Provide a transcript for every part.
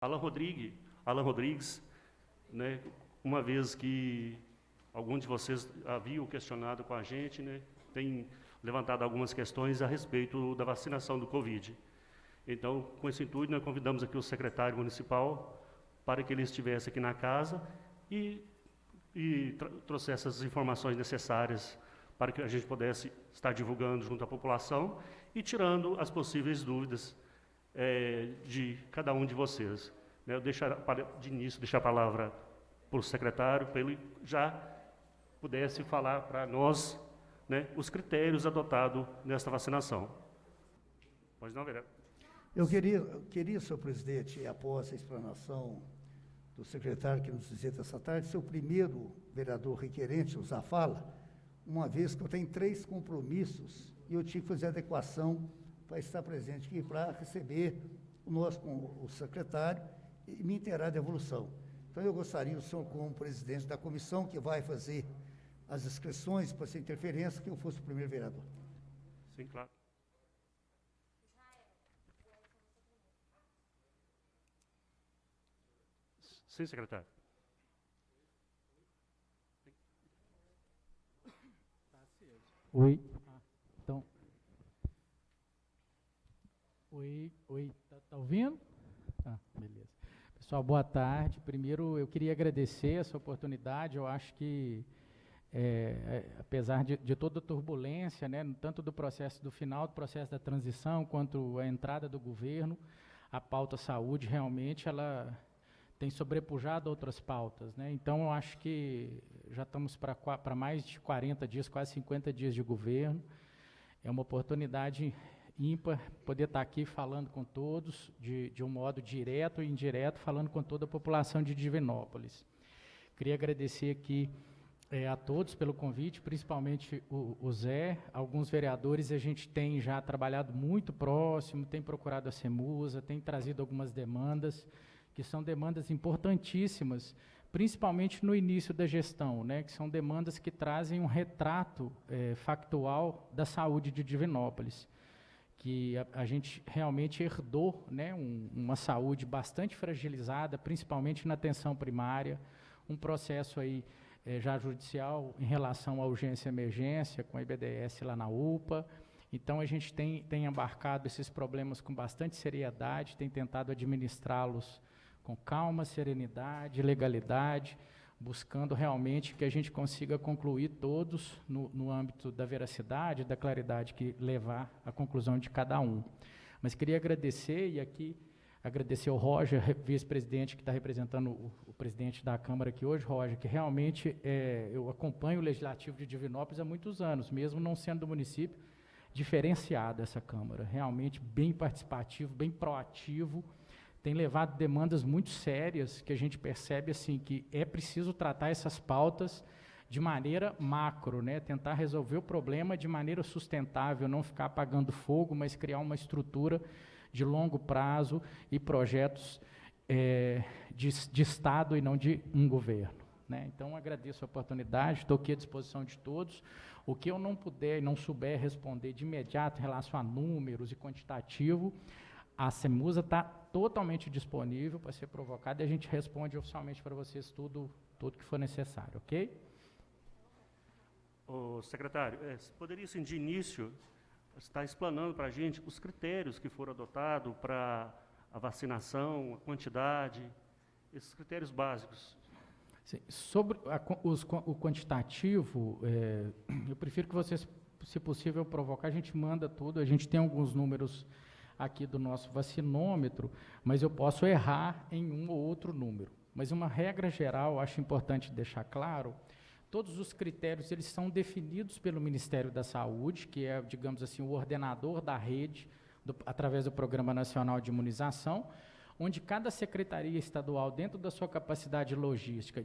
Alan Rodrigues, né, uma vez que algum de vocês haviam questionado com a gente, né, tem levantado algumas questões a respeito da vacinação do Covid. Então, com esse intuito, nós convidamos aqui o secretário municipal para que ele estivesse aqui na casa e trouxesse as informações necessárias para que a gente pudesse estar divulgando junto à população e tirando as possíveis dúvidas de cada um de vocês. Eu de início, deixar a palavra para o secretário, para ele já pudesse falar para nós, né, os critérios adotados nesta vacinação. Pode não, vereador. Eu queria, senhor presidente, após a explanação do secretário que nos visita essa tarde, ser o primeiro vereador requerente a usar a fala, uma vez que eu tenho 3 compromissos e eu tive que fazer adequação para estar presente aqui, para receber o secretário e me inteirar da evolução. Então, eu gostaria, o senhor, como presidente da comissão, que vai fazer as inscrições para essa interferência, que eu fosse o primeiro vereador. Sim, claro. Sim, secretário. Oi. Então. Oi, tá ouvindo? Beleza. Pessoal, boa tarde. Primeiro, eu queria agradecer essa oportunidade. Eu acho que, apesar de toda a turbulência, né, tanto do processo do final do processo da transição, quanto a entrada do governo, a pauta saúde, realmente, ela tem sobrepujado outras pautas, né? Então, eu acho que já estamos para mais de 40 dias, quase 50 dias de governo. É uma oportunidade ímpar poder estar aqui falando com todos, de um modo direto e indireto, falando com toda a população de Divinópolis. Queria agradecer aqui a todos pelo convite, principalmente o Zé, alguns vereadores. A gente tem já trabalhado muito próximo, tem procurado a CEMUSA, tem trazido algumas demandas, que são demandas importantíssimas, principalmente no início da gestão, né, que são demandas que trazem um retrato factual da saúde de Divinópolis, que a gente realmente herdou, né, uma saúde bastante fragilizada, principalmente na atenção primária, um processo aí já judicial em relação à urgência e emergência, com a IBDS lá na UPA. Então, a gente tem embarcado esses problemas com bastante seriedade, tem tentado administrá-los com calma, serenidade, legalidade, buscando realmente que a gente consiga concluir todos no âmbito da veracidade, da claridade que levar à conclusão de cada um. Mas queria agradecer, e aqui agradecer ao Roger, vice-presidente, que está representando o presidente da Câmara aqui hoje, Roger, que realmente eu acompanho o Legislativo de Divinópolis há muitos anos, mesmo não sendo do município, diferenciado essa Câmara, realmente bem participativo, bem proativo, tem levado demandas muito sérias, que a gente percebe assim, que é preciso tratar essas pautas de maneira macro, né? Tentar resolver o problema de maneira sustentável, não ficar apagando fogo, mas criar uma estrutura de longo prazo e projetos de Estado e não de um governo, né? Então, agradeço a oportunidade, estou aqui à disposição de todos. O que eu não puder e não souber responder de imediato em relação a números e quantitativo, a CEMUSA está totalmente disponível para ser provocada e a gente responde oficialmente para vocês tudo que for necessário, ok? Ô, secretário, poderia, assim, de início, estar explanando para a gente os critérios que foram adotados para a vacinação, a quantidade, esses critérios básicos. Sim, sobre o quantitativo, eu prefiro que vocês, se possível, provocar, a gente manda tudo, a gente tem alguns números aqui do nosso vacinômetro, mas eu posso errar em um ou outro número. Mas uma regra geral, acho importante deixar claro, todos os critérios eles são definidos pelo Ministério da Saúde, que é, digamos assim, o ordenador da rede, através do Programa Nacional de Imunização, onde cada secretaria estadual, dentro da sua capacidade logística,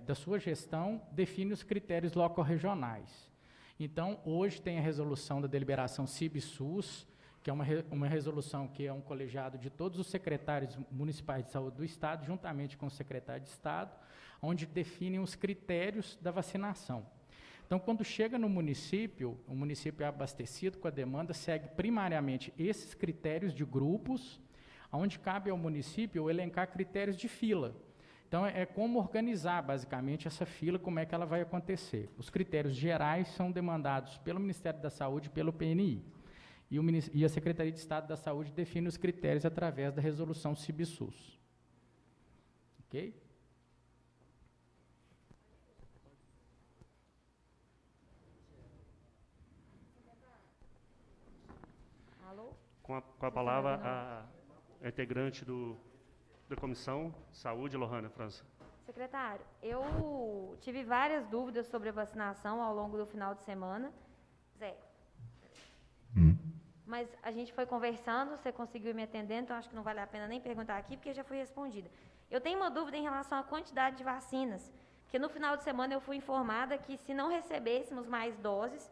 da sua gestão, define os critérios locorregionais. Então, hoje tem a resolução da deliberação CIB-SUS, que é uma resolução que é um colegiado de todos os secretários municipais de saúde do Estado, juntamente com o secretário de Estado, onde definem os critérios da vacinação. Então, quando chega no município, o município é abastecido com a demanda, segue primariamente esses critérios de grupos, onde cabe ao município elencar critérios de fila. Então, é como organizar, basicamente, essa fila, como é que ela vai acontecer. Os critérios gerais são demandados pelo Ministério da Saúde e pelo PNI. E a Secretaria de Estado da Saúde define os critérios através da resolução CIB-SUS. Ok? Alô? Com a palavra, a integrante da Comissão Saúde, Lohana França. Secretário, eu tive várias dúvidas sobre a vacinação ao longo do final de semana. Zé. Mas a gente foi conversando, você conseguiu me atender, então acho que não vale a pena nem perguntar aqui, porque já foi respondida. Eu tenho uma dúvida em relação à quantidade de vacinas, porque no final de semana eu fui informada que se não recebêssemos mais doses,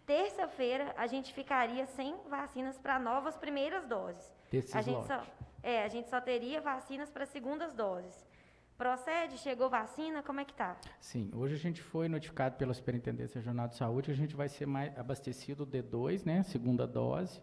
terça-feira a gente ficaria sem vacinas para novas primeiras doses. A gente só teria vacinas para segundas doses. Procede? Chegou vacina? Como é que está? Sim, hoje a gente foi notificado pela Superintendência Regional de Saúde que a gente vai ser mais abastecido de 2, né, segunda dose,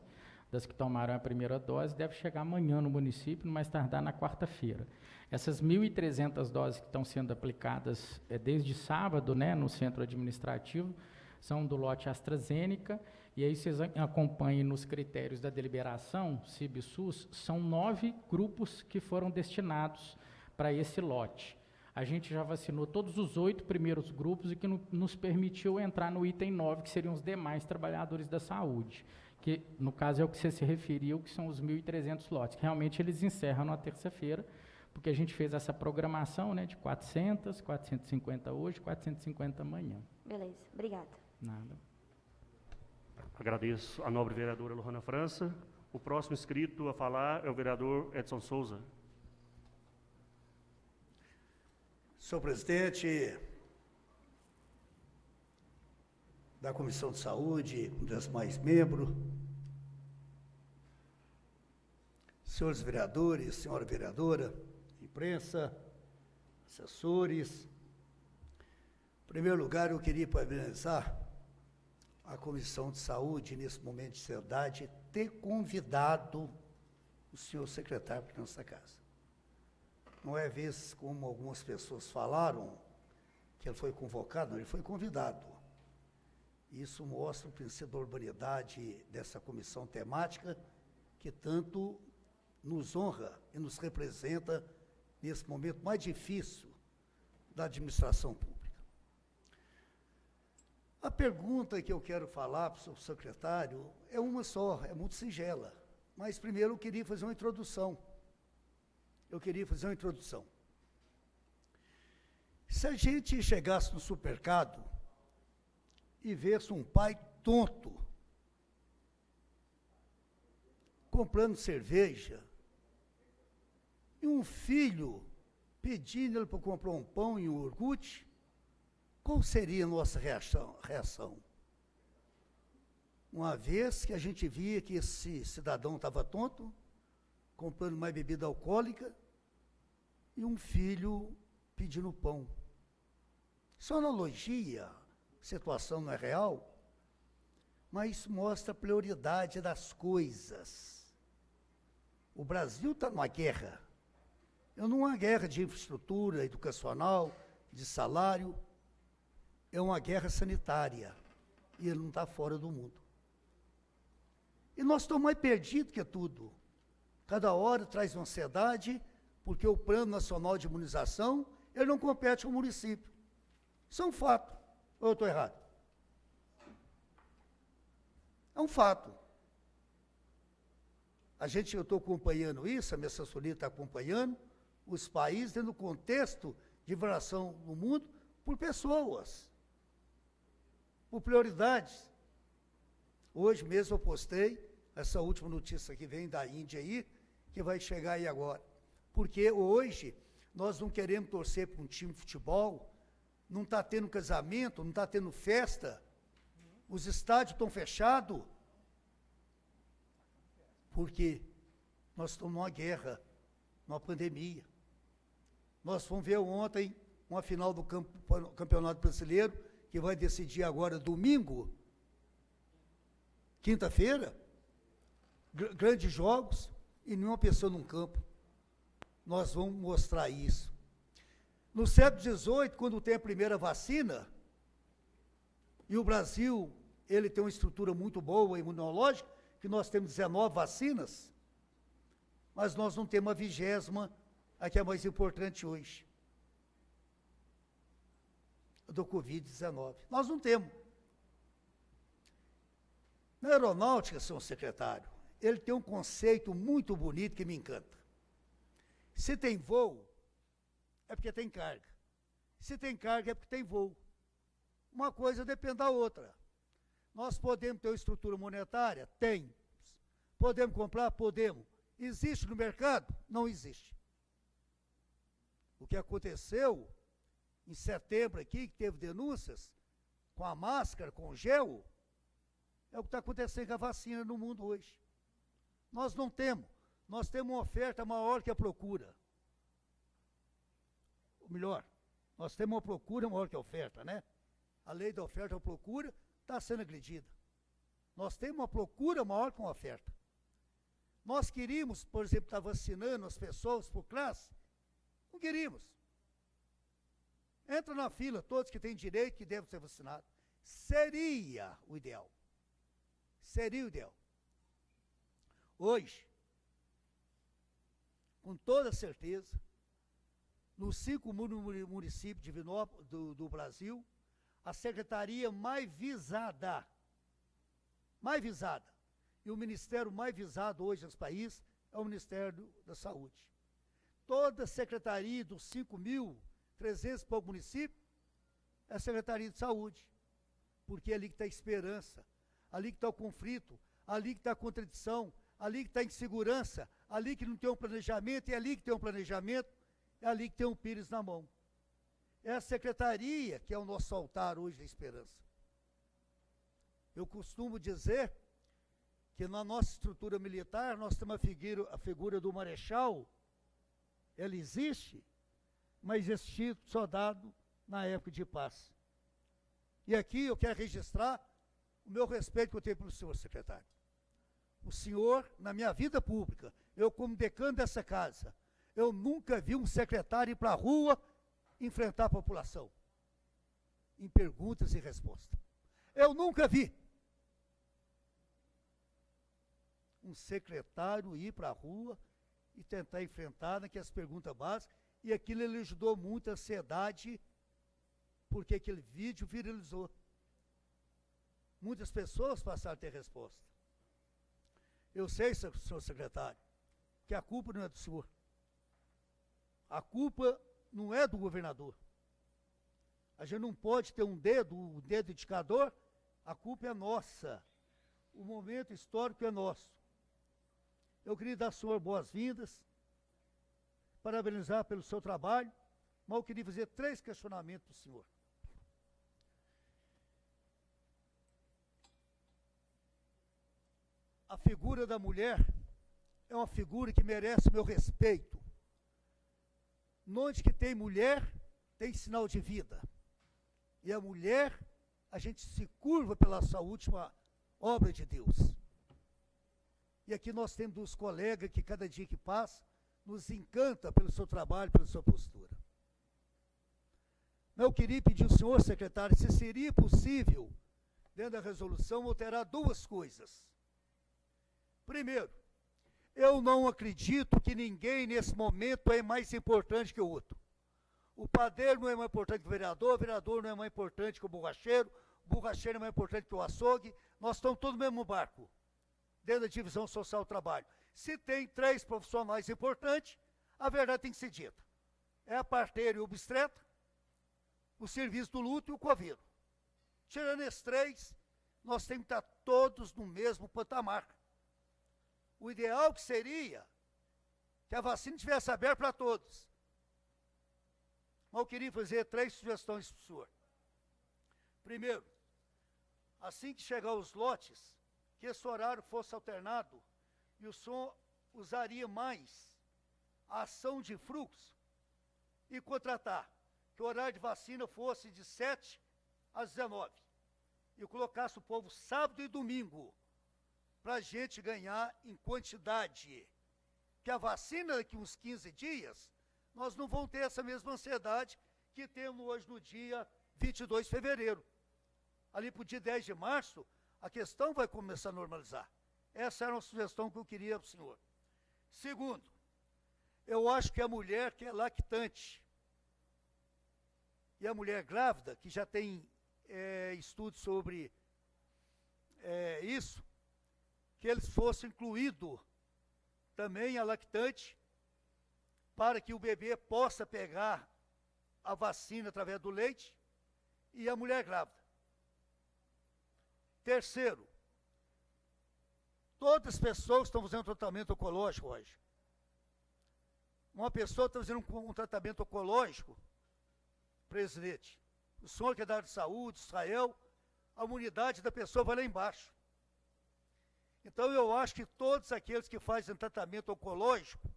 das que tomaram a primeira dose, deve chegar amanhã no município, mais tardar na quarta-feira. Essas 1.300 doses que estão sendo aplicadas desde sábado, né, no centro administrativo, são do lote AstraZeneca, e aí vocês acompanhem nos critérios da deliberação, CIB-SUS, são 9 grupos que foram destinados para esse lote. A gente já vacinou todos os 8 primeiros grupos e que nos permitiu entrar no item 9, que seriam os demais trabalhadores da saúde, que no caso é o que você se referiu, que são os 1.300 lotes. Realmente eles encerram na terça-feira, porque a gente fez essa programação, né, de 400, 450 hoje, 450 amanhã. Beleza, obrigada. Nada. Agradeço a nobre vereadora Lohana França. O próximo inscrito a falar é o vereador Edson Souza. Senhor presidente da Comissão de Saúde, com os demais membros, senhores vereadores, senhora vereadora, imprensa, assessores, em primeiro lugar, eu queria parabenizar a Comissão de Saúde, nesse momento de ansiedade, ter convidado o senhor secretário para nossa casa. Não é vez, como algumas pessoas falaram, que ele foi convocado, não, ele foi convidado. Isso mostra o princípio da urbanidade dessa comissão temática, que tanto nos honra e nos representa nesse momento mais difícil da administração pública. A pergunta que eu quero falar para o senhor secretário é uma só, é muito singela. Mas primeiro eu queria fazer uma introdução. Se a gente chegasse no supermercado e visse um pai tonto comprando cerveja e um filho pedindo ele para comprar um pão e um iogurte, qual seria a nossa reação? Uma vez que a gente via que esse cidadão estava tonto, comprando mais bebida alcoólica, e um filho pedindo pão. Isso é uma analogia, a situação não é real, mas isso mostra a prioridade das coisas. O Brasil está numa guerra, não é uma guerra de infraestrutura educacional, de salário, é uma guerra sanitária, e ele não está fora do mundo. E nós estamos mais perdidos que tudo. Cada hora traz uma ansiedade, porque o Plano Nacional de Imunização, ele não compete com o município. Isso é um fato. Ou eu estou errado? É um fato. Eu estou acompanhando isso, a minha assessoria está acompanhando, os países dentro do contexto de variação no mundo, por pessoas, por prioridades. Hoje mesmo eu postei essa última notícia que vem da Índia aí, que vai chegar aí agora. Porque hoje nós não queremos torcer para um time de futebol, não está tendo casamento, não está tendo festa, os estádios estão fechados, porque nós estamos numa guerra, numa pandemia. Nós fomos ver ontem uma final do Campeonato Brasileiro, que vai decidir agora domingo, quinta-feira, grandes jogos, e nenhuma pessoa num campo. Nós vamos mostrar isso. No século XVIII, quando tem a primeira vacina, e o Brasil, ele tem uma estrutura muito boa, imunológica, que nós temos 19 vacinas, mas nós não temos a 20ª, a que é a mais importante hoje, do Covid-19. Nós não temos. Na aeronáutica, senhor secretário, ele tem um conceito muito bonito que me encanta. Se tem voo, é porque tem carga. Se tem carga, é porque tem voo. Uma coisa depende da outra. Nós podemos ter uma estrutura monetária? Tem. Podemos comprar? Podemos. Existe no mercado? Não existe. O que aconteceu em setembro aqui, que teve denúncias, com a máscara, com o gel, é o que está acontecendo com a vacina no mundo hoje. Nós não temos. Nós temos uma oferta maior que a procura. Ou melhor, nós temos uma procura maior que a oferta, né? A lei da oferta e procura está sendo agredida. Nós temos uma procura maior que uma oferta. Nós queríamos, por exemplo, estar vacinando as pessoas por classe? Não queríamos. Entra na fila, todos que têm direito, que devem ser vacinados. Seria o ideal. Seria o ideal. Hoje, com toda certeza, nos 5 municípios do Brasil, a secretaria mais visada, e o ministério mais visado hoje nesse país é o Ministério da Saúde. Toda a secretaria dos 5.300 e poucos municípios é a Secretaria de Saúde, porque é ali que está a esperança, ali que está o conflito, ali que está a contradição, ali que está a insegurança, ali que não tem um planejamento, e ali que tem um planejamento, é ali que tem um pires na mão. É a secretaria que é o nosso altar hoje da esperança. Eu costumo dizer que na nossa estrutura militar, nós temos a figura do marechal, ela existe, mas existe soldado na época de paz. E aqui eu quero registrar o meu respeito que eu tenho pelo senhor secretário. O senhor, na minha vida pública, eu como decano dessa casa, eu nunca vi um secretário ir para a rua enfrentar a população em perguntas e respostas. Eu nunca vi um secretário ir para a rua e tentar enfrentar naquelas perguntas básicas, e aquilo ele ajudou muito a ansiedade, porque aquele vídeo viralizou. Muitas pessoas passaram a ter resposta. Eu sei, senhor secretário, que a culpa não é do senhor. A culpa não é do governador. A gente não pode ter um dedo indicador, a culpa é nossa. O momento histórico é nosso. Eu queria dar ao senhor boas-vindas, parabenizar pelo seu trabalho, mas eu queria fazer 3 questionamentos para o senhor. A figura da mulher é uma figura que merece o meu respeito. Onde que tem mulher, tem sinal de vida. E a mulher, a gente se curva pela sua última obra de Deus. E aqui nós temos 2 colegas que cada dia que passa, nos encanta pelo seu trabalho, pela sua postura. Eu queria pedir ao senhor secretário se seria possível, dentro da resolução, alterar 2 coisas. Primeiro, eu não acredito que ninguém nesse momento é mais importante que o outro. O padeiro não é mais importante que o vereador não é mais importante que o borracheiro não é mais importante que o açougue, nós estamos todos no mesmo barco, dentro da divisão social do trabalho. Se tem 3 profissionais importantes, a verdade tem que ser dita. É a parteira e o obstetra, o serviço do luto e o coveiro. Tirando esses 3, nós temos que estar todos no mesmo patamar. O ideal que seria que a vacina estivesse aberta para todos. Mas eu queria fazer 3 sugestões para o senhor. Primeiro, assim que chegar os lotes, que esse horário fosse alternado e o senhor usaria mais a ação de fluxo e contratar que o horário de vacina fosse de 7 às 19 e colocasse o povo sábado e domingo para a gente ganhar em quantidade que a vacina daqui uns 15 dias, nós não vamos ter essa mesma ansiedade que temos hoje no dia 22 de fevereiro. Ali para o dia 10 de março, a questão vai começar a normalizar. Essa era uma sugestão que eu queria para o senhor. Segundo, eu acho que a mulher que é lactante e a mulher grávida, que já tem estudos sobre isso, que eles fossem incluídos também a lactante, para que o bebê possa pegar a vacina através do leite, e a mulher grávida. Terceiro, todas as pessoas estão fazendo tratamento oncológico hoje. Uma pessoa está fazendo um tratamento oncológico, presidente, o senhor que é da área de saúde, Israel, a imunidade da pessoa vai lá embaixo. Então, eu acho que todos aqueles que fazem tratamento oncológico,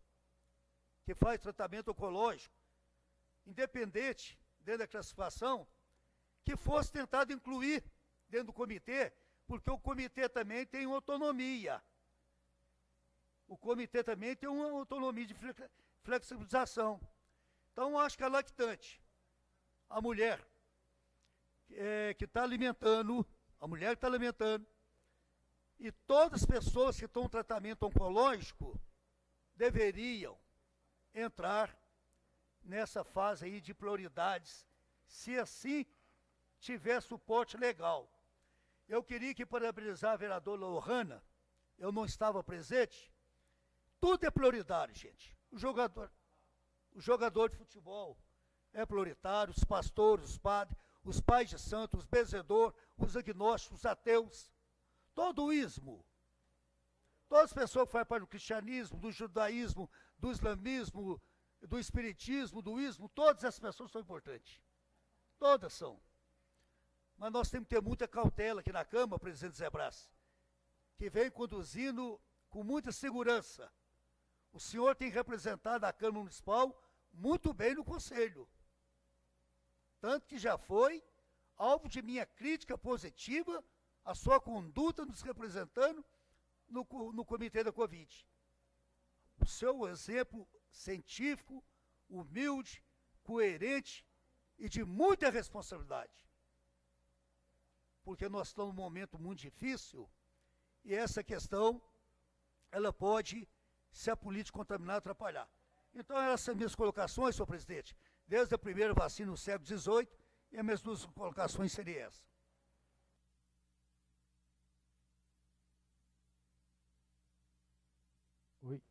independente dentro da classificação, que fosse tentado incluir dentro do comitê, porque o comitê também tem autonomia. O comitê também tem uma autonomia de flexibilização. Então, eu acho que a lactante, a mulher que está alimentando, e todas as pessoas que estão em tratamento oncológico deveriam entrar nessa fase aí de prioridades, se assim tiver suporte legal. Eu queria que parabenizar a vereadora Lohana, eu não estava presente, tudo é prioritário, gente. O jogador de futebol é prioritário, os pastores, os padres, os pais de santos, os benzedores, os agnósticos, os ateus, todo o ismo, todas as pessoas que fazem parte do cristianismo, do judaísmo, do islamismo, do espiritismo, do ismo, todas essas pessoas são importantes. Todas são. Mas nós temos que ter muita cautela aqui na Câmara, presidente Zé Brás, que vem conduzindo com muita segurança. O senhor tem representado a Câmara Municipal muito bem no Conselho. Tanto que já foi alvo de minha crítica positiva a sua conduta nos representando no comitê da Covid. O seu exemplo científico, humilde, coerente e de muita responsabilidade. Porque nós estamos num momento muito difícil e essa questão, ela pode, se a política contaminar, atrapalhar. Então, essas são minhas colocações, senhor presidente, desde a primeira vacina no século XVIII, e as minhas duas colocações seriam essas. Oi.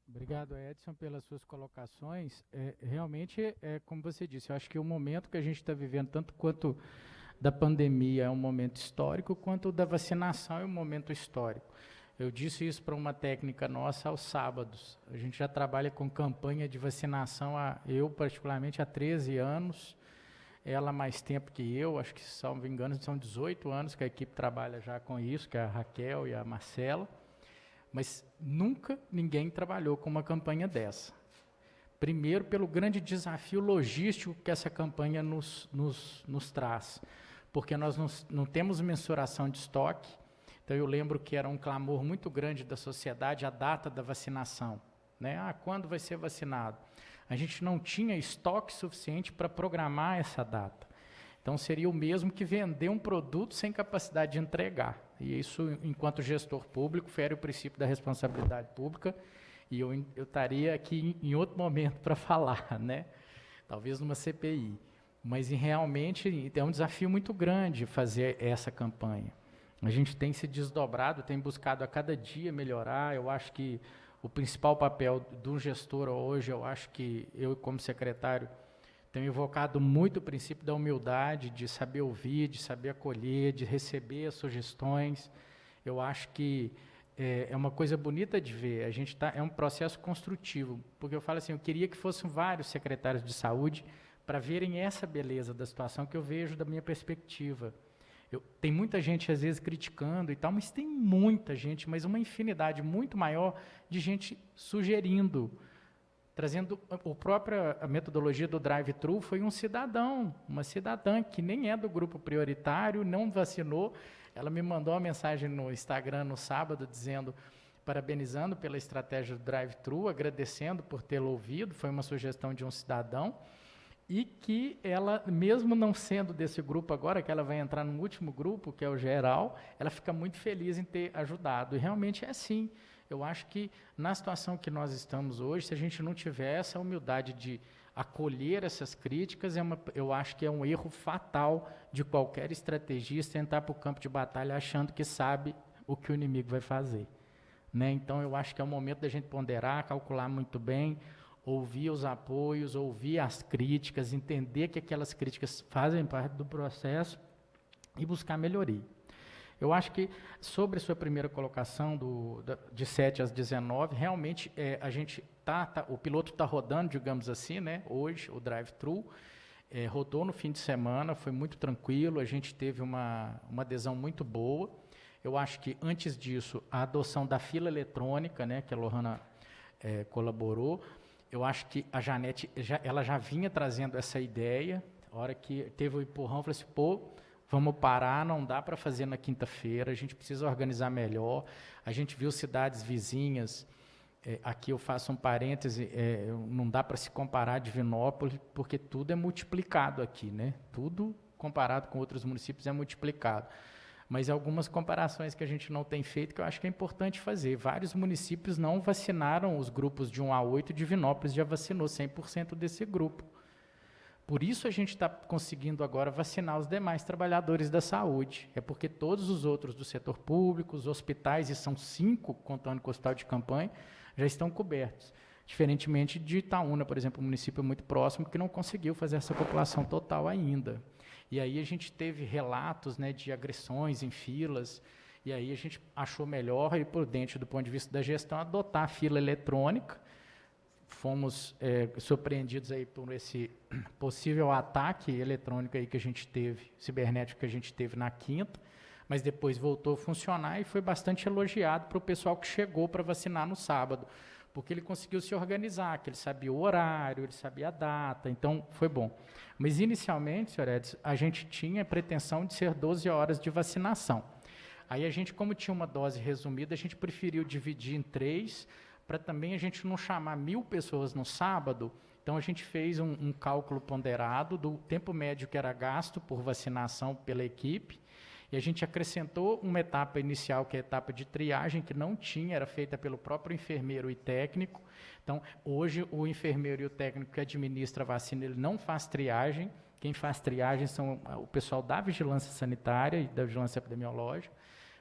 Obrigado, Edson, pelas suas colocações. Realmente, como você disse, eu acho que o momento que a gente está vivendo, tanto quanto da pandemia é um momento histórico, quanto o da vacinação é um momento histórico. Eu disse isso para uma técnica nossa aos sábados. A gente já trabalha com campanha de vacinação, eu particularmente há 13 anos, ela mais tempo que eu, acho que, se não me engano, são 18 anos que a equipe trabalha já com isso, que é a Raquel e a Marcela, mas nunca ninguém trabalhou com uma campanha dessa. Primeiro, pelo grande desafio logístico que essa campanha nos traz, porque nós não temos mensuração de estoque. Então, eu lembro que era um clamor muito grande da sociedade a data da vacinação, né? Quando vai ser vacinado? A gente não tinha estoque suficiente para programar essa data. Então, seria o mesmo que vender um produto sem capacidade de entregar. E isso, enquanto gestor público, fere o princípio da responsabilidade pública, e eu estaria aqui em outro momento para falar, né? Talvez numa CPI. Mas, realmente, é um desafio muito grande fazer essa campanha. A gente tem se desdobrado, tem buscado a cada dia melhorar. Eu acho que o principal papel do gestor hoje, eu acho que eu, como secretário, tenho evocado muito o princípio da humildade, de saber ouvir, de saber acolher, de receber as sugestões. Eu acho que é uma coisa bonita de ver. A gente é um processo construtivo, porque eu falo assim, eu queria que fossem vários secretários de saúde para verem essa beleza da situação que eu vejo da minha perspectiva. Tem muita gente, às vezes, criticando e tal, mas tem muita gente, mas uma infinidade muito maior de gente sugerindo, trazendo a metodologia do drive-thru. Foi um cidadão, uma cidadã que nem é do grupo prioritário, não vacinou. Ela me mandou uma mensagem no Instagram no sábado dizendo, parabenizando pela estratégia do drive-thru, agradecendo por tê-lo ouvido, foi uma sugestão de um cidadão, e que ela, mesmo não sendo desse grupo agora, que ela vai entrar no último grupo, que é o geral, ela fica muito feliz em ter ajudado. E realmente é assim. Eu acho que, na situação que nós estamos hoje, se a gente não tiver essa humildade de acolher essas críticas, eu acho que é um erro fatal de qualquer estrategista entrar para o campo de batalha achando que sabe o que o inimigo vai fazer. Né? Então, eu acho que é o momento da gente ponderar, calcular muito bem, ouvir os apoios, ouvir as críticas, entender que aquelas críticas fazem parte do processo e buscar melhoria. Eu acho que, sobre a sua primeira colocação, de 7 às 19, realmente a gente o piloto está rodando, digamos assim, né, hoje, o drive-thru, rodou no fim de semana, foi muito tranquilo, a gente teve uma adesão muito boa. Eu acho que, antes disso, a adoção da fila eletrônica, né, que a Lohana colaborou, eu acho que a Janete ela já vinha trazendo essa ideia. A hora que teve o empurrão, falou assim, vamos parar, não dá para fazer na quinta-feira, a gente precisa organizar melhor. A gente viu cidades vizinhas, aqui eu faço um parêntese, não dá para se comparar a Divinópolis, porque tudo é multiplicado aqui, né? Tudo comparado com outros municípios é multiplicado. Mas algumas comparações que a gente não tem feito, que eu acho que é importante fazer. Vários municípios não vacinaram os grupos de 1 a 8, Divinópolis já vacinou 100% desse grupo. Por isso a gente está conseguindo agora vacinar os demais trabalhadores da saúde. É porque todos os outros do setor público, os hospitais, e são 5, contando com o hospital de campanha, já estão cobertos. Diferentemente de Itaúna, por exemplo, um município muito próximo, que não conseguiu fazer essa população total ainda. E aí a gente teve relatos, né, de agressões em filas, e aí a gente achou melhor e prudente, do ponto de vista da gestão, adotar a fila eletrônica. Fomos surpreendidos aí por esse possível ataque eletrônico aí que a gente teve, cibernético que a gente teve na quinta, mas depois voltou a funcionar e foi bastante elogiado para o pessoal que chegou para vacinar no sábado, porque ele conseguiu se organizar, que ele sabia o horário, ele sabia a data, então foi bom. Mas, inicialmente, senhor Edson, a gente tinha a pretensão de ser 12 horas de vacinação. Aí a gente, como tinha uma dose resumida, a gente preferiu dividir em 3, para também a gente não chamar 1.000 pessoas no sábado. Então, a gente fez um cálculo ponderado do tempo médio que era gasto por vacinação pela equipe, e a gente acrescentou uma etapa inicial, que é a etapa de triagem, que não tinha, era feita pelo próprio enfermeiro e técnico. Então, hoje, o enfermeiro e o técnico que administra a vacina, ele não faz triagem. Quem faz triagem são o pessoal da vigilância sanitária e da vigilância epidemiológica.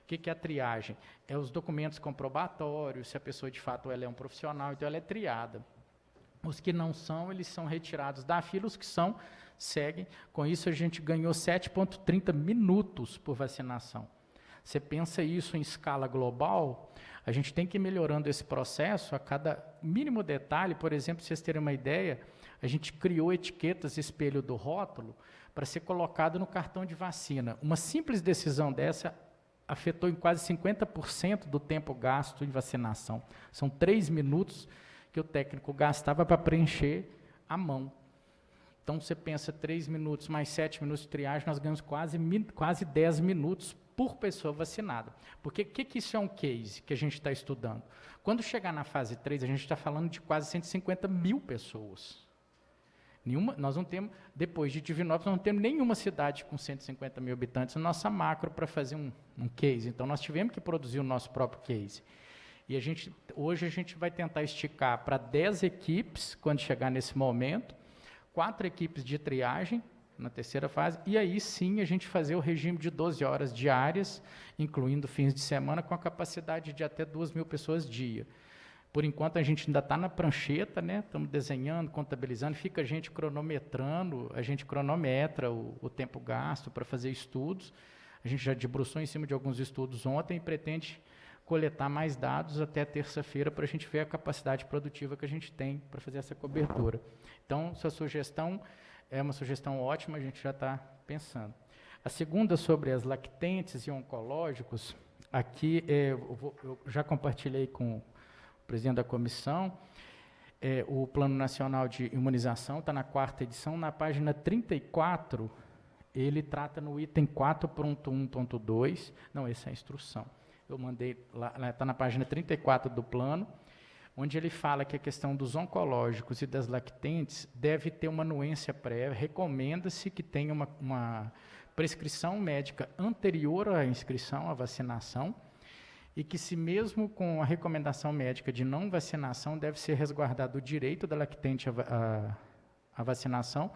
O que é a triagem? É os documentos comprobatórios, se a pessoa, de fato, ela é um profissional, então ela é triada. Os que não são, eles são retirados da fila, os que são, seguem. Com isso, a gente ganhou 7,30 minutos por vacinação. Você pensa isso em escala global, a gente tem que ir melhorando esse processo a cada mínimo detalhe. Por exemplo, para vocês terem uma ideia, a gente criou etiquetas espelho do rótulo para ser colocado no cartão de vacina. Uma simples decisão dessa afetou em quase 50% do tempo gasto em vacinação. São 3 minutos que o técnico gastava para preencher a mão. Então, você pensa 3 minutos mais 7 minutos de triagem, nós ganhamos quase 10 minutos por pessoa vacinada. Porque o que isso é um case que a gente está estudando? Quando chegar na fase 3, a gente está falando de quase 150 mil pessoas. Nós não temos, depois de Divinópolis, nós não temos nenhuma cidade com 150 mil habitantes na nossa macro para fazer um case. Então, nós tivemos que produzir o nosso próprio case. E hoje a gente vai tentar esticar para 10 equipes, quando chegar nesse momento, 4 equipes de triagem, na terceira fase, e aí sim a gente fazer o regime de 12 horas diárias, incluindo fins de semana, com a capacidade de até 2.000 pessoas dia. Por enquanto, a gente ainda está na prancheta, né? Estamos desenhando, contabilizando, fica a gente cronometrando, a gente cronometra o tempo gasto para fazer estudos. A gente já debruçou em cima de alguns estudos ontem e pretende coletar mais dados até terça-feira para a gente ver a capacidade produtiva que a gente tem para fazer essa cobertura. Então, sua sugestão é uma sugestão ótima, a gente já está pensando. A segunda, sobre as lactentes e oncológicos, aqui eu já compartilhei com o presidente da comissão, o Plano Nacional de Imunização, está na 4ª edição, na página 34, ele trata no item 4.1.2, não, essa é a instrução, eu mandei, está na página 34 do plano, onde ele fala que a questão dos oncológicos e das lactentes deve ter uma anuência prévia, recomenda-se que tenha uma prescrição médica anterior à inscrição, à vacinação, e que se mesmo com a recomendação médica de não vacinação, deve ser resguardado o direito da lactente à vacinação,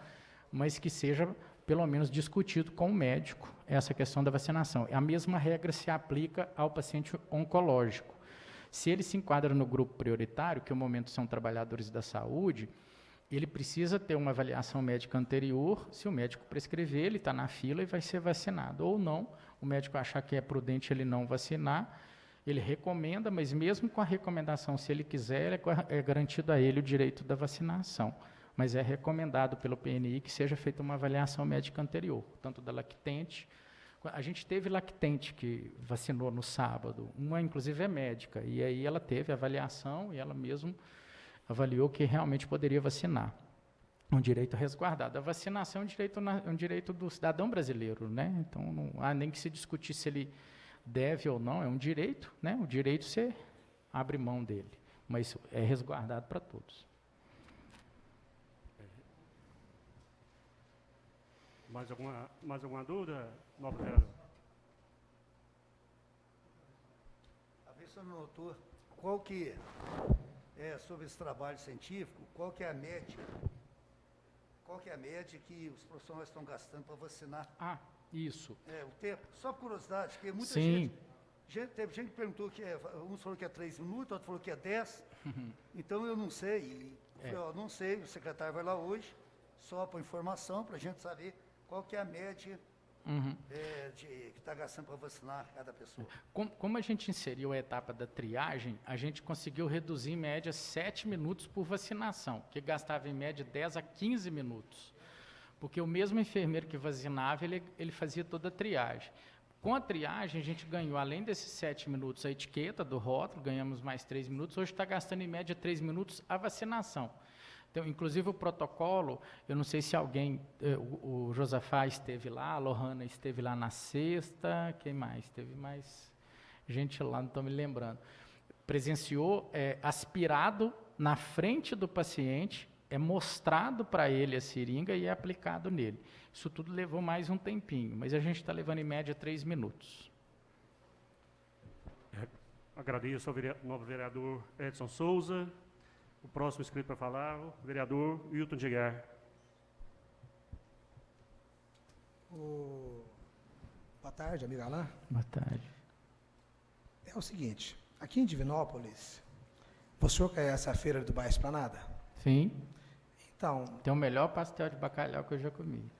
mas que seja, pelo menos, discutido com o médico essa questão da vacinação. A mesma regra se aplica ao paciente oncológico. Se ele se enquadra no grupo prioritário, que no momento são trabalhadores da saúde, ele precisa ter uma avaliação médica anterior. Se o médico prescrever, ele está na fila e vai ser vacinado. Ou não, o médico achar que é prudente ele não vacinar, ele recomenda, mas mesmo com a recomendação, se ele quiser, é garantido a ele o direito da vacinação. Mas é recomendado pelo PNI que seja feita uma avaliação médica anterior, tanto da lactente. A gente teve lactente que vacinou no sábado, uma inclusive é médica, e aí ela teve avaliação e ela mesma avaliou que realmente poderia vacinar. Um direito resguardado. A vacinação é um direito do cidadão brasileiro, né? Então não há nem que se discutir se ele deve ou não, é um direito, né? O direito você abre mão dele, mas é resguardado para todos. Mais alguma dúvida, nobre vereador? A ver se eu não notou, qual que sobre esse trabalho científico, qual que é a média? Qual que é a média que os profissionais estão gastando para vacinar? Ah, isso. O tempo. Só por curiosidade, porque muita Sim. Teve gente que perguntou que uns falou que é 3 minutos, outro falou que é 10. Então eu não sei. Não sei, o secretário vai lá hoje, só para informação, para a gente saber qual que é a média que está gastando para vacinar cada pessoa. Como a gente inseriu a etapa da triagem, a gente conseguiu reduzir em média 7 minutos por vacinação, que gastava em média 10 a 15 minutos. Porque o mesmo enfermeiro que vacinava, ele fazia toda a triagem. Com a triagem, a gente ganhou, além desses 7 minutos, a etiqueta do rótulo, ganhamos mais 3 minutos, hoje está gastando em média 3 minutos a vacinação. Então, inclusive o protocolo, eu não sei se alguém, o Josafá esteve lá, a Lohana esteve lá na sexta, quem mais? Teve mais gente lá, não estou me lembrando. Presenciou aspirado na frente do paciente, é mostrado para ele a seringa e é aplicado nele. Isso tudo levou mais um tempinho, mas a gente está levando em média 3 minutos. Agradeço ao novo vereador Edson Souza. O próximo inscrito para falar, o vereador Wilton Dieguer. Boa tarde, amigo Alain. Boa tarde. É o seguinte, aqui em Divinópolis, o senhor conhece a feira do bairro Esplanada? Sim. Então, Tem o melhor pastel de bacalhau que eu já comi.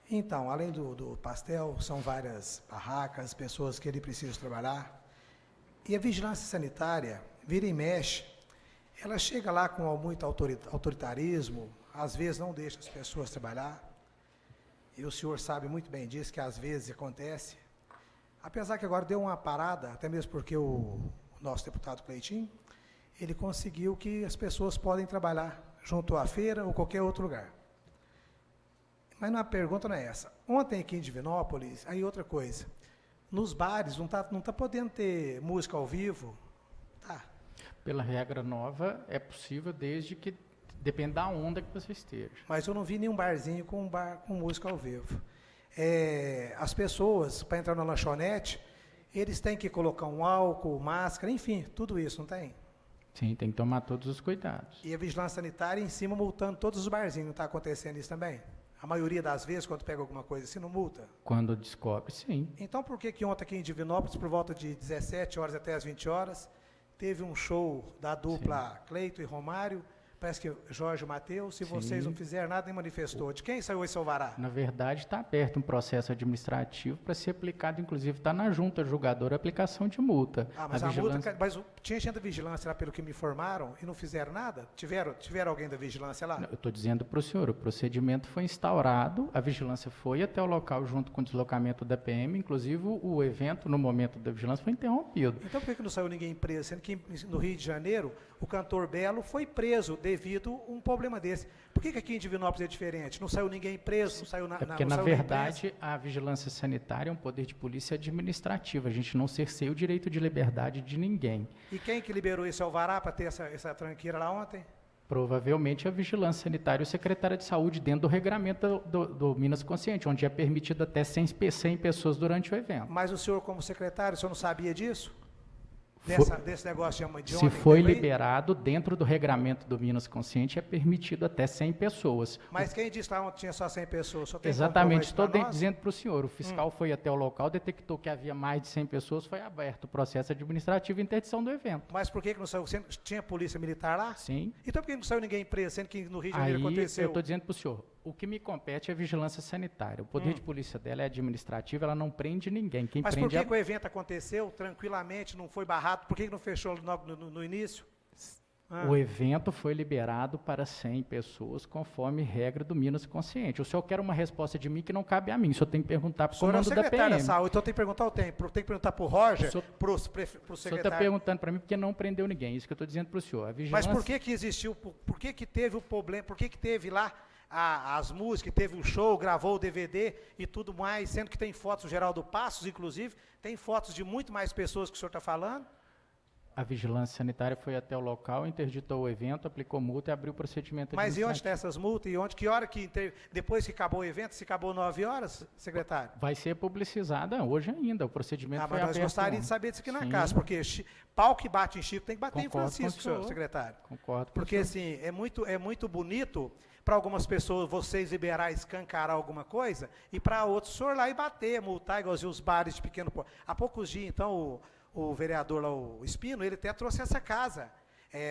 Então, além do pastel, são várias barracas, pessoas que ele precisa trabalhar. E a vigilância sanitária, vira e mexe, ela chega lá com muito autoritarismo, às vezes não deixa as pessoas trabalhar. E o senhor sabe muito bem disso, que às vezes acontece. Apesar que agora deu uma parada, até mesmo porque o nosso deputado Cleitinho, ele conseguiu que as pessoas podem trabalhar junto à feira ou qualquer outro lugar. Mas a pergunta não é essa. Ontem aqui em Divinópolis, aí outra coisa, nos bares não tá podendo ter música ao vivo, tá? Pela regra nova, é possível desde que depende da onda que você esteja. Mas eu não vi nenhum barzinho com música ao vivo. As pessoas, para entrar na lanchonete, eles têm que colocar um álcool, máscara, enfim, tudo isso, não tem? Sim, tem que tomar todos os cuidados. E a vigilância sanitária em cima multando todos os barzinhos, não está acontecendo isso também? A maioria das vezes, quando pega alguma coisa assim, não multa? Quando descobre, sim. Então, por que ontem aqui em Divinópolis, por volta de 17 horas até as 20 horas, teve um show da dupla Cleito e Romário, parece que Jorge e Matheus, se vocês não fizeram nada, nem manifestou. De quem saiu esse alvará? Na verdade, está aberto um processo administrativo para ser aplicado, inclusive está na junta julgadora a aplicação de multa. Mas tinha gente da vigilância lá, pelo que me informaram, e não fizeram nada? Tiveram alguém da vigilância lá? Não, eu estou dizendo para o senhor, o procedimento foi instaurado, a vigilância foi até o local junto com o deslocamento da PM, inclusive o evento, no momento da vigilância, foi interrompido. Então por que não saiu ninguém preso? Sendo que no Rio de Janeiro, o cantor Belo foi preso devido a um problema desse. Por que aqui em Divinópolis é diferente? Não saiu ninguém preso, não saiu Porque, na verdade, a vigilância sanitária é um poder de polícia administrativa. A gente não cerceia o direito de liberdade de ninguém. E quem que liberou esse alvará para ter essa tranqueira lá ontem? Provavelmente a vigilância sanitária e o secretário de saúde dentro do regramento do Minas Consciente, onde é permitido até 100 pessoas durante o evento. Mas o senhor, como secretário, o senhor não sabia disso? Desse negócio de Se ontem? foi liberado dentro do regramento do Minas Consciente, é permitido até 100 pessoas. Mas quem disse lá ontem tinha só 100 pessoas? O senhor tem como Exatamente, provar estou isso pra nós? dizendo para o senhor, o fiscal foi até o local, detectou que havia mais de 100 pessoas, foi aberto o processo administrativo e interdição do evento. Mas por que não saiu? Tinha polícia militar lá? Sim. Então por que não saiu ninguém preso, sendo que no Rio de Aí Janeiro eu aconteceu? estou dizendo para o senhor, o que me compete é a vigilância sanitária. O poder de polícia dela é administrativo, ela não prende ninguém. Quem Mas por prende que, que o evento aconteceu tranquilamente, não foi barrado? Por que não fechou no início? O evento foi liberado para 100 pessoas, conforme regra do Minas Consciente. O senhor quer uma resposta de mim que não cabe a mim, o senhor tem que perguntar para o O senhor é o comando da secretário da PM. saúde, então tem que perguntar o tempo. Tem que perguntar para o Roger, O senhor- para o O senhor está secretário. perguntando para mim porque não prendeu ninguém, isso que eu estou dizendo para o senhor. A Mas vigilância... por que existiu, por que teve o problema, por que teve lá as músicas, teve o show, gravou o DVD e tudo mais, sendo que tem fotos do Geraldo Passos, inclusive, tem fotos de muito mais pessoas que o senhor está falando? A vigilância sanitária foi até o local, interditou o evento, aplicou multa e abriu o procedimento Mas e onde administrativo. tem essas multas? E onde, que hora que, depois que acabou o evento, se acabou 9 horas, secretário? Vai ser publicizada hoje ainda, o procedimento Ah, foi mas nós aberto gostaríamos ontem. de saber disso aqui na Sim. casa, porque pau que bate em Chico tem que bater Concordo em Francisco, com o senhor. senhor secretário. Concordo com Porque o senhor. assim, é muito bonito para algumas pessoas vocês liberar, escancarar alguma coisa, e para outros o senhor lá e bater, multar, igualzinho os bares de pequeno porte. Há poucos dias, então, o vereador lá, o Espino, ele até trouxe essa casa,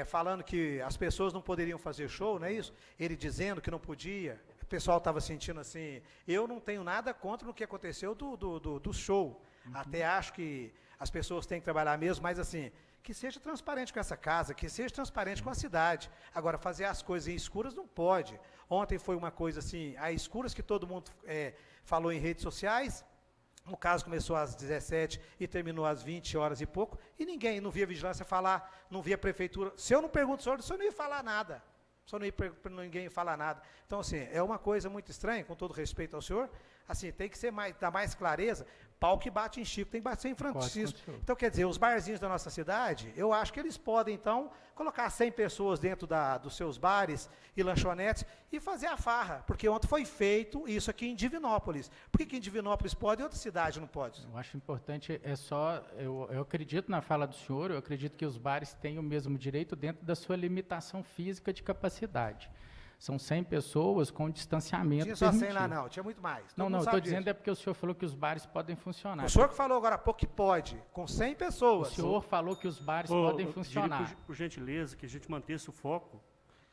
falando que as pessoas não poderiam fazer show, não é isso? Ele dizendo que não podia. O pessoal estava sentindo assim, eu não tenho nada contra o que aconteceu do show. Até acho que as pessoas têm que trabalhar mesmo, mas assim, que seja transparente com essa casa, que seja transparente com a cidade. Agora, fazer as coisas em escuras não pode. Ontem foi uma coisa assim, a escuras que todo mundo falou em redes sociais. No caso, começou às 17 e terminou às 20 horas e pouco, e não via vigilância falar, não via prefeitura. Se eu não pergunto o senhor não ia falar nada. O senhor não ia para ninguém falar nada. Então, assim, é uma coisa muito estranha, com todo respeito ao senhor, assim, tem que ser dar mais clareza. Pau que bate em Chico, tem que bater em Francisco. Então, quer dizer, os barzinhos da nossa cidade, eu acho que eles podem, então, colocar 100 pessoas dentro dos seus bares e lanchonetes e fazer a farra, porque ontem foi feito isso aqui em Divinópolis. Por que em Divinópolis pode e outra cidade não pode? Eu acho importante, eu acredito na fala do senhor, eu acredito que os bares têm o mesmo direito dentro da sua limitação física de capacidade. São 100 pessoas com distanciamento Tinha só 100 permitido. lá não, tinha muito mais. Todo Não, mundo estou sabe dizendo disso. é porque o senhor falou que os bares podem funcionar. O senhor que falou agora há pouco que pode, com 100 O pessoas. senhor falou que os bares Ô, podem eu funcionar. diria, por gentileza, que a gente mantesse o foco.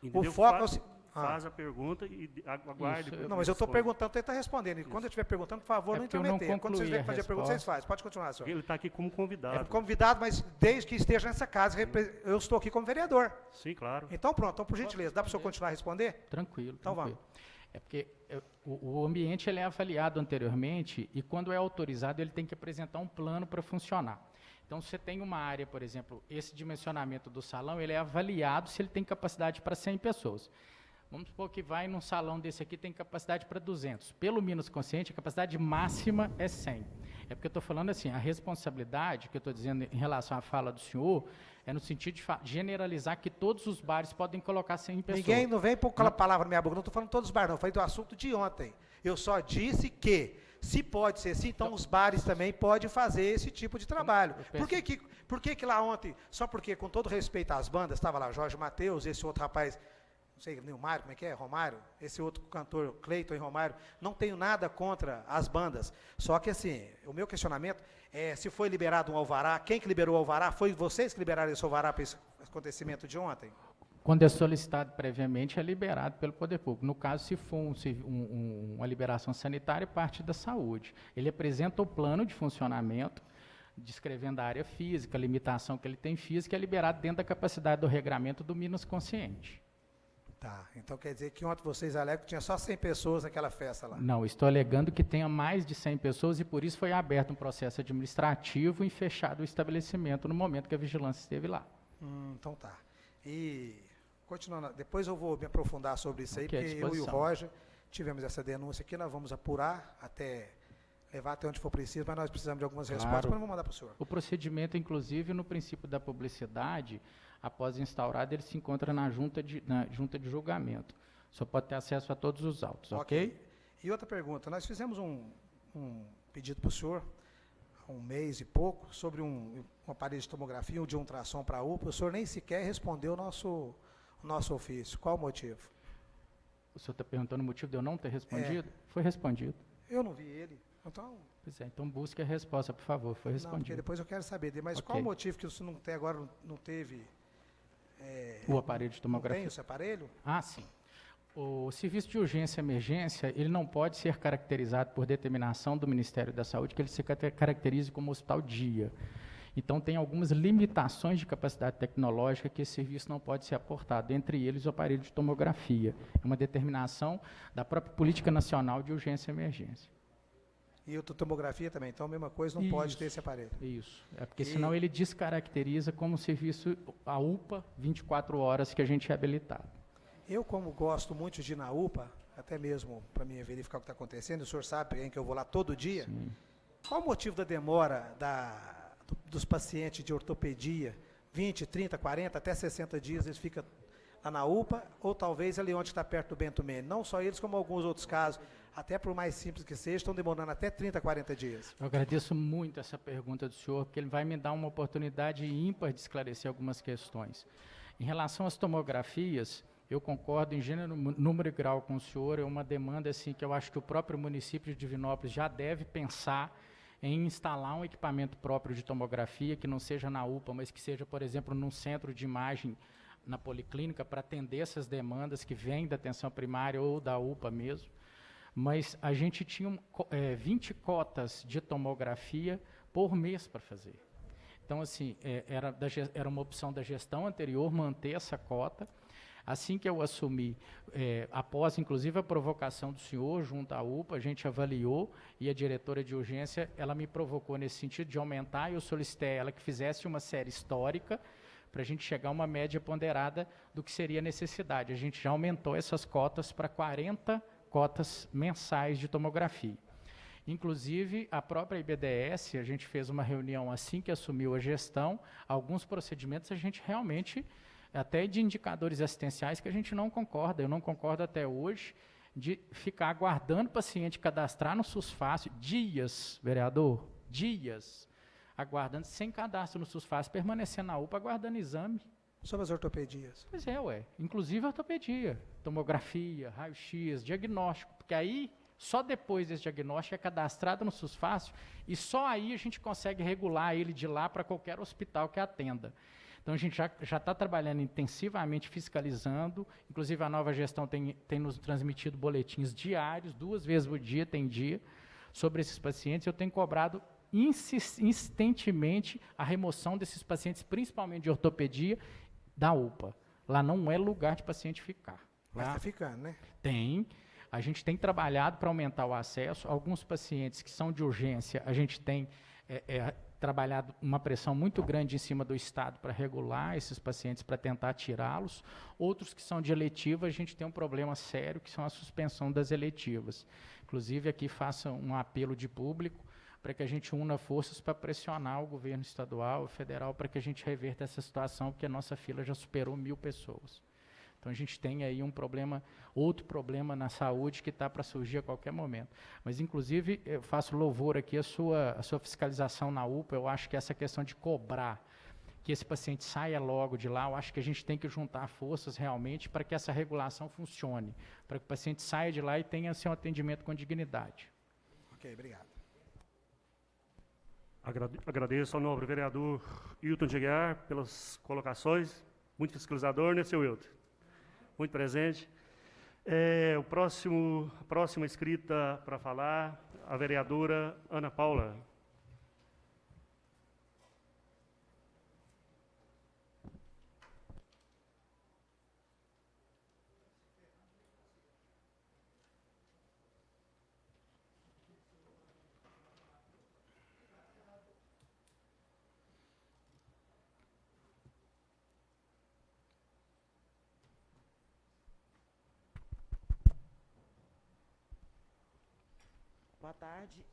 Entendeu? foco é o Faz, se- faz a pergunta e aguarde. Isso, depois Não, mas eu estou responde. perguntando, ele está respondendo. E quando eu estiver perguntando, por favor, É não porque eu não intrometer. Quando vocês concluí tiverem a que fazer pergunta, vocês resposta. fazem. Pode continuar, senhor. Ele está aqui como convidado. É convidado, mas desde que esteja nessa casa, eu estou aqui como vereador. Sim, claro. Então pronto, então por gentileza, dá para o senhor continuar a responder? Tranquilo, Então tranquilo. É porque o ambiente ele é avaliado anteriormente e quando é autorizado ele tem que apresentar um plano para funcionar. Então, você tem uma área, por exemplo, esse dimensionamento do salão, ele é avaliado se ele tem capacidade para 100 pessoas. Vamos supor que vai num salão desse aqui, tem capacidade para 200. Pelo Minas Consciente, a capacidade máxima é 100. É porque eu estou falando assim, a responsabilidade que eu estou dizendo em relação à fala do senhor, é no sentido de generalizar que todos os bares podem colocar 100 pessoas. Ninguém não vem pôr aquela palavra na minha boca, não estou falando todos os bares, não, eu falei do assunto de ontem. Eu só disse que, se pode ser assim, então os bares também podem fazer esse tipo de trabalho. Por que lá ontem, só porque, com todo respeito às bandas, estava lá Jorge Mateus, esse outro rapaz, não sei, Nilmário, como é que é? Romário? Esse outro cantor, Cleiton e Romário, não tenho nada contra as bandas. Só que, assim, o meu questionamento é se foi liberado um alvará, quem que liberou o alvará? Foi vocês que liberaram esse alvará para esse acontecimento de ontem? Quando é solicitado previamente, é liberado pelo poder público. No caso, se for uma liberação sanitária, parte da saúde. Ele apresenta o plano de funcionamento, descrevendo a área física, a limitação que ele tem física, é liberado dentro da capacidade do regramento do Minas Consciente. Tá, então quer dizer que ontem vocês alegam que tinha só 100 pessoas naquela festa lá. Não, estou alegando que tenha mais de 100 pessoas e por isso foi aberto um processo administrativo e fechado o estabelecimento no momento que a vigilância esteve lá. Então tá. E, continuando, depois eu vou me aprofundar sobre isso aí, Ok, à porque eu e o disposição. Roger tivemos essa denúncia aqui, nós vamos apurar, levar até onde for preciso, mas nós precisamos de algumas Claro. respostas, mas eu vou mandar para o senhor. O procedimento, inclusive, no princípio da publicidade, após instaurado, ele se encontra na junta de julgamento. Só pode ter acesso a todos os autos, ok? E outra pergunta, nós fizemos um pedido para o senhor, há um mês e pouco, sobre um aparelho de tomografia, de ultrassom para a UPA, o senhor nem sequer respondeu o nosso ofício. Qual o motivo? O senhor está perguntando o motivo de eu não ter respondido? Foi respondido. Eu não vi ele, então... Pois é, então busque a resposta, por favor. Foi Não, porque respondido. depois eu quero saber dele. Mas Ok. qual o motivo que o senhor até agora não teve... O aparelho de Não tem tomografia. esse aparelho? Ah, sim. O serviço de urgência e emergência, ele não pode ser caracterizado por determinação do Ministério da Saúde que ele se caracterize como hospital dia. Então, tem algumas limitações de capacidade tecnológica que esse serviço não pode ser aportado, entre eles o aparelho de tomografia. É uma determinação da própria Política Nacional de Urgência e Emergência. E a tomografia também, então a mesma coisa, não pode ter esse aparelho. Isso. É porque senão ele descaracteriza como serviço, a UPA, 24 horas que a gente é habilitado. Eu, como gosto muito de ir na UPA, até mesmo para mim verificar o que está acontecendo, o senhor sabe que eu vou lá todo dia, Sim. qual o motivo da demora dos pacientes de ortopedia, 20, 30, 40, até 60 dias, eles ficam lá na UPA, ou talvez ali onde está perto do Bento Mendes? Não só eles, como alguns outros casos, até por mais simples que seja, estão demorando até 30, 40 dias. Eu agradeço muito essa pergunta do senhor, porque ele vai me dar uma oportunidade ímpar de esclarecer algumas questões. Em relação às tomografias, eu concordo em gênero, número e grau com o senhor, é uma demanda assim, que eu acho que o próprio município de Divinópolis já deve pensar em instalar um equipamento próprio de tomografia, que não seja na UPA, mas que seja, por exemplo, num centro de imagem na policlínica, para atender essas demandas que vêm da atenção primária ou da UPA mesmo. Mas a gente tinha 20 cotas de tomografia por mês para fazer. Então, assim, era uma opção da gestão anterior manter essa cota. Assim que eu assumi, após inclusive a provocação do senhor junto à UPA, a gente avaliou e a diretora de urgência, ela me provocou nesse sentido de aumentar e eu solicitei a ela que fizesse uma série histórica para a gente chegar a uma média ponderada do que seria a necessidade. A gente já aumentou essas cotas para 40 cotas mensais de tomografia. Inclusive, a própria IBDS, a gente fez uma reunião assim que assumiu a gestão, alguns procedimentos a gente realmente, até de indicadores assistenciais que a gente não concorda, eu não concordo até hoje, de ficar aguardando o paciente cadastrar no SUSFácil dias, vereador, dias, aguardando, sem cadastro no SUSFácil, permanecendo na UPA, aguardando exame. Sobre as ortopedias. Pois é, inclusive ortopedia, tomografia, raio-x, diagnóstico, porque aí, só depois desse diagnóstico é cadastrado no SUSFácil e só aí a gente consegue regular ele de lá para qualquer hospital que atenda. Então, a gente já está trabalhando intensivamente, fiscalizando, inclusive a nova gestão tem nos transmitido boletins diários, 2 vezes por dia, tem dia, sobre esses pacientes. Eu tenho cobrado insistentemente a remoção desses pacientes, principalmente de ortopedia, da UPA. Lá não é lugar de paciente ficar. Mas Tá? está ficando, né? Tem. A gente tem trabalhado para aumentar o acesso. Alguns pacientes que são de urgência, a gente tem trabalhado uma pressão muito grande em cima do Estado para regular esses pacientes, para tentar tirá-los. Outros que são de eletiva, a gente tem um problema sério, que são a suspensão das eletivas. Inclusive, aqui faço um apelo de público para que a gente una forças para pressionar o governo estadual e federal para que a gente reverta essa situação, porque a nossa fila já superou 1.000 pessoas. Então, a gente tem aí outro problema na saúde que está para surgir a qualquer momento. Mas, inclusive, eu faço louvor aqui à sua fiscalização na UPA. Eu acho que essa questão de cobrar que esse paciente saia logo de lá, eu acho que a gente tem que juntar forças realmente para que essa regulação funcione, para que o paciente saia de lá e tenha seu atendimento com dignidade. Ok, obrigado. Agradeço ao nobre vereador Hilton de Aguiar pelas colocações. Muito fiscalizador, né, seu Hilton? Muito presente. A próxima inscrita para falar, a vereadora Ana Paula. Boa tarde.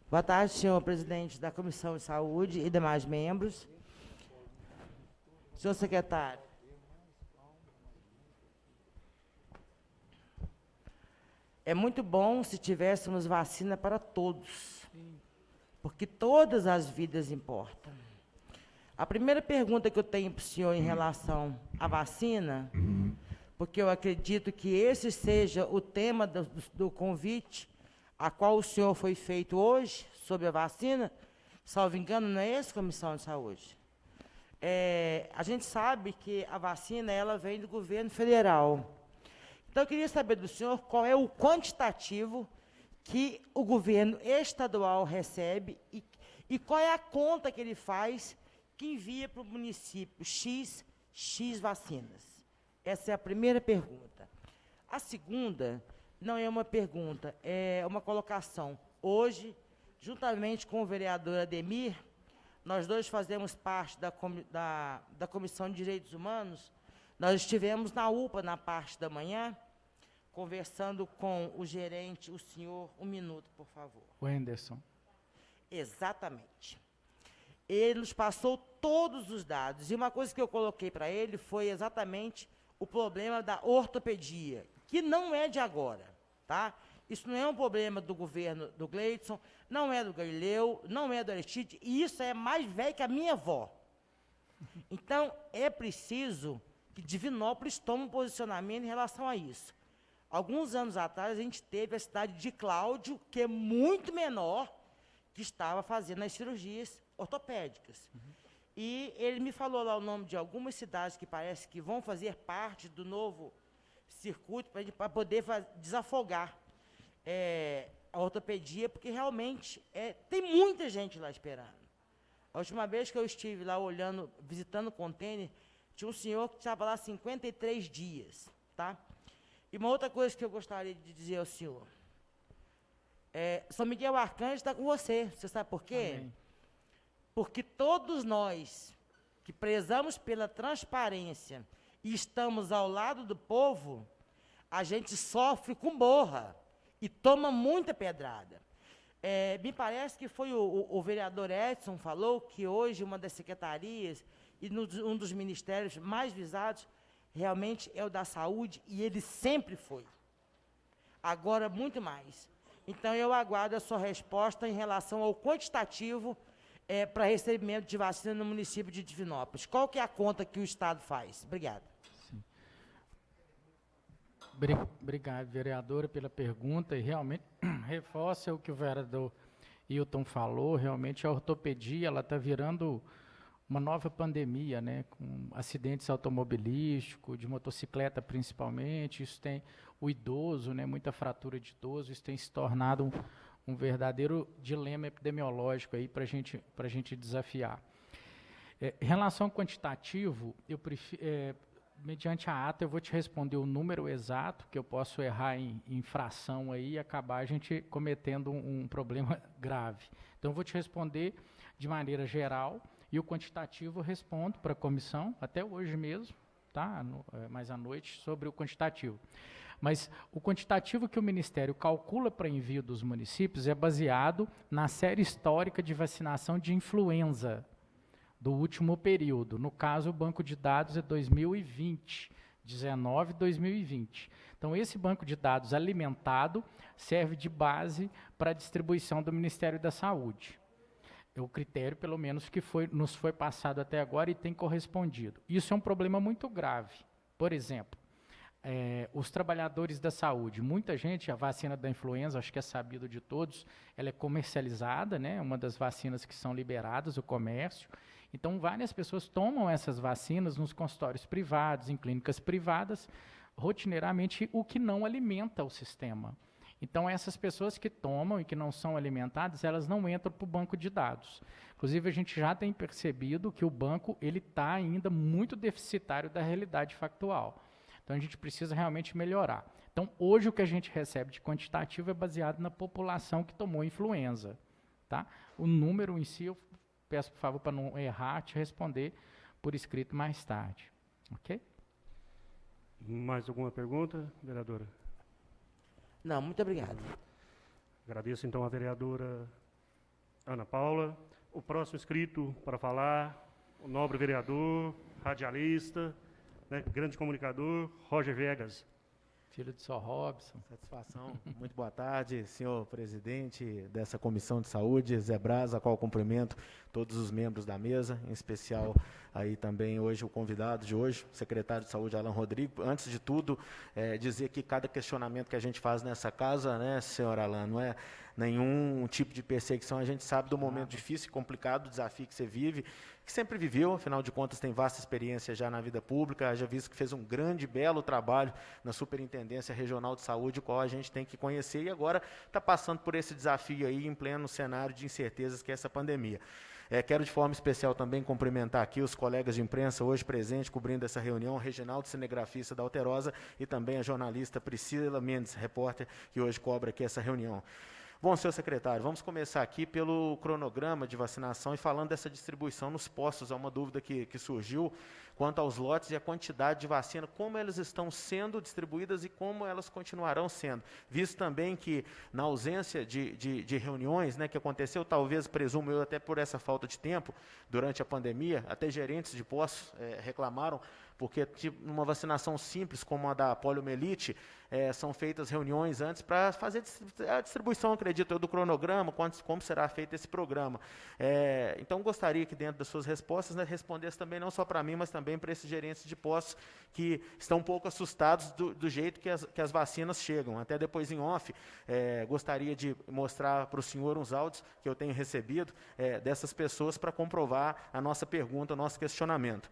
Boa tarde, senhor presidente da Comissão de Saúde e demais membros. Senhor secretário. É muito bom se tivéssemos vacina para todos, porque todas as vidas importam. A primeira pergunta que eu tenho para o senhor em relação à vacina, porque eu acredito que esse seja o tema do convite a qual o senhor foi feito hoje, sobre a vacina, salvo engano, não é esse, Comissão de Saúde? A gente sabe que a vacina ela vem do governo federal. Então, eu queria saber do senhor qual é o quantitativo que o governo estadual recebe e qual é a conta que ele faz que envia para o município X vacinas. Essa é a primeira pergunta. A segunda não é uma pergunta, é uma colocação. Hoje, juntamente com o vereador Ademir, nós dois fazemos parte da Comissão de Direitos Humanos. Nós estivemos na UPA na parte da manhã, conversando com o gerente, o senhor, um minuto, por favor. O Henderson. Exatamente. Ele nos passou todos os dados, e uma coisa que eu coloquei para ele foi exatamente o problema da ortopedia, que não é de agora, tá? Isso não é um problema do governo do Gleidson, não é do Galileu, não é do Aristide, e isso é mais velho que a minha avó. Então, é preciso que Divinópolis tome um posicionamento em relação a isso. Alguns anos atrás, a gente teve a cidade de Cláudio, que é muito menor, que estava fazendo as cirurgias ortopédicas. E ele me falou lá o nome de algumas cidades que parece que vão fazer parte do novo circuito para poder desafogar a ortopedia, porque realmente tem muita gente lá esperando. A última vez que eu estive lá olhando, visitando o container, tinha um senhor que estava lá 53 dias, tá? E uma outra coisa que eu gostaria de dizer ao senhor, São Miguel Arcanjo está com você sabe por quê? Amém. Porque todos nós que prezamos pela transparência e estamos ao lado do povo, a gente sofre com borra e toma muita pedrada. Me parece que foi o vereador Edson falou que hoje uma das secretarias e um dos ministérios mais visados realmente é o da saúde, e ele sempre foi. Agora, muito mais. Então, eu aguardo a sua resposta em relação ao quantitativo para recebimento de vacina no município de Divinópolis. Qual que é a conta que o Estado faz? Obrigado. Sim. Obrigado, vereadora, pela pergunta, e realmente reforça o que o vereador Hilton falou, realmente a ortopedia ela está virando uma nova pandemia, né, com acidentes automobilísticos, de motocicleta principalmente, isso tem o idoso, né, muita fratura de idoso, isso tem se tornado um verdadeiro dilema epidemiológico aí para a gente desafiar. Em relação ao quantitativo, eu prefiro, mediante a ata, eu vou te responder o número exato, que eu posso errar em fração aí e acabar a gente cometendo um problema grave. Então, eu vou te responder de maneira geral, e o quantitativo eu respondo para a comissão, até hoje mesmo, tá? Mais à noite, sobre o quantitativo. Mas o quantitativo que o Ministério calcula para envio dos municípios é baseado na série histórica de vacinação de influenza do último período. No caso, o banco de dados é 2020, 19 e 2020. Então, esse banco de dados alimentado serve de base para a distribuição do Ministério da Saúde. É o critério, pelo menos, que nos foi passado até agora e tem correspondido. Isso é um problema muito grave. Por exemplo, os trabalhadores da saúde, muita gente, a vacina da influenza, acho que é sabido de todos, ela é comercializada, né, uma das vacinas que são liberadas, o comércio. Então, várias pessoas tomam essas vacinas nos consultórios privados, em clínicas privadas, rotineiramente, o que não alimenta o sistema. Então, essas pessoas que tomam e que não são alimentadas, elas não entram para o banco de dados. Inclusive, a gente já tem percebido que o banco está ainda muito deficitário da realidade factual. Então, a gente precisa realmente melhorar. Então, hoje, o que a gente recebe de quantitativo é baseado na população que tomou influenza. Tá? O número em si, eu peço, por favor, para não errar, te responder por escrito mais tarde. Ok? Mais alguma pergunta, vereadora? Não, muito obrigado. Agradeço, então, a vereadora Ana Paula. O próximo inscrito para falar, o nobre vereador, radialista, né, grande comunicador, Roger Viegas. Filho de Só Robson. Satisfação. Muito boa tarde, senhor presidente dessa Comissão de Saúde, Zé Braz, a qual cumprimento todos os membros da mesa, em especial aí também hoje o convidado de hoje, o secretário de Saúde, Alan Rodrigo. Antes de tudo, dizer que cada questionamento que a gente faz nessa casa, né, senhor Alan, não é nenhum tipo de perseguição, a gente sabe do momento difícil e complicado, do desafio que você vive, que sempre viveu, afinal de contas tem vasta experiência já na vida pública, já visto que fez um grande, belo trabalho na Superintendência Regional de Saúde, o qual a gente tem que conhecer, e agora está passando por esse desafio aí em pleno cenário de incertezas que é essa pandemia. Quero de forma especial também cumprimentar aqui os colegas de imprensa hoje presentes, cobrindo essa reunião, o Reginaldo, cinegrafista da Alterosa, e também a jornalista Priscila Mendes, repórter, que hoje cobra aqui essa reunião. Bom, senhor secretário, vamos começar aqui pelo cronograma de vacinação e falando dessa distribuição nos postos. Há uma dúvida que surgiu quanto aos lotes e a quantidade de vacina, como elas estão sendo distribuídas e como elas continuarão sendo. Visto também que, na ausência de reuniões, né, que aconteceu, talvez, presumo eu, até por essa falta de tempo, durante a pandemia, até gerentes de postos reclamaram, porque numa vacinação simples como a da poliomielite, são feitas reuniões antes para fazer a distribuição, acredito eu, do cronograma, como será feito esse programa. Então, gostaria que dentro das suas respostas, né, respondesse também não só para mim, mas também para esses gerentes de postos que estão um pouco assustados do jeito que as vacinas chegam. Até depois em off, gostaria de mostrar para o senhor uns áudios que eu tenho recebido dessas pessoas para comprovar a nossa pergunta, o nosso questionamento.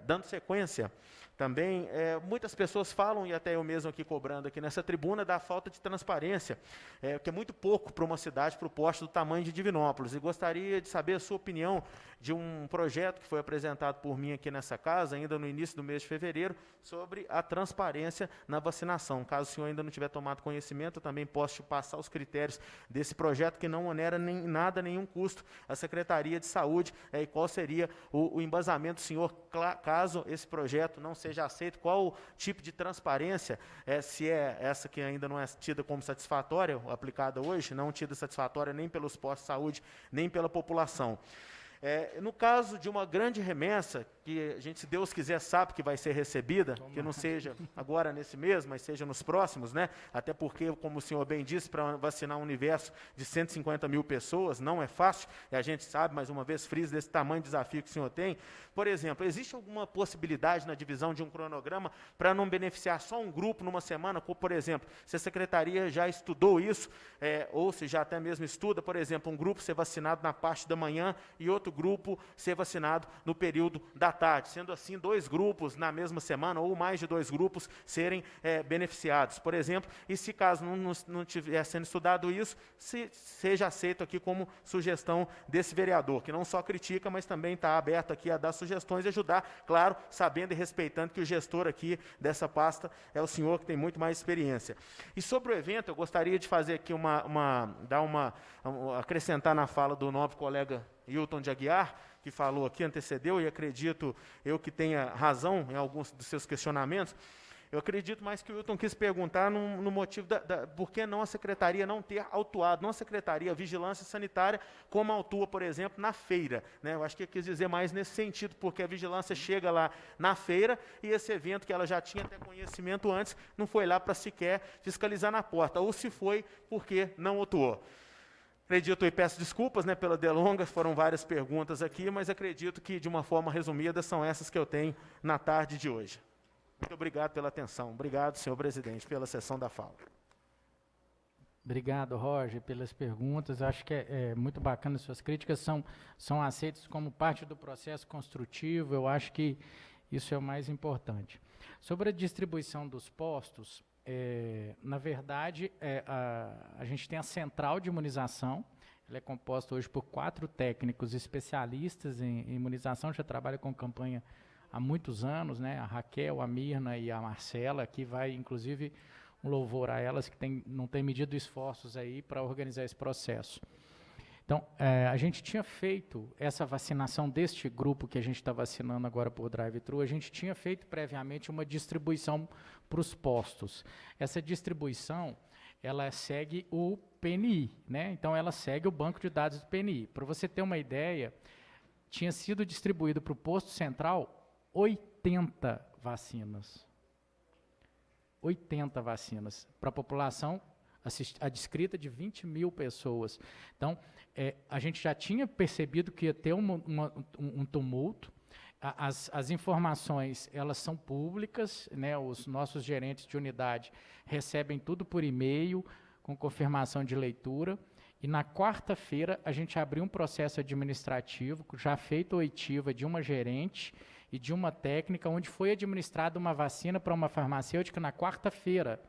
Dando sequência, também muitas pessoas falam, e até eu mesmo aqui cobrando aqui nessa tribuna, da falta de transparência, que é muito pouco para uma cidade, para o porte do tamanho de Divinópolis. E gostaria de saber a sua opinião de um projeto que foi apresentado por mim aqui nessa casa, ainda no início do mês de fevereiro, sobre a transparência na vacinação. Caso o senhor ainda não tiver tomado conhecimento, eu também posso te passar os critérios desse projeto, que não onera nenhum custo à Secretaria de Saúde, e qual seria o embasamento do senhor, caso esse projeto não seja aceito, qual o tipo de transparência, se é essa que ainda não é tida como satisfatória, aplicada hoje, não tida satisfatória nem pelos postos de saúde, nem pela população. No caso de uma grande remessa, que a gente, se Deus quiser, sabe que vai ser recebida, que não seja agora nesse mês, mas seja nos próximos, né? Até porque, como o senhor bem disse, para vacinar um universo de 150 mil pessoas não é fácil, e a gente sabe, mais uma vez, frisa desse tamanho de desafio que o senhor tem. Por exemplo, existe alguma possibilidade na divisão de um cronograma para não beneficiar só um grupo numa semana? Por exemplo, se a Secretaria já estudou isso, ou se já até mesmo estuda, por exemplo, um grupo ser vacinado na parte da manhã e outro grupo ser vacinado no período da tarde, sendo assim 2 grupos na mesma semana ou mais de 2 grupos serem beneficiados, por exemplo, e se caso não tiver sendo estudado isso, seja aceito aqui como sugestão desse vereador, que não só critica, mas também está aberto aqui a dar sugestões e ajudar, claro, sabendo e respeitando que o gestor aqui dessa pasta é o senhor, que tem muito mais experiência. E sobre o evento, eu gostaria de fazer aqui acrescentar na fala do nobre colega Hilton de Aguiar, que falou aqui, antecedeu, e acredito eu que tenha razão em alguns dos seus questionamentos. Eu acredito mais que o Hilton quis perguntar no motivo por que não a Secretaria não ter autuado, não a Secretaria Vigilância Sanitária, como autua, por exemplo, na feira, né? Eu acho que ele quis dizer mais nesse sentido, porque a vigilância chega lá na feira e esse evento que ela já tinha até conhecimento antes, não foi lá para sequer fiscalizar na porta, ou se foi, porque não autuou. Acredito e peço desculpas, né, pela delonga, foram várias perguntas aqui, mas acredito que, de uma forma resumida, são essas que eu tenho na tarde de hoje. Muito obrigado pela atenção. Obrigado, senhor presidente, pela sessão da fala. Obrigado, Roger, pelas perguntas. Acho que é muito bacana as suas críticas, são aceitas como parte do processo construtivo. Eu acho que isso é o mais importante. Sobre a distribuição dos postos, na verdade, a gente tem a central de imunização. Ela é composta hoje por 4 técnicos especialistas em imunização, já trabalha com campanha há muitos anos, né? A Raquel, a Mirna e a Marcela, que vai, inclusive, um louvor a elas, que não têm medido esforços aí para organizar esse processo. Então, a gente tinha feito essa vacinação deste grupo que a gente está vacinando agora por drive-thru, a gente tinha feito previamente uma distribuição para os postos. Essa distribuição, ela segue o PNI, né? Então, ela segue o banco de dados do PNI. Para você ter uma ideia, tinha sido distribuído para o posto central 80 vacinas. 80 vacinas para a população adscrita de 20 mil pessoas. Então, a gente já tinha percebido que ia ter um tumulto. As informações, elas são públicas, né? Os nossos gerentes de unidade recebem tudo por e-mail, com confirmação de leitura. E na quarta-feira, a gente abriu um processo administrativo, já feito oitiva de uma gerente e de uma técnica, onde foi administrada uma vacina para uma farmacêutica na quarta-feira.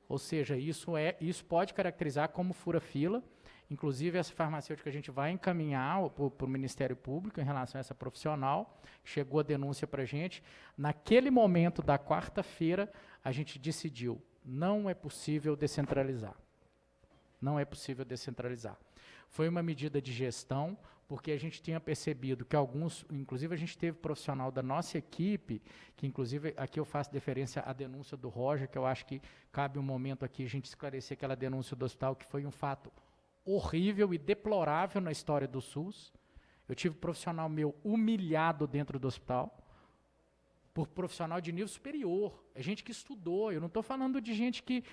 Ou seja, isso pode caracterizar como fura-fila. Inclusive, essa farmacêutica a gente vai encaminhar para o Ministério Público em relação a essa profissional. Chegou a denúncia para a gente. Naquele momento da quarta-feira, a gente decidiu, não é possível descentralizar. Não é possível descentralizar. Foi uma medida de gestão, porque a gente tinha percebido que alguns, inclusive a gente teve profissional da nossa equipe, que inclusive aqui eu faço deferência à denúncia do Roger, que eu acho que cabe um momento aqui a gente esclarecer aquela denúncia do hospital, que foi um fato horrível e deplorável na história do SUS. Eu tive profissional meu humilhado dentro do hospital, por profissional de nível superior. É gente que estudou, eu não estou falando de gente que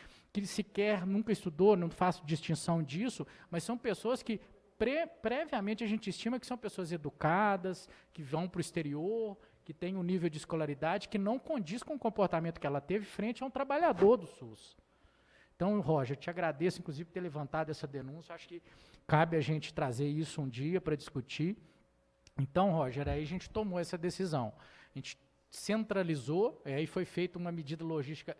sequer nunca estudou, não faço distinção disso, mas são pessoas que previamente a gente estima que são pessoas educadas, que vão para o exterior, que têm um nível de escolaridade que não condiz com o comportamento que ela teve frente a um trabalhador do SUS. Então, Roger, te agradeço, inclusive, por ter levantado essa denúncia. Acho que cabe a gente trazer isso um dia para discutir. Então, Roger, aí a gente tomou essa decisão. A gente centralizou, aí foi feita uma medida logística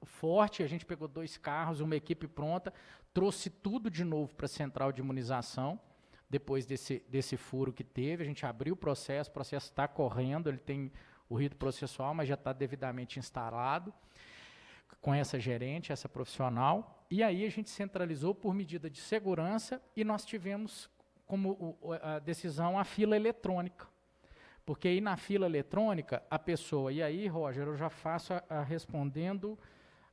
forte, a gente pegou 2 carros, uma equipe pronta, trouxe tudo de novo para a central de imunização, depois desse furo que teve, a gente abriu o processo está correndo, ele tem o rito processual, mas já está devidamente instalado, com essa gerente, essa profissional, e aí a gente centralizou por medida de segurança e nós tivemos como a decisão a fila eletrônica. Porque aí na fila eletrônica, a pessoa, e aí, Roger, eu já faço respondendo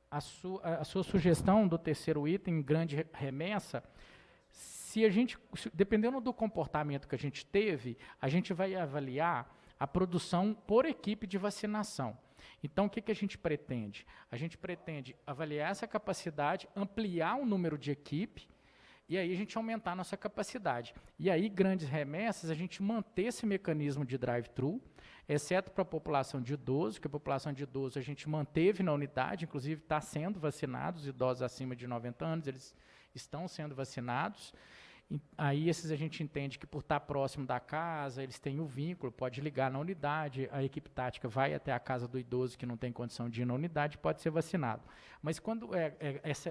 a sua sugestão do terceiro item, grande remessa, se a gente, dependendo do comportamento que a gente teve, a gente vai avaliar a produção por equipe de vacinação. Então, o que a gente pretende? A gente pretende avaliar essa capacidade, ampliar o número de equipe, e aí a gente aumentar a nossa capacidade. E aí, grandes remessas, a gente manter esse mecanismo de drive-thru, exceto para a população de idoso, que a população de idoso a gente manteve na unidade, inclusive está sendo vacinados, idosos acima de 90 anos, eles estão sendo vacinados. Aí esses a gente entende que por estar próximo da casa, eles têm o vínculo, pode ligar na unidade, a equipe tática vai até a casa do idoso que não tem condição de ir na unidade, pode ser vacinado. Mas quando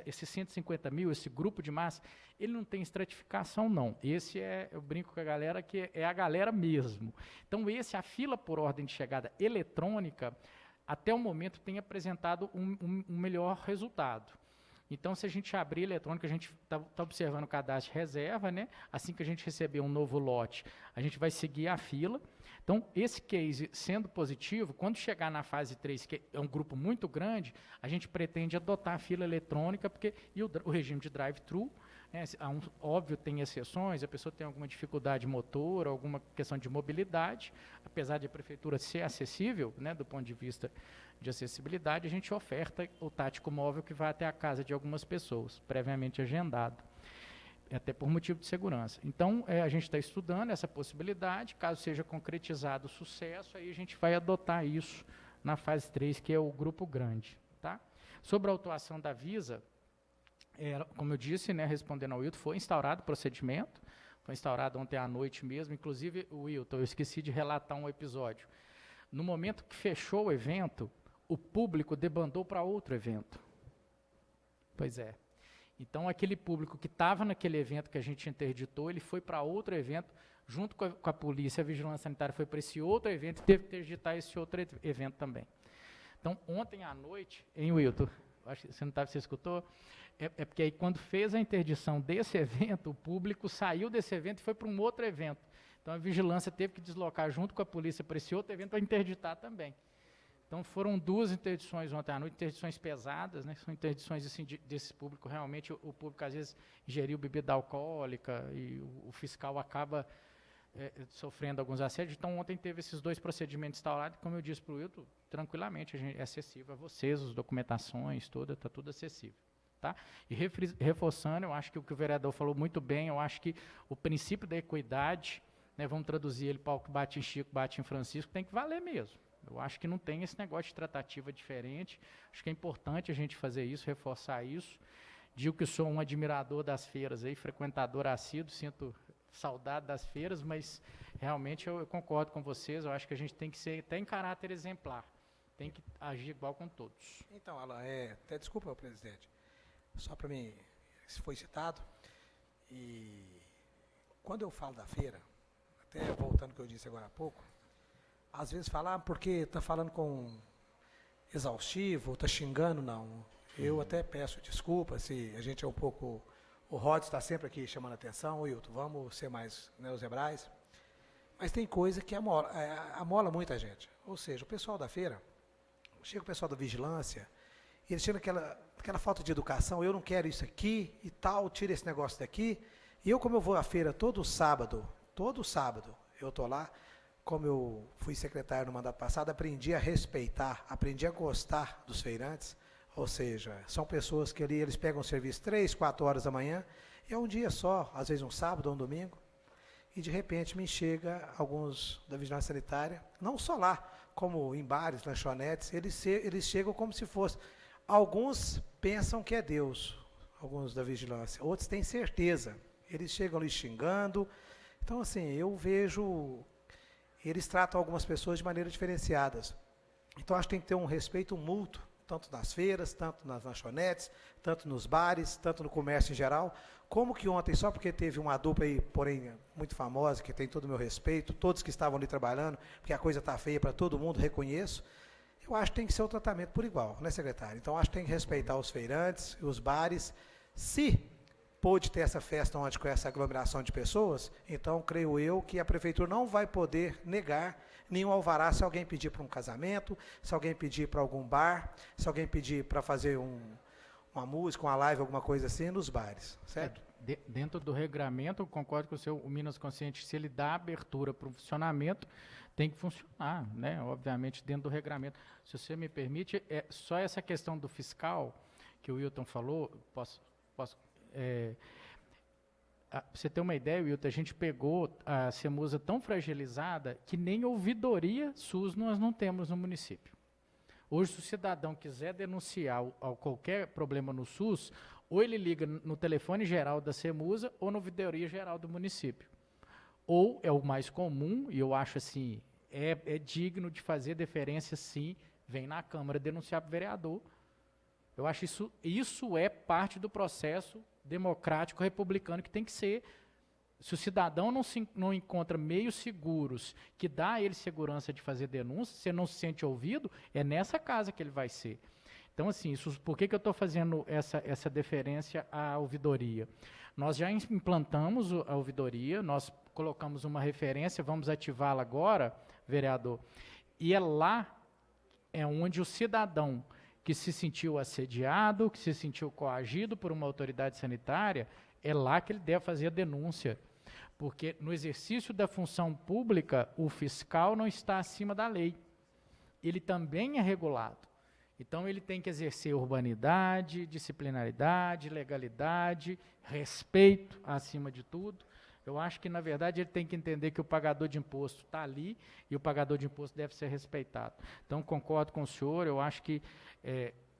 esses 150 mil, esse grupo de massa, ele não tem estratificação, não. Esse eu brinco com a galera, que é a galera mesmo. Então a fila por ordem de chegada eletrônica, até o momento tem apresentado um melhor resultado. Então, se a gente abrir eletrônica, a gente está observando o cadastro de reserva, né? Assim que a gente receber um novo lote, a gente vai seguir a fila. Então, esse case sendo positivo, quando chegar na fase 3, que é um grupo muito grande, a gente pretende adotar a fila eletrônica, porque o regime de drive-thru, né, óbvio, tem exceções, a pessoa tem alguma dificuldade motora, alguma questão de mobilidade, apesar de a prefeitura ser acessível, né, do ponto de vista de acessibilidade, a gente oferta o tático móvel que vai até a casa de algumas pessoas, previamente agendado, até por motivo de segurança. Então, a gente está estudando essa possibilidade, caso seja concretizado o sucesso, aí a gente vai adotar isso na fase 3, que é o grupo grande. Tá? Sobre a autuação da Visa, como eu disse, né, respondendo ao Wilton, foi instaurado o procedimento, foi instaurado ontem à noite mesmo, inclusive, Wilton, eu esqueci de relatar um episódio. No momento que fechou o evento, o público debandou para outro evento. Pois é. Então, aquele público que estava naquele evento que a gente interditou, ele foi para outro evento, junto com a polícia, a vigilância sanitária foi para esse outro evento e teve que interditar esse outro evento também. Então, ontem à noite, hein, Wilton? acho que você escutou, é porque aí quando fez a interdição desse evento, o público saiu desse evento e foi para um outro evento. Então a vigilância teve que deslocar junto com a polícia para esse outro evento para interditar também. Então foram 2 interdições ontem à noite, interdições pesadas, né? São interdições assim, desse público, realmente o público às vezes ingeriu bebida alcoólica e o fiscal acaba sofrendo alguns assédios. Então ontem teve esses 2 procedimentos instaurados, como eu disse para o Wilton, tranquilamente é acessível a vocês, as documentações, está tudo acessível. Tá? E reforçando, eu acho que o que o vereador falou muito bem, eu acho que o princípio da equidade, né, vamos traduzir ele para o que bate em Chico, bate em Francisco, tem que valer mesmo. Eu acho que não tem esse negócio de tratativa diferente, acho que é importante a gente fazer isso, reforçar isso. Digo que sou um admirador das feiras, aí, frequentador assíduo, sinto saudade das feiras, mas realmente eu concordo com vocês, eu acho que a gente tem que ser até em caráter exemplar, tem que agir igual com todos. Então, Alan, até desculpa, presidente, só para mim, isso foi citado, e quando eu falo da feira, até voltando ao que eu disse agora há pouco, às vezes falar porque está falando com exaustivo, está xingando, não. Eu até peço desculpa se a gente é um pouco... O Rod está sempre aqui chamando a atenção, Wilton, vamos ser mais neozebrais. Mas tem coisa que amola muita gente. Ou seja, o pessoal da feira, chega o pessoal da vigilância, e eles chegam aquela falta de educação, eu não quero isso aqui e tal, tira esse negócio daqui. E eu, como eu vou à feira todo sábado, eu estou lá, como eu fui secretário no mandato passado, aprendi a respeitar, aprendi a gostar dos feirantes. Ou seja, são pessoas que ali eles pegam o serviço 3, 4 horas da manhã, é um dia só, às vezes um sábado ou um domingo, e de repente me chega alguns da vigilância sanitária, não só lá, como em bares, lanchonetes, eles chegam como se fosse. Alguns pensam que é Deus, alguns da vigilância, outros têm certeza, eles chegam ali xingando. Então, assim, eu vejo, eles tratam algumas pessoas de maneira diferenciadas. Então, acho que tem que ter um respeito mútuo, tanto nas feiras, tanto nas lanchonetes, tanto nos bares, tanto no comércio em geral. Como que ontem, só porque teve uma dupla aí, porém, muito famosa, que tem todo o meu respeito, todos que estavam ali trabalhando, porque a coisa está feia para todo mundo, reconheço, eu acho que tem que ser o tratamento por igual, né, secretário? Então, acho que tem que respeitar os feirantes, os bares. Se pôde ter essa festa ontem com essa aglomeração de pessoas, então, creio eu que a prefeitura não vai poder negar nenhum alvará se alguém pedir para um casamento, se alguém pedir para algum bar, se alguém pedir para fazer uma música, uma live, alguma coisa assim, nos bares, certo? Dentro do regramento, eu concordo com o senhor, o Minas Consciente, se ele dá abertura para o funcionamento, tem que funcionar, né? Obviamente, dentro do regramento. Se você me permite, só essa questão do fiscal, que o Wilton falou, para você ter uma ideia, Wilton, a gente pegou a CEMUSA tão fragilizada que nem ouvidoria SUS nós não temos no município. Hoje, se o cidadão quiser denunciar qualquer problema no SUS, ou ele liga no telefone geral da CEMUSA ou na ouvidoria geral do município. Ou, é o mais comum, e eu acho assim, é digno de fazer deferência, sim, vem na Câmara denunciar para o vereador. Eu acho isso é parte do processo democrático republicano que tem que ser. Se o cidadão não encontra meios seguros que dá a ele segurança de fazer denúncia, se ele não se sente ouvido, é nessa casa que ele vai ser. Então, assim, por que eu estou fazendo essa deferência à ouvidoria? Nós já implantamos a ouvidoria, nós colocamos uma referência, vamos ativá-la agora, vereador, e é onde o cidadão que se sentiu assediado, que se sentiu coagido por uma autoridade sanitária, é lá que ele deve fazer a denúncia. Porque no exercício da função pública, o fiscal não está acima da lei. Ele também é regulado. Então, ele tem que exercer urbanidade, disciplinaridade, legalidade, respeito acima de tudo. Eu acho que, na verdade, ele tem que entender que o pagador de imposto está ali e o pagador de imposto deve ser respeitado. Então, concordo com o senhor, eu acho que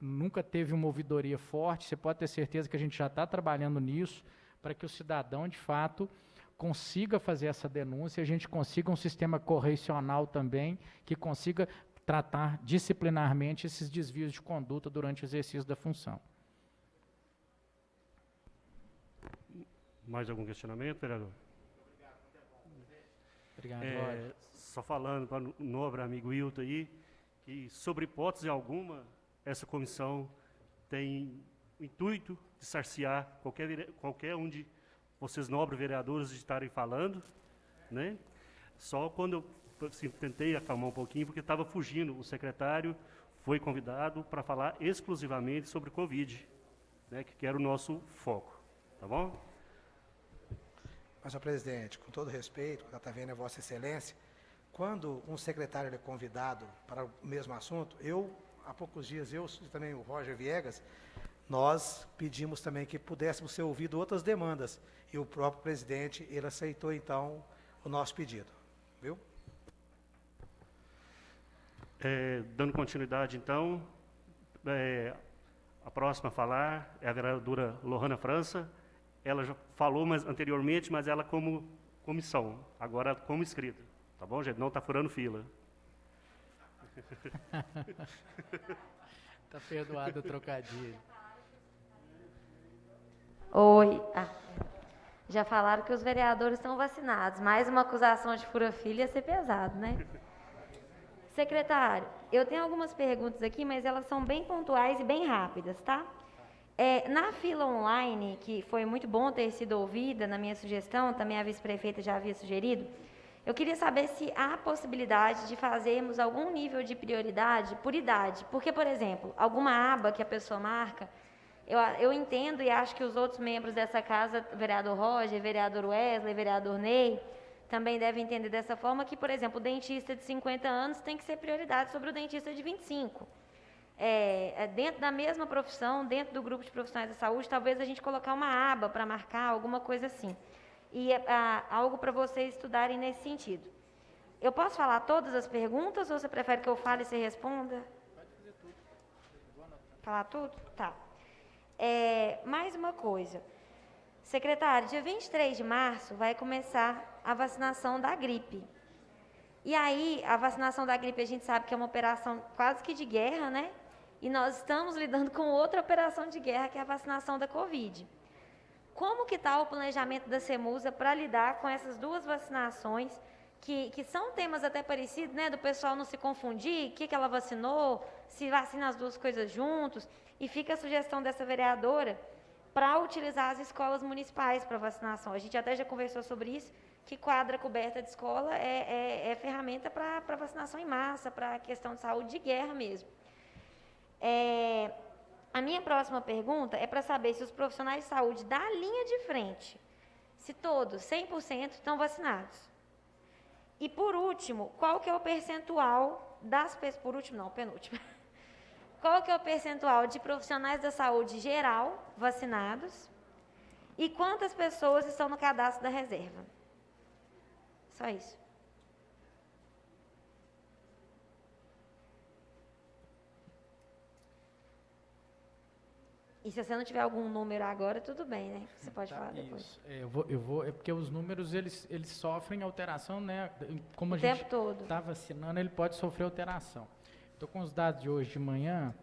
nunca teve uma ouvidoria forte, você pode ter certeza que a gente já está trabalhando nisso, para que o cidadão, de fato, consiga fazer essa denúncia, a gente consiga um sistema correcional também, que consiga tratar disciplinarmente esses desvios de conduta durante o exercício da função. Mais algum questionamento, vereador? Obrigado, Roger. Só falando para o nobre amigo Wilton aí, que sobre hipótese alguma, essa comissão tem o intuito de cercear qualquer um de vocês nobres vereadores de estarem falando, né? Só quando eu assim, tentei acalmar um pouquinho, porque estava fugindo, o secretário foi convidado para falar exclusivamente sobre Covid, né, que era o nosso foco, tá bom? Mas, senhor presidente, com todo respeito, que está vendo a Vossa Excelência, quando um secretário é convidado para o mesmo assunto, há poucos dias, e também o Roger Viegas, nós pedimos também que pudéssemos ser ouvidos outras demandas, e o próprio presidente, ele aceitou, então, o nosso pedido, viu? Dando continuidade, então, a próxima a falar é a vereadora Lohana França. Ela já falou anteriormente, mas ela como comissão, agora como escrita. Tá bom, gente? Não está furando fila. Está perdoado o trocadilho. Oi. Já falaram que os vereadores estão vacinados. Mais uma acusação de fura-fila ia ser pesado, né? Secretário, eu tenho algumas perguntas aqui, mas elas são bem pontuais e bem rápidas, tá? Na fila online, que foi muito bom ter sido ouvida na minha sugestão, também a vice-prefeita já havia sugerido, eu queria saber se há possibilidade de fazermos algum nível de prioridade por idade. Porque, por exemplo, alguma aba que a pessoa marca, eu entendo e acho que os outros membros dessa casa, vereador Roger, vereador Wesley, vereador Ney, também devem entender dessa forma que, por exemplo, o dentista de 50 anos tem que ser prioridade sobre o dentista de 25. Dentro da mesma profissão, dentro do grupo de profissionais da saúde, talvez a gente colocar uma aba para marcar, alguma coisa assim. E algo para vocês estudarem nesse sentido. Eu posso falar todas as perguntas ou você prefere que eu fale e você responda? Pode fazer tudo. Falar tudo? Tá. Mais uma coisa. Secretário, dia 23 de março vai começar a vacinação da gripe. E aí, a vacinação da gripe a gente sabe que é uma operação quase que de guerra, né? E nós estamos lidando com outra operação de guerra, que é a vacinação da Covid. Como que está o planejamento da CEMUSA para lidar com essas duas vacinações, que são temas até parecidos, né? Do pessoal não se confundir, o que ela vacinou, se vacina as duas coisas juntos. E fica a sugestão dessa vereadora para utilizar as escolas municipais para vacinação. A gente até já conversou sobre isso, que quadra coberta de escola é ferramenta para vacinação em massa, para questão de saúde de guerra mesmo. A minha próxima pergunta é para saber se os profissionais de saúde da linha de frente, se todos, 100%, estão vacinados. E, por último, qual que é o percentual das pessoas... Por último, não, penúltimo. Qual que é o percentual de profissionais da saúde geral vacinados e quantas pessoas estão no cadastro da reserva? Só isso. E se você não tiver algum número agora, tudo bem, né? Você pode falar depois. Isso. É porque os números, eles sofrem alteração, né? Como O a gente tempo todo. está vacinando, ele pode sofrer alteração. Estou com os dados de hoje de manhã.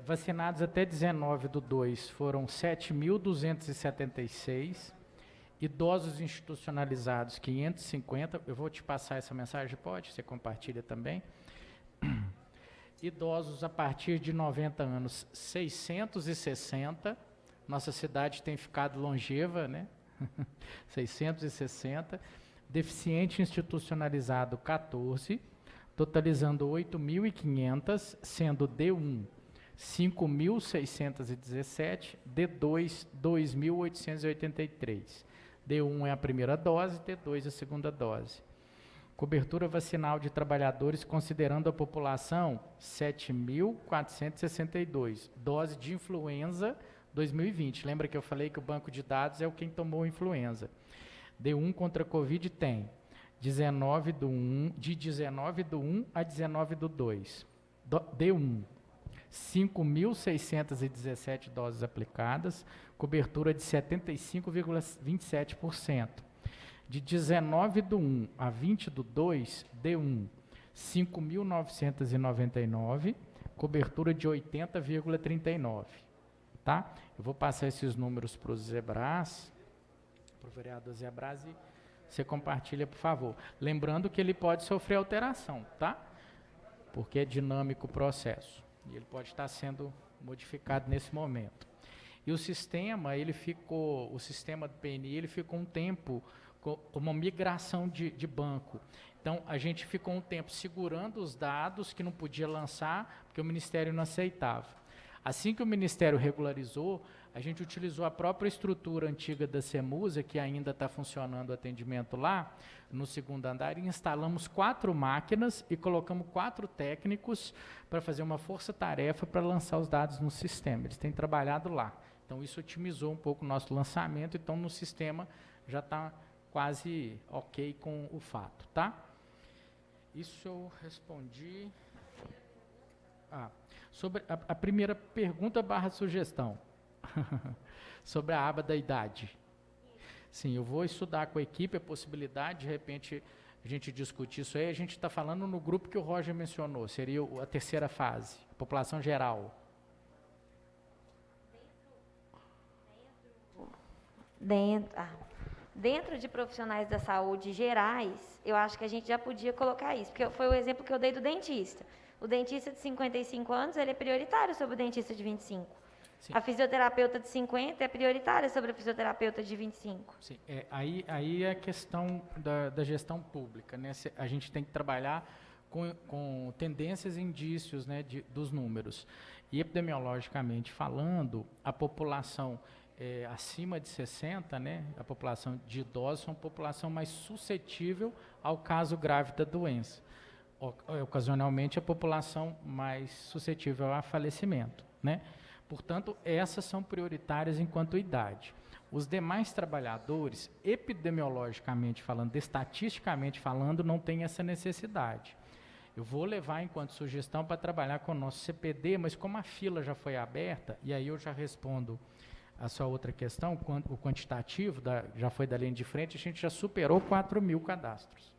Vacinados até 19/2 foram 7.276. Idosos institucionalizados, 550. Eu vou te passar essa mensagem, pode? Você compartilha também. Idosos a partir de 90 anos, 660. Nossa cidade tem ficado longeva, né? 660. Deficiente institucionalizado, 14. Totalizando 8.500, sendo D1, 5.617, D2, 2.883. D1 é a primeira dose, D2 a segunda dose. Cobertura vacinal de trabalhadores, considerando a população, 7.462. Dose de influenza 2020. Lembra que eu falei que o banco de dados é o quem tomou influenza. D1 contra Covid tem 19/1, de 19/1 a 19/2. D1, 5.617 doses aplicadas, cobertura de 75,27%. De 19/1 a 20/2, D1, 5.999, cobertura de 80,39%. Tá? Eu vou passar esses números para o Zebras, para o vereador Zebras, e você compartilha, por favor. Lembrando que ele pode sofrer alteração, tá? Porque é dinâmico o processo. E ele pode estar sendo modificado nesse momento. E o sistema do PNI, ele ficou um tempo com uma migração de banco. Então, a gente ficou um tempo segurando os dados que não podia lançar, porque o Ministério não aceitava. Assim que o Ministério regularizou, a gente utilizou a própria estrutura antiga da CEMUSA, que ainda está funcionando o atendimento lá, no segundo andar, e instalamos 4 máquinas e colocamos 4 técnicos para fazer uma força-tarefa para lançar os dados no sistema. Eles têm trabalhado lá. Então, isso otimizou um pouco o nosso lançamento, então, no sistema já está quase ok com o fato, tá? Isso eu respondi. Sobre a primeira pergunta / sugestão, sobre a aba da idade. Sim, eu vou estudar com a equipe a possibilidade, de repente, a gente discutir isso aí. A gente está falando no grupo que o Roger mencionou, seria a terceira fase, a população geral. Dentro de profissionais da saúde gerais, eu acho que a gente já podia colocar isso, porque foi o exemplo que eu dei do dentista. O dentista de 55 anos, ele é prioritário sobre o dentista de 25. Sim. A fisioterapeuta de 50 é prioritária sobre a fisioterapeuta de 25. Sim, aí é a questão da gestão pública, né? A gente tem que trabalhar com tendências e indícios, né, dos números. E epidemiologicamente falando, a população acima de 60, né, a população de idosos, é uma população mais suscetível ao caso grave da doença. Ocasionalmente, a população mais suscetível a falecimento, né? Portanto, essas são prioritárias enquanto idade. Os demais trabalhadores, epidemiologicamente falando, estatisticamente falando, não têm essa necessidade. Eu vou levar enquanto sugestão para trabalhar com o nosso CPD, mas como a fila já foi aberta, e aí eu já respondo a sua outra questão, o quantitativo já foi da linha de frente, a gente já superou 4.000 cadastros.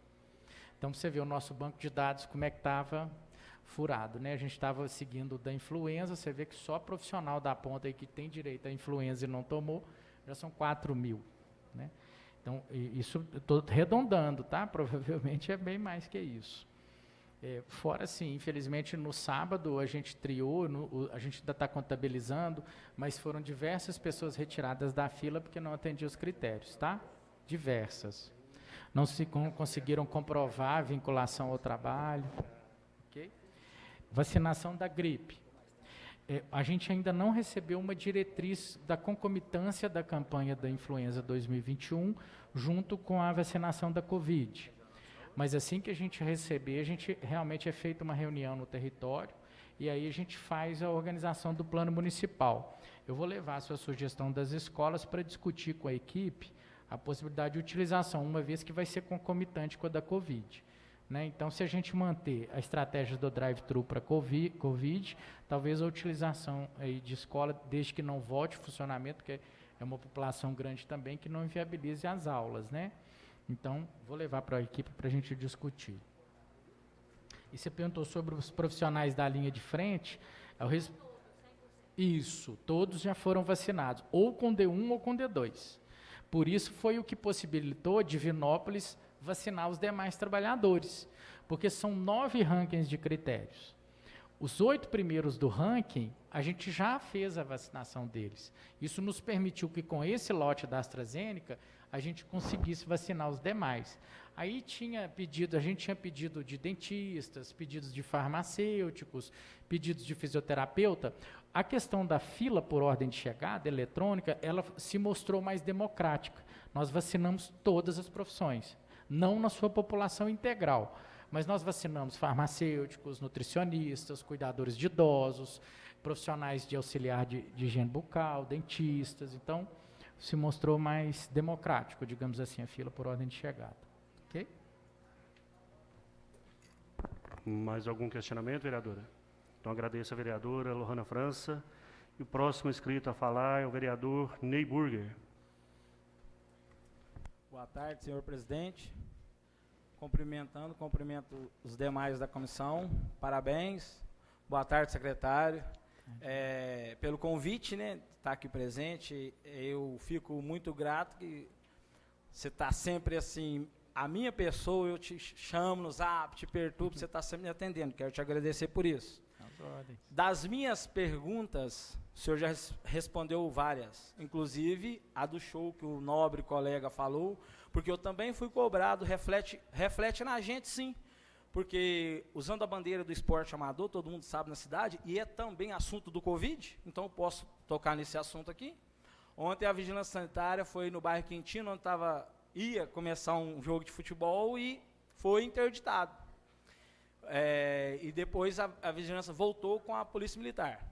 Então, você vê o nosso banco de dados, como é que estava furado, né? A gente estava seguindo da influenza, você vê que só profissional da ponta aí que tem direito à influenza e não tomou, já são 4.000, né? Então, isso estou arredondando, tá? Provavelmente é bem mais que isso. Fora, sim, infelizmente, no sábado a gente triou, a gente ainda está contabilizando, mas foram diversas pessoas retiradas da fila porque não atendiam os critérios, tá? Diversas. Não se conseguiram comprovar a vinculação ao trabalho. Okay? Vacinação da gripe. A gente ainda não recebeu uma diretriz da concomitância da campanha da influenza 2021 junto com a vacinação da Covid. Mas assim que a gente receber, a gente realmente é feita uma reunião no território e aí a gente faz a organização do plano municipal. Eu vou levar a sua sugestão das escolas para discutir com a equipe a possibilidade de utilização, uma vez que vai ser concomitante com a da Covid. Né? Então, se a gente manter a estratégia do drive-thru para Covid, talvez a utilização aí de escola, desde que não volte o funcionamento, porque é uma população grande também, que não inviabilize as aulas, né? Então, vou levar para a equipe para a gente discutir. E você perguntou sobre os profissionais da linha de frente. Isso, todos já foram vacinados, ou com D1 ou com D2. Por isso foi o que possibilitou Divinópolis vacinar os demais trabalhadores, porque são 9 rankings de critérios. Os 8 primeiros do ranking, a gente já fez a vacinação deles. Isso nos permitiu que, com esse lote da AstraZeneca, a gente conseguisse vacinar os demais. Aí a gente tinha pedido de dentistas, pedidos de farmacêuticos, pedidos de fisioterapeuta. A questão da fila por ordem de chegada eletrônica, ela se mostrou mais democrática. Nós vacinamos todas as profissões, não na sua população integral, mas nós vacinamos farmacêuticos, nutricionistas, cuidadores de idosos, profissionais de auxiliar de higiene bucal, dentistas. Então, se mostrou mais democrático, digamos assim, a fila por ordem de chegada. Ok? Mais algum questionamento, vereadora? Então, agradeço a vereadora Lohana França. E o próximo inscrito a falar é o vereador Ney Burger. Boa tarde, senhor presidente. Cumprimento os demais da comissão. Parabéns. Boa tarde, secretário. Pelo convite, né, estar aqui presente, eu fico muito grato que você está sempre assim, a minha pessoa, eu te chamo no zap, te perturbo, você está sempre me atendendo, quero te agradecer por isso. Das minhas perguntas, o senhor já respondeu várias, inclusive a do show que o nobre colega falou, porque eu também fui cobrado, reflete na gente sim, porque usando a bandeira do esporte amador, todo mundo sabe na cidade, e é também assunto do Covid, então eu posso tocar nesse assunto aqui. Ontem a Vigilância Sanitária foi no bairro Quintino, onde ia começar um jogo de futebol e foi interditado. E depois a Vigilância voltou com a Polícia Militar.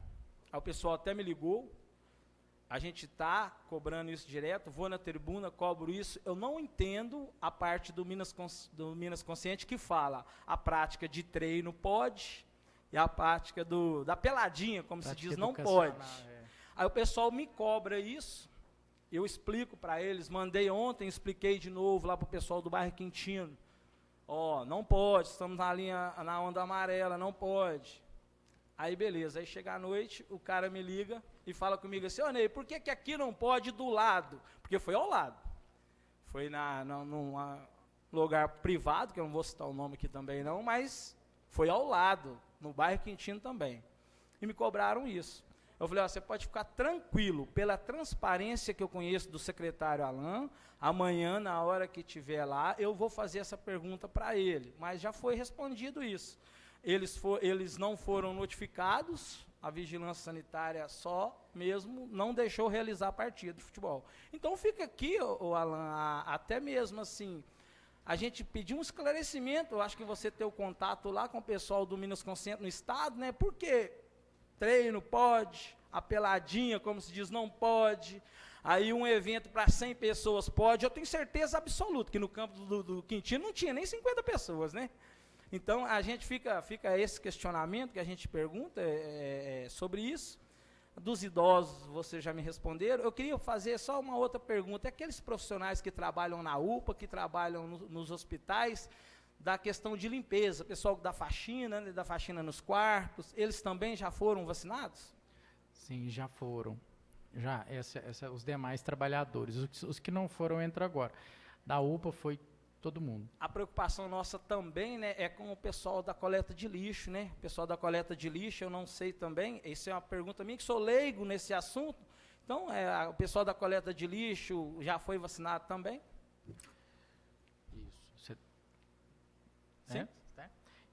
Aí o pessoal até me ligou, a gente está cobrando isso direto, vou na tribuna, cobro isso. Eu não entendo a parte do Minas Consciente que fala a prática de treino pode e a prática da peladinha, como se diz, não pode. Aí o pessoal me cobra isso, eu explico para eles, mandei ontem, expliquei de novo lá para o pessoal do bairro Quintino. Não pode, estamos na onda amarela, não pode. Aí beleza, aí chega à noite, o cara me liga e fala comigo assim, Ney, por que aqui não pode do lado? Porque foi ao lado. Foi num lugar privado, que eu não vou citar o nome aqui também não, mas foi ao lado, no bairro Quintino também. E me cobraram isso. Eu falei, você pode ficar tranquilo, pela transparência que eu conheço do secretário Alain, amanhã, na hora que estiver lá, eu vou fazer essa pergunta para ele. Mas já foi respondido isso. Eles não foram notificados, a Vigilância Sanitária só mesmo não deixou realizar a partida de futebol. Então fica aqui, Alain, até mesmo assim, a gente pediu um esclarecimento, eu acho que você ter o contato lá com o pessoal do Minas Consciente no estado, né? Porque treino pode, a peladinha, como se diz, não pode. Aí um evento para 100 pessoas pode. Eu tenho certeza absoluta que no campo do Quintino não tinha nem 50 pessoas, né? Então, a gente fica esse questionamento que a gente pergunta sobre isso. Dos idosos, vocês já me responderam. Eu queria fazer só uma outra pergunta. Aqueles profissionais que trabalham na UPA, que trabalham nos hospitais, da questão de limpeza, pessoal da faxina, né, da faxina nos quartos, eles também já foram vacinados? Sim, já foram. Já, os demais trabalhadores. Os que não foram entram agora. Da UPA foi todo mundo. A preocupação nossa também, né, é com o pessoal da coleta de lixo, né? O pessoal da coleta de lixo, eu não sei também, isso é uma pergunta minha, que sou leigo nesse assunto. Então, o pessoal da coleta de lixo já foi vacinado também? Isso. Sim.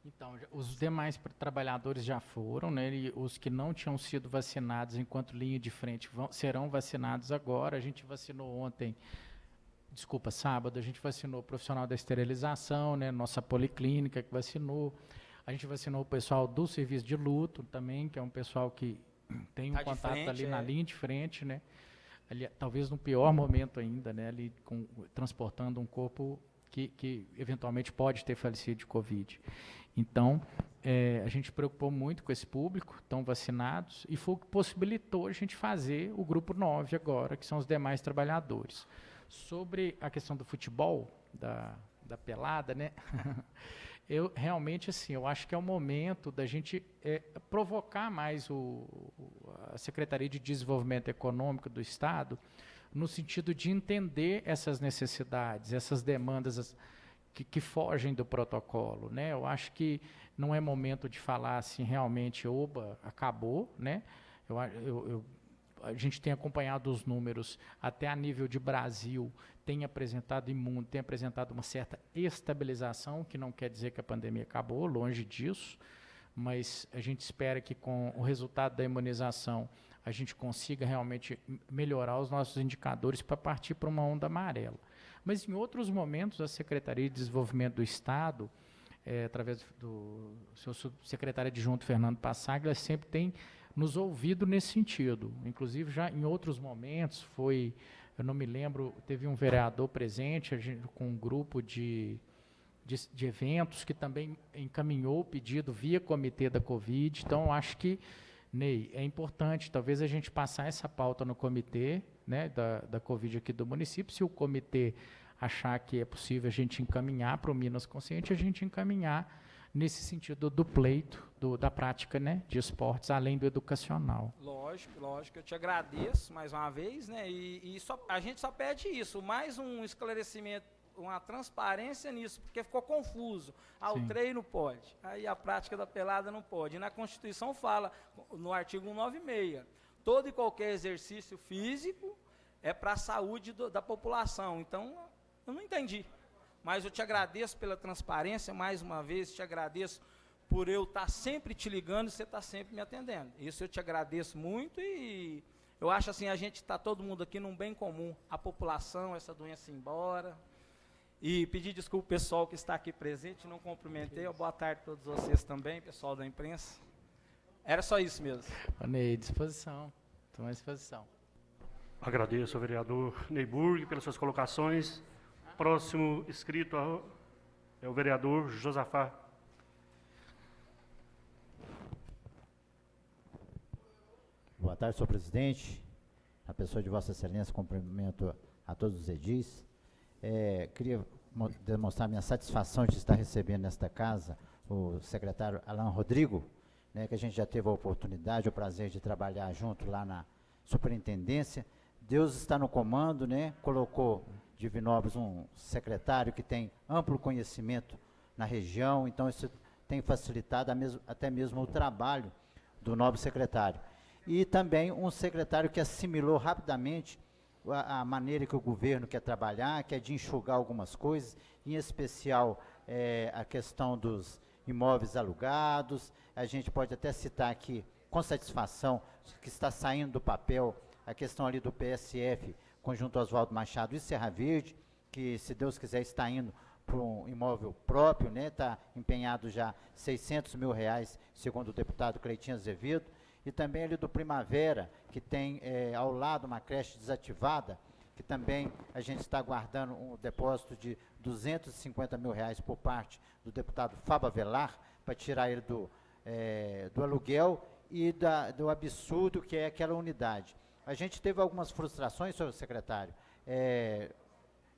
Então, os demais trabalhadores já foram, né? E os que não tinham sido vacinados enquanto linha de frente serão vacinados agora. A gente vacinou sábado, a gente vacinou o profissional da esterilização, né? Nossa policlínica que vacinou. A gente vacinou o pessoal do serviço de luto também, que é um pessoal que tem um contato ali na linha de frente, né? Ali, talvez no pior momento ainda, né? Ali transportando um corpo que eventualmente pode ter falecido de Covid. Então, a gente se preocupou muito com esse público, estão vacinados, e foi o que possibilitou a gente fazer o grupo 9 agora, que são os demais trabalhadores. Sobre a questão do futebol, da pelada, né? Eu realmente, assim, eu acho que é o momento da gente provocar mais a Secretaria de Desenvolvimento Econômico do Estado, no sentido de entender essas necessidades, essas demandas que fogem do protocolo, né? Eu acho que não é momento de falar assim, realmente, acabou, né? A gente tem acompanhado os números até a nível de Brasil, tem apresentado uma certa estabilização, que não quer dizer que a pandemia acabou, longe disso, mas a gente espera que com o resultado da imunização a gente consiga realmente melhorar os nossos indicadores para partir para uma onda amarela. Mas em outros momentos a Secretaria de Desenvolvimento do Estado, através do seu subsecretário adjunto Fernando Passaglia, sempre tem nos ouvido nesse sentido. Inclusive, já em outros momentos, eu não me lembro, teve um vereador presente com um grupo de eventos que também encaminhou o pedido via comitê da Covid. Então, acho que, Ney, é importante, talvez, a gente passar essa pauta no comitê, né, da Covid aqui do município. Se o comitê achar que é possível a gente encaminhar para o Minas Consciente, a gente encaminhar nesse sentido do pleito, da prática, né, de esportes, além do educacional. Lógico, eu te agradeço mais uma vez, né, a gente só pede isso, mais um esclarecimento uma transparência nisso, porque ficou confuso. O Sim. treino pode, aí a prática da pelada não pode. E na Constituição fala, no artigo 196, todo e qualquer exercício físico é para a saúde da população. Então, eu não entendi. Mas eu te agradeço pela transparência, mais uma vez, te agradeço por eu estar sempre te ligando e você estar sempre me atendendo. Isso eu te agradeço muito e eu acho assim, a gente está todo mundo aqui num bem comum, a população, essa doença ir embora. E pedir desculpa ao pessoal que está aqui presente, não cumprimentei. Boa tarde a todos vocês também, pessoal da imprensa. Era só isso mesmo. Ney, disposição. Estou à disposição. Agradeço ao vereador Neyburg pelas suas colocações. Próximo inscrito é o vereador Josafá. Boa tarde, senhor presidente. A pessoa de Vossa Excelência, cumprimento a todos os edis. Queria demonstrar minha satisfação de estar recebendo nesta casa o secretário Alain Rodrigo, né, que a gente já teve a oportunidade, o prazer de trabalhar junto lá na superintendência. Deus está no comando, né? Colocou Divinópolis um secretário que tem amplo conhecimento na região, então isso tem facilitado até mesmo o trabalho do nobre secretário. E também um secretário que assimilou rapidamente a maneira que o governo quer trabalhar, que é de enxugar algumas coisas, em especial a questão dos imóveis alugados. A gente pode até citar aqui, com satisfação, que está saindo do papel a questão ali do PSF, Conjunto Oswaldo Machado e Serra Verde, que, se Deus quiser, está indo para um imóvel próprio, né? Está empenhado já R$600 mil, segundo o deputado Cleitinho Azevedo, e também ali do Primavera, que tem ao lado uma creche desativada, que também a gente está aguardando um depósito de R$250 mil por parte do deputado Fábio Avelar, para tirar ele do aluguel e do absurdo que é aquela unidade. A gente teve algumas frustrações, senhor secretário,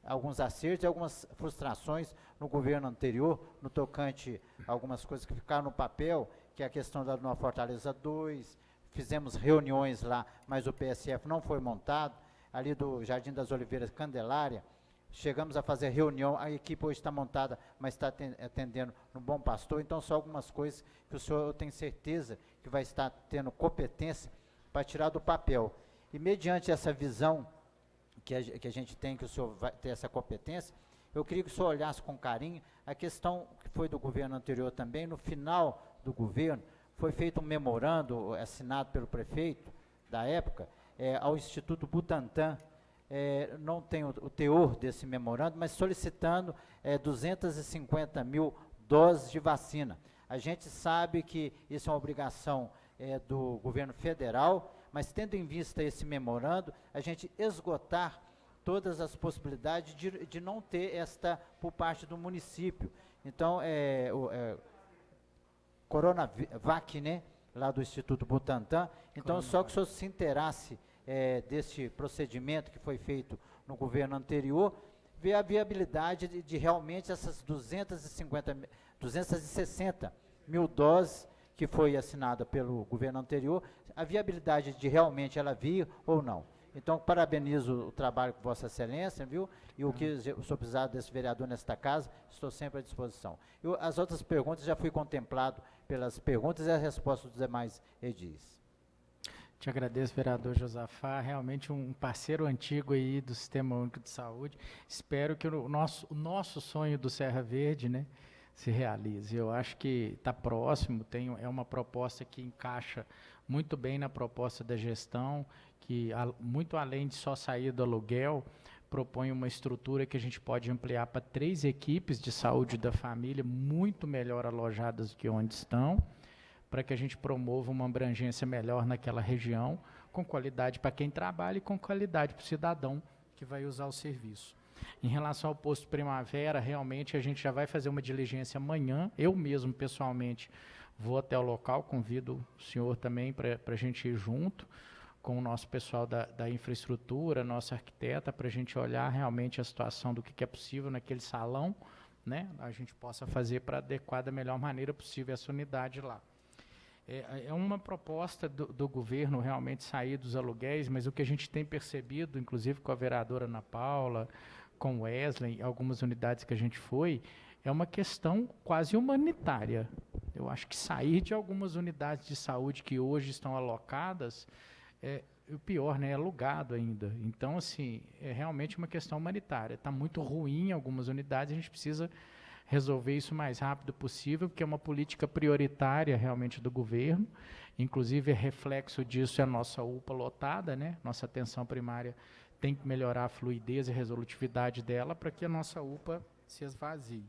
alguns acertos e algumas frustrações no governo anterior, no tocante a algumas coisas que ficaram no papel, que é a questão da Nova Fortaleza 2, fizemos reuniões lá, mas o PSF não foi montado, ali do Jardim das Oliveiras, Candelária, chegamos a fazer reunião, a equipe hoje está montada, mas está atendendo no Bom Pastor, então são algumas coisas que o senhor, eu tenho certeza, que vai estar tendo competência para tirar do papel. E mediante essa visão que a gente tem, que o senhor vai ter essa competência, eu queria que o senhor olhasse com carinho a questão que foi do governo anterior também. No final do governo, foi feito um memorando assinado pelo prefeito da época, ao Instituto Butantan, não tem o teor desse memorando, mas solicitando 250 mil doses de vacina. A gente sabe que isso é uma obrigação do governo federal, mas tendo em vista esse memorando, a gente esgotar todas as possibilidades de não ter esta por parte do município. Então, Coronavac, né, lá do Instituto Butantan, então só que o senhor se inteirasse desse procedimento que foi feito no governo anterior, ver a viabilidade de realmente essas 260 mil doses que foi assinada pelo governo anterior, a viabilidade de realmente ela vir ou não. Então, parabenizo o trabalho com Vossa Excelência, viu? E o que o senhor precisar desse vereador nesta casa, estou sempre à disposição. As outras perguntas já fui contemplado pelas perguntas e as respostas dos demais edis. Te agradeço, vereador Josafá, realmente um parceiro antigo aí do Sistema Único de Saúde. Espero que o nosso sonho do Serra Verde, né, se realize. Eu acho que está próximo, é uma proposta que encaixa muito bem na proposta da gestão, que muito além de só sair do aluguel, propõe uma estrutura que a gente pode ampliar para 3 equipes de saúde da família, muito melhor alojadas do que onde estão, para que a gente promova uma abrangência melhor naquela região, com qualidade para quem trabalha e com qualidade para o cidadão que vai usar o serviço. Em relação ao posto Primavera, realmente a gente já vai fazer uma diligência amanhã, eu mesmo, pessoalmente, vou até o local, convido o senhor também para a gente ir junto, com o nosso pessoal da infraestrutura, nossa arquiteta, para a gente olhar realmente a situação do que é possível naquele salão, né? A gente possa fazer para adequar da melhor maneira possível essa unidade lá. É uma proposta do governo realmente sair dos aluguéis, mas o que a gente tem percebido, inclusive com a vereadora Ana Paula, com Wesley, algumas unidades que a gente foi, é uma questão quase humanitária. Eu acho que sair de algumas unidades de saúde que hoje estão alocadas, o pior, né, é alugado ainda. Então, assim, é realmente uma questão humanitária. Está muito ruim em algumas unidades, a gente precisa resolver isso o mais rápido possível, porque é uma política prioritária realmente do governo. Inclusive, reflexo disso é a nossa UPA lotada, né? Nossa atenção primária tem que melhorar a fluidez e resolutividade dela para que a nossa UPA se esvazie.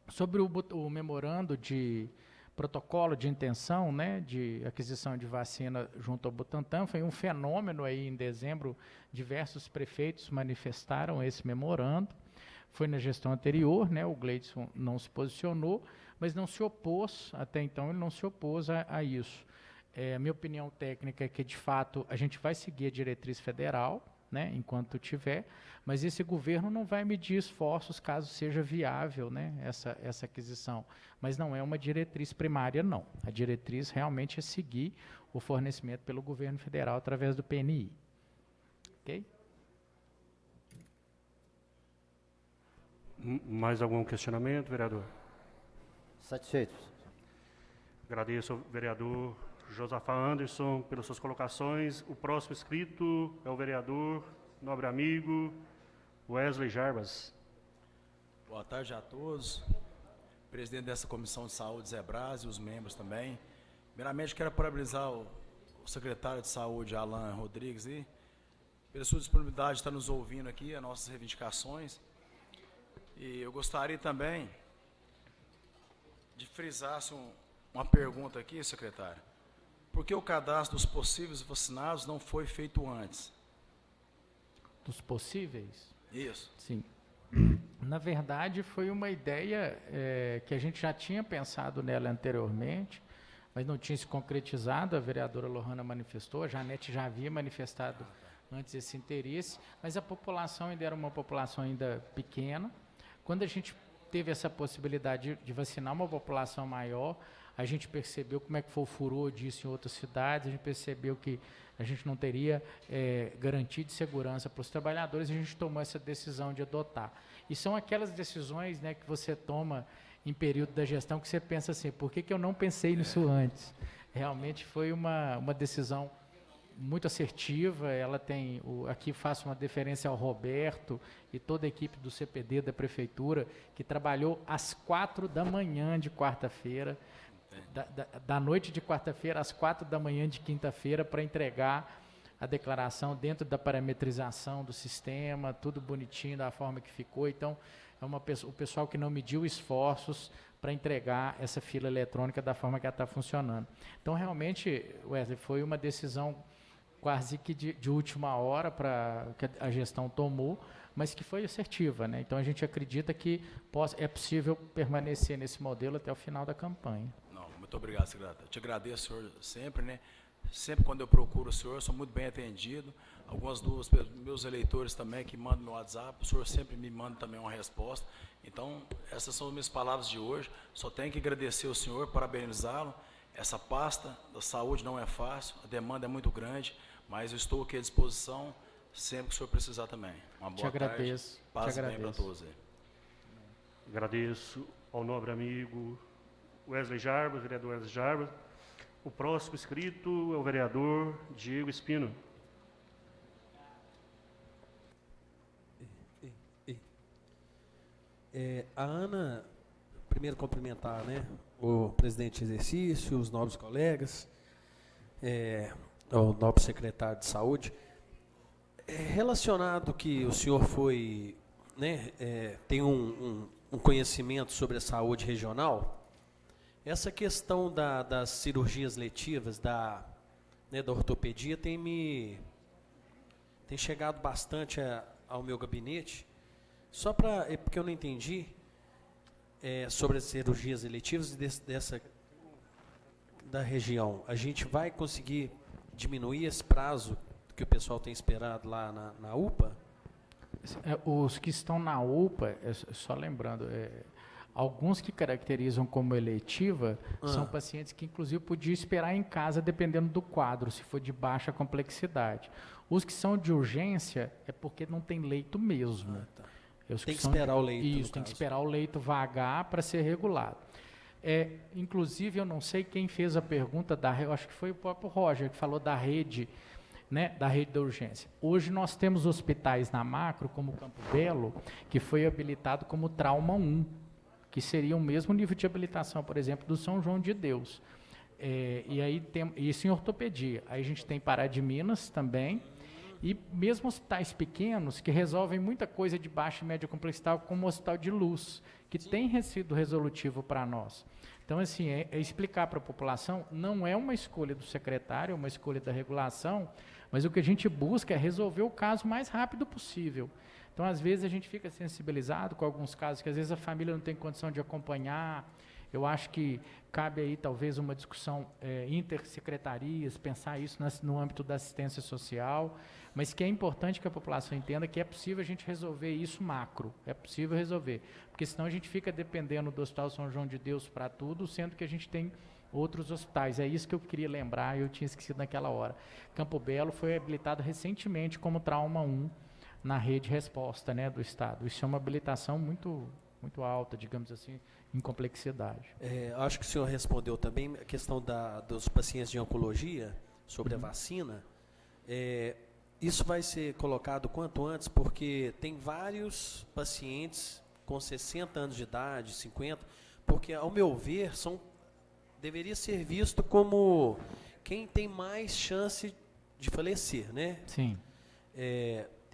Sobre o memorando de protocolo de intenção, né, de aquisição de vacina junto ao Butantan, foi um fenômeno aí em dezembro, diversos prefeitos manifestaram esse memorando, foi na gestão anterior, né, o Gleidson não se posicionou, mas não se opôs, até então ele não se opôs a isso. A minha opinião técnica é que, de fato, a gente vai seguir a diretriz federal, né, enquanto tiver, mas esse governo não vai medir esforços caso seja viável, né, essa aquisição. Mas não é uma diretriz primária, não. A diretriz realmente é seguir o fornecimento pelo governo federal através do PNI. Ok? Mais algum questionamento, vereador? Satisfeito. Agradeço ao vereador Josafá Anderson pelas suas colocações. O próximo inscrito é o vereador, nobre amigo, Wesley Jarbas. Boa tarde a todos. Presidente dessa Comissão de Saúde, Zé Braz, e os membros também. Primeiramente, quero parabenizar o secretário de Saúde, Alan Rodrigues, pela sua disponibilidade de estar nos ouvindo aqui, as nossas reivindicações. E eu gostaria também de frisar uma pergunta aqui, secretário. Por que o cadastro dos possíveis vacinados não foi feito antes? Dos possíveis? Isso. Sim. Na verdade, foi uma ideia que a gente já tinha pensado nela anteriormente, mas não tinha se concretizado. A vereadora Lohana manifestou, a Janete já havia manifestado antes esse interesse, mas a população ainda era uma população ainda pequena. Quando a gente teve essa possibilidade de vacinar uma população maior, a gente percebeu como é que foi o furor disso em outras cidades, a gente percebeu que a gente não teria garantia de segurança para os trabalhadores, e a gente tomou essa decisão de adotar. E são aquelas decisões, né, que você toma em período da gestão que você pensa assim, por que eu não pensei nisso antes? Realmente foi uma decisão muito assertiva. Ela tem, aqui faço uma deferência ao Roberto e toda a equipe do CPD da Prefeitura, que trabalhou às 4 da manhã de quarta-feira, da noite de quarta-feira às 4 da manhã de quinta-feira, para entregar a declaração dentro da parametrização do sistema, tudo bonitinho, da forma que ficou. Então, o pessoal que não mediu esforços para entregar essa fila eletrônica da forma que ela está funcionando. Então, realmente, Wesley, foi uma decisão quase que de última hora que a gestão tomou, mas que foi assertiva, né? Então, a gente acredita que é possível permanecer nesse modelo até o final da campanha. Não, muito obrigado, secretário. Eu te agradeço, senhor, sempre, né? Sempre quando eu procuro o senhor, sou muito bem atendido. Algumas dúvidas pelos meus eleitores também, que mandam no WhatsApp, o senhor sempre me manda também uma resposta. Então, essas são as minhas palavras de hoje. Só tenho que agradecer ao senhor, parabenizá-lo. Essa pasta da saúde não é fácil, a demanda é muito grande, mas eu estou aqui à disposição sempre que o senhor precisar também. Uma boa tarde. Paz e bem para todos aí. Agradeço ao nobre amigo Wesley Jarbas, vereador Wesley Jarbas. O próximo inscrito é o vereador Diego Espino. A Ana, primeiro cumprimentar, né, o presidente de exercício, os nobres colegas, o nobre secretário de saúde. Relacionado que o senhor foi, né, tem um conhecimento sobre a saúde regional, essa questão das cirurgias letivas, da ortopedia, tem chegado bastante ao meu gabinete. Só porque eu não entendi sobre as cirurgias eletivas da região. A gente vai conseguir diminuir esse prazo que o pessoal tem esperado lá na UPA? Os que estão na UPA, só lembrando, Alguns que caracterizam como eletiva são pacientes que, inclusive, podiam esperar em casa, dependendo do quadro, se for de baixa complexidade. Os que são de urgência é porque não tem leito mesmo. Tem que esperar o leito, Isso, tem que esperar o leito vagar para ser regulado. Inclusive, eu não sei quem fez a pergunta, eu acho que foi o próprio Roger, que falou da rede, né, da rede da urgência. Hoje nós temos hospitais na macro, como o Campo Belo, que foi habilitado como trauma 1, que seria o mesmo nível de habilitação, por exemplo, do São João de Deus. E aí tem isso em ortopedia. Aí a gente tem Pará de Minas também, e mesmo hospitais pequenos que resolvem muita coisa de baixa e média complexidade, como o Hospital de Luz, que tem sido resolutivo para nós. Então, assim, explicar para a população, não é uma escolha do secretário, é uma escolha da regulação, mas o que a gente busca é resolver o caso o mais rápido possível. Então, às vezes, a gente fica sensibilizado com alguns casos que, às vezes, a família não tem condição de acompanhar. Eu acho que cabe aí, talvez, uma discussão intersecretarias, pensar isso no âmbito da assistência social, mas que é importante que a população entenda que é possível a gente resolver isso macro, é possível resolver, porque senão a gente fica dependendo do Hospital São João de Deus para tudo, sendo que a gente tem outros hospitais. É isso que eu queria lembrar, eu tinha esquecido naquela hora. Campo Belo foi habilitado recentemente como trauma 1 na rede resposta, né, do Estado. Isso é uma habilitação muito alta, digamos assim, em complexidade. Acho que o senhor respondeu também a questão dos pacientes de oncologia, sobre a vacina. Isso vai ser colocado quanto antes, porque tem vários pacientes com 60 anos de idade, 50, porque, ao meu ver, deveria ser visto como quem tem mais chance de falecer, né? Sim.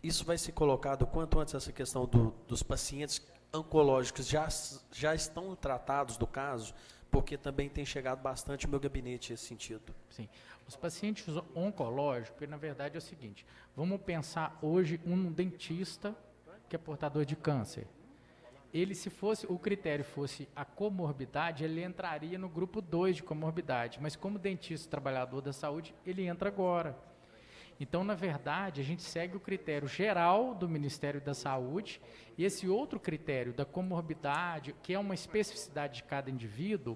Isso vai ser colocado quanto antes, essa questão dos pacientes oncológicos já estão tratados do caso, porque também tem chegado bastante no meu gabinete nesse sentido. Sim. Os pacientes oncológicos, na verdade, é o seguinte, vamos pensar hoje um dentista que é portador de câncer. Ele, se o critério fosse a comorbidade, ele entraria no grupo 2 de comorbidade, mas como dentista trabalhador da saúde, ele entra agora. Então, na verdade, a gente segue o critério geral do Ministério da Saúde e esse outro critério da comorbidade, que é uma especificidade de cada indivíduo,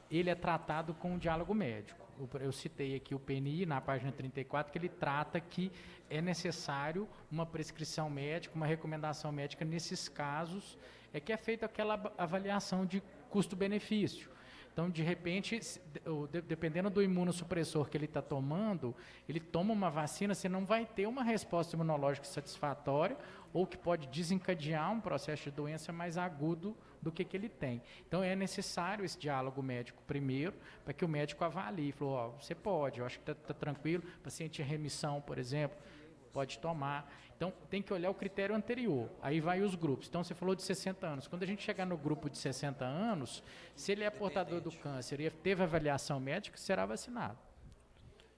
ele é tratado com o diálogo médico. Eu citei aqui o PNI, na página 34, que ele trata que é necessário uma prescrição médica, uma recomendação médica nesses casos, que é feita aquela avaliação de custo-benefício. Então, de repente, dependendo do imunossupressor que ele está tomando, ele toma uma vacina, você não vai ter uma resposta imunológica satisfatória ou que pode desencadear um processo de doença mais agudo do que ele tem. Então, é necessário esse diálogo médico primeiro, para que o médico avalie. Falou, você pode, eu acho que está tranquilo, paciente em remissão, por exemplo, pode tomar. Então, tem que olhar o critério anterior. Aí vai os grupos. Então, você falou de 60 anos. Quando a gente chegar no grupo de 60 anos, se ele é portador do câncer e teve avaliação médica, será vacinado.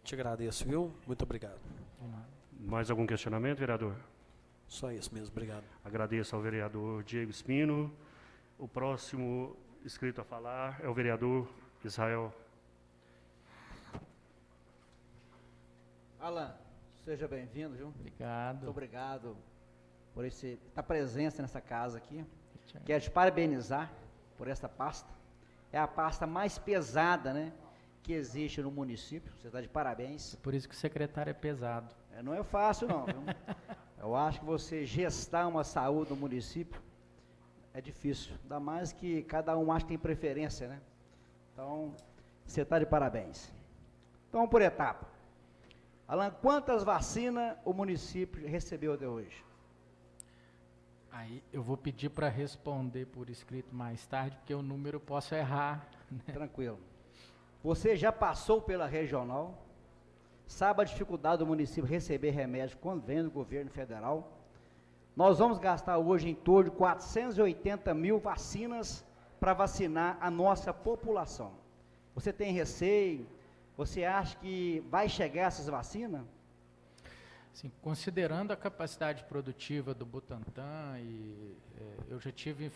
Te agradeço, viu? Muito obrigado. Mais algum questionamento, vereador? Só isso mesmo, obrigado. Agradeço ao vereador Diego Espino. O próximo inscrito a falar é o vereador Israel. Alan, seja bem-vindo, viu? Obrigado. Muito obrigado por essa presença nessa casa aqui. Quero te parabenizar por essa pasta. É a pasta mais pesada, né, que existe no município. Você está de parabéns. Por isso que o secretário é pesado. Não é fácil, não, viu? Eu acho que você gestar uma saúde no município é difícil. Ainda mais que cada um acha que tem preferência, né? Então, você está de parabéns. Então, por etapa. Alan, quantas vacinas o município recebeu até hoje? Aí eu vou pedir para responder por escrito mais tarde, porque o número eu posso errar. Né? Tranquilo. Você já passou pela regional? Sabe a dificuldade do município receber remédio quando vem do governo federal? Nós vamos gastar hoje em torno de 480 mil vacinas para vacinar a nossa população. Você tem receio? Você acha que vai chegar essas vacinas? Sim, considerando a capacidade produtiva do Butantan, eu já tive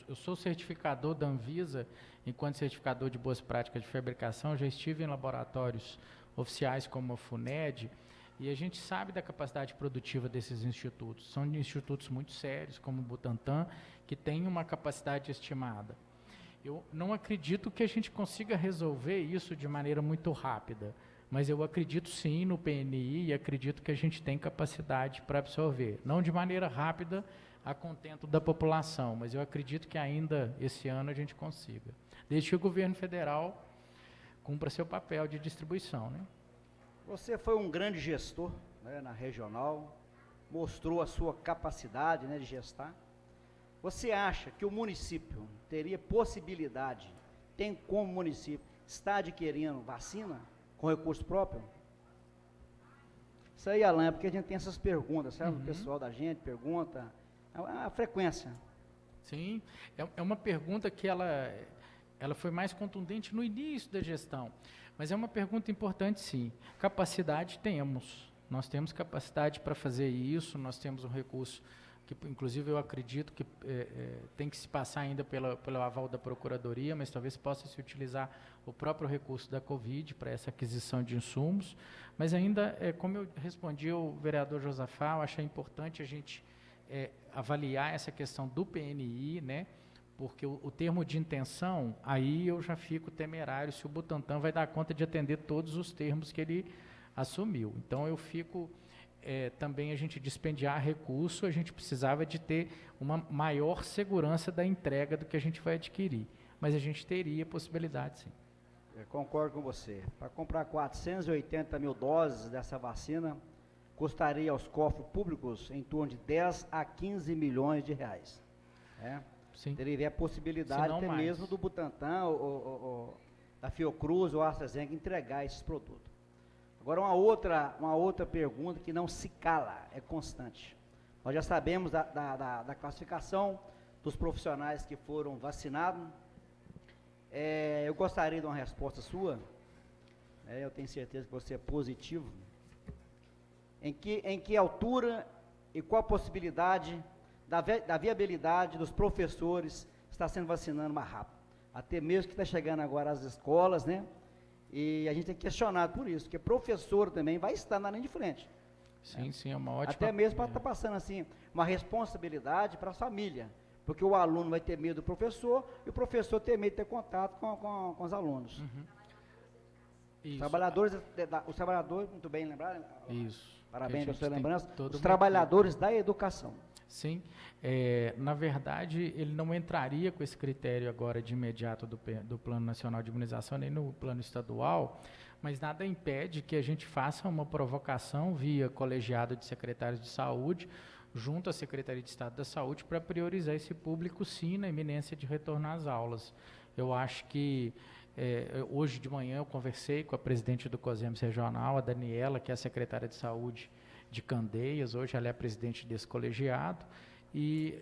eu sou certificador da Anvisa, enquanto certificador de boas práticas de fabricação, já estive em laboratórios oficiais como a FUNED, E a gente sabe da capacidade produtiva desses institutos. São institutos muito sérios, como o Butantan, que tem uma capacidade estimada. Eu não acredito que a gente consiga resolver isso de maneira muito rápida, mas eu acredito sim no PNI e acredito que a gente tem capacidade para absorver. Não de maneira rápida, a contento da população, mas eu acredito que ainda esse ano a gente consiga. Desde que o governo federal cumpra seu papel de distribuição, né? Você foi um grande gestor, né, na regional, mostrou a sua capacidade, né, de gestar. Você acha que o município teria possibilidade, tem como município, estar adquirindo vacina com recurso próprio? Isso aí, Alan, é porque a gente tem essas perguntas, sabe? O pessoal da gente pergunta, a frequência. Sim, é uma pergunta que ela foi mais contundente no início da gestão, mas é uma pergunta importante, sim. Capacidade temos, nós temos capacidade para fazer isso, nós temos um recurso que, inclusive, eu acredito que tem que se passar ainda pelo aval da Procuradoria, mas talvez possa se utilizar o próprio recurso da Covid para essa aquisição de insumos, mas ainda, como eu respondi ao vereador Josafá, eu achei importante a gente avaliar essa questão do PNI, né? Porque o termo de intenção, aí eu já fico temerário se o Butantan vai dar conta de atender todos os termos que ele assumiu. Então, eu fico, também a gente dispendiar recurso, a gente precisava de ter uma maior segurança da entrega do que a gente vai adquirir. Mas a gente teria possibilidade, sim. Eu concordo com você. Para comprar 480 mil doses dessa vacina, custaria aos cofres públicos em torno de 10 a 15 milhões de reais. Sim. Teria a possibilidade até mesmo do Butantan, da Fiocruz ou AstraZeneca entregar esses produtos. Agora, uma outra pergunta que não se cala, é constante. Nós já sabemos da classificação dos profissionais que foram vacinados. Eu gostaria de uma resposta sua. Eu tenho certeza que você é positivo. Em que altura e qual a possibilidade da viabilidade dos professores estar sendo vacinando mais rápido? Até mesmo que está chegando agora às escolas, né? E a gente tem questionado por isso, porque professor também vai estar na linha de frente. Sim, sim, é uma ótima... Até mesmo para estar passando, assim, uma responsabilidade para a família, porque o aluno vai ter medo do professor e o professor tem medo de ter contato com os alunos. Os trabalhadores, muito bem lembraram? Isso. Parabéns pela sua lembrança. Os trabalhadores da educação. Sim, na verdade, ele não entraria com esse critério agora de imediato do Plano Nacional de Imunização, nem no plano estadual, mas nada impede que a gente faça uma provocação via colegiado de secretários de saúde, junto à Secretaria de Estado da Saúde, para priorizar esse público, sim, na iminência de retorno às aulas. Eu acho que hoje de manhã eu conversei com a presidente do COSEMS Regional, a Daniela, que é a secretária de Saúde de Candeias, hoje ela é a presidente desse colegiado, e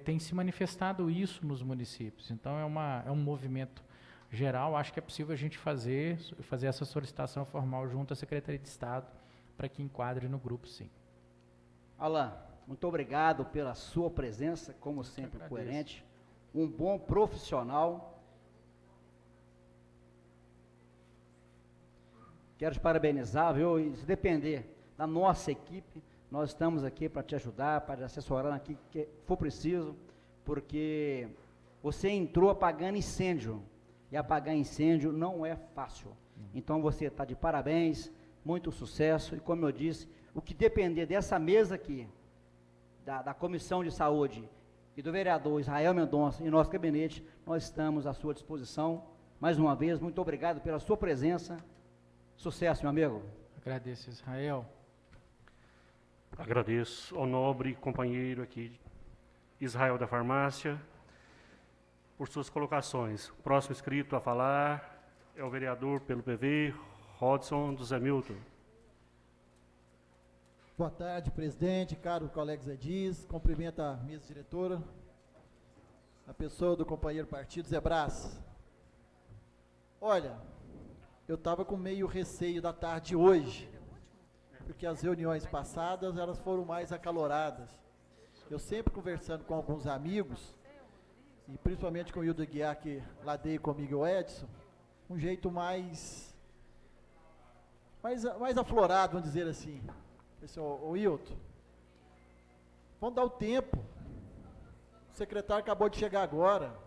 tem se manifestado isso nos municípios. Então, é um movimento geral, acho que é possível a gente fazer essa solicitação formal junto à Secretaria de Estado, para que enquadre no grupo, sim. Alan, muito obrigado pela sua presença, como sempre, coerente, um bom profissional. Quero te parabenizar, viu? E se depender da nossa equipe, nós estamos aqui para te ajudar, para te assessorar aqui que for preciso, porque você entrou apagando incêndio, e apagar incêndio não é fácil. Então você está de parabéns, muito sucesso, e como eu disse, o que depender dessa mesa aqui, da Comissão de Saúde e do vereador Israel Mendonça e nosso gabinete, nós estamos à sua disposição. Mais uma vez, muito obrigado pela sua presença. Sucesso, meu amigo. Agradeço, Israel. Agradeço ao nobre companheiro aqui, Israel da Farmácia, por suas colocações. O próximo inscrito a falar é o vereador pelo PV, Rodson do Zé Milton. Boa tarde, presidente, caro colegas edis, cumprimento a mesa diretora, a pessoa do companheiro partido Zé Brás. Olha, eu estava com meio receio da tarde hoje, porque as reuniões passadas elas foram mais acaloradas. Eu sempre conversando com alguns amigos, e principalmente com o Hildo Guiar, que ladeia comigo o Edson, um jeito mais mais aflorado, vamos dizer assim. O Wilton, vamos dar o tempo. O secretário acabou de chegar agora.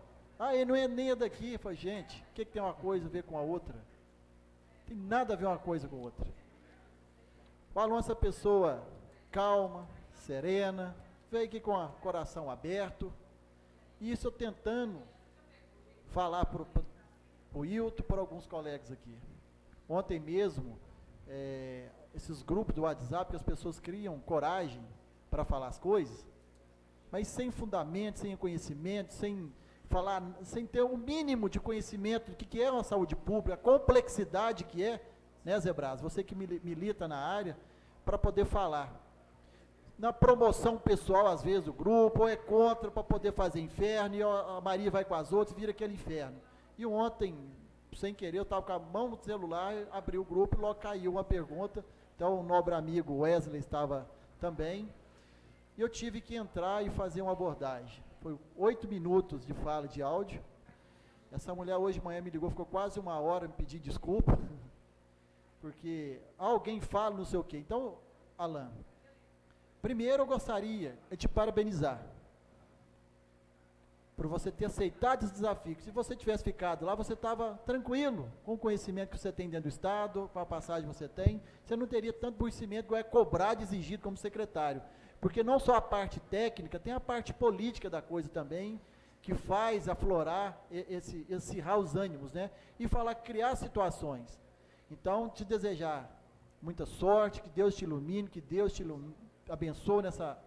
Ele não é nem daqui. Eu falei, gente, o que tem uma coisa a ver com a outra? Tem nada a ver uma coisa com a outra. O Alonso é uma pessoa calma, serena, veio aqui com o coração aberto. E isso eu tentando falar para o Wilton, para alguns colegas aqui. Ontem mesmo, esses grupos do WhatsApp, que as pessoas criam coragem para falar as coisas, mas sem fundamento, sem conhecimento, sem ter o mínimo de conhecimento do que é uma saúde pública, a complexidade que é, né, Zé Braz, você que milita na área, para poder falar. Na promoção pessoal, às vezes, o grupo, ou é contra para poder fazer inferno, e a Maria vai com as outras, vira aquele inferno. E ontem, sem querer, eu estava com a mão no celular, abri o grupo e logo caiu uma pergunta. Então, o nobre amigo Wesley estava também. E eu tive que entrar e fazer uma abordagem. Foi 8 minutos de fala de áudio. Essa mulher hoje de manhã me ligou, ficou quase 1 hora me pedindo desculpa, porque alguém fala não sei o quê. Então, Alan, primeiro eu gostaria de te parabenizar por você ter aceitado esse desafio. Se você tivesse ficado lá, você estava tranquilo, com o conhecimento que você tem dentro do Estado, com a passagem que você tem, você não teria tanto conhecimento que é cobrado e exigido como secretário. Porque não só a parte técnica, tem a parte política da coisa também, que faz aflorar acirrar os ânimos, né? E criar situações. Então, te desejar muita sorte, que Deus te ilumine, que Deus te abençoe nessa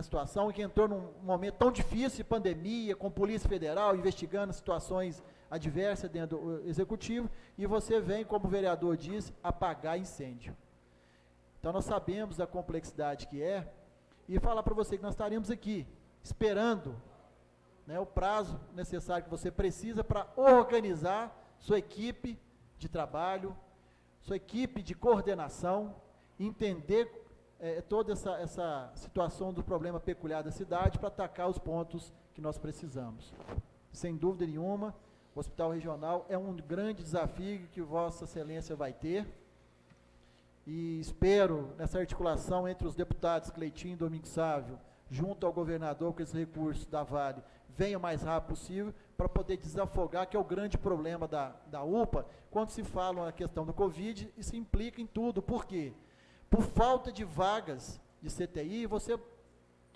situação, que entrou num momento tão difícil, de pandemia, com Polícia Federal, investigando situações adversas dentro do Executivo, e você vem, como o vereador disse, apagar incêndio. Então, nós sabemos da complexidade que é, e falar para você que nós estaremos aqui, esperando, né, o prazo necessário que você precisa para organizar sua equipe de trabalho, sua equipe de coordenação, entender toda essa situação do problema peculiar da cidade para atacar os pontos que nós precisamos. Sem dúvida nenhuma, o Hospital Regional é um grande desafio que Vossa Excelência vai ter, e espero, nessa articulação entre os deputados Cleitinho e Domingos Sávio, junto ao governador, com esses recursos da Vale, venha o mais rápido possível, para poder desafogar, que é o grande problema da UPA, quando se fala na questão do Covid, isso implica em tudo. Por quê? Por falta de vagas de CTI, você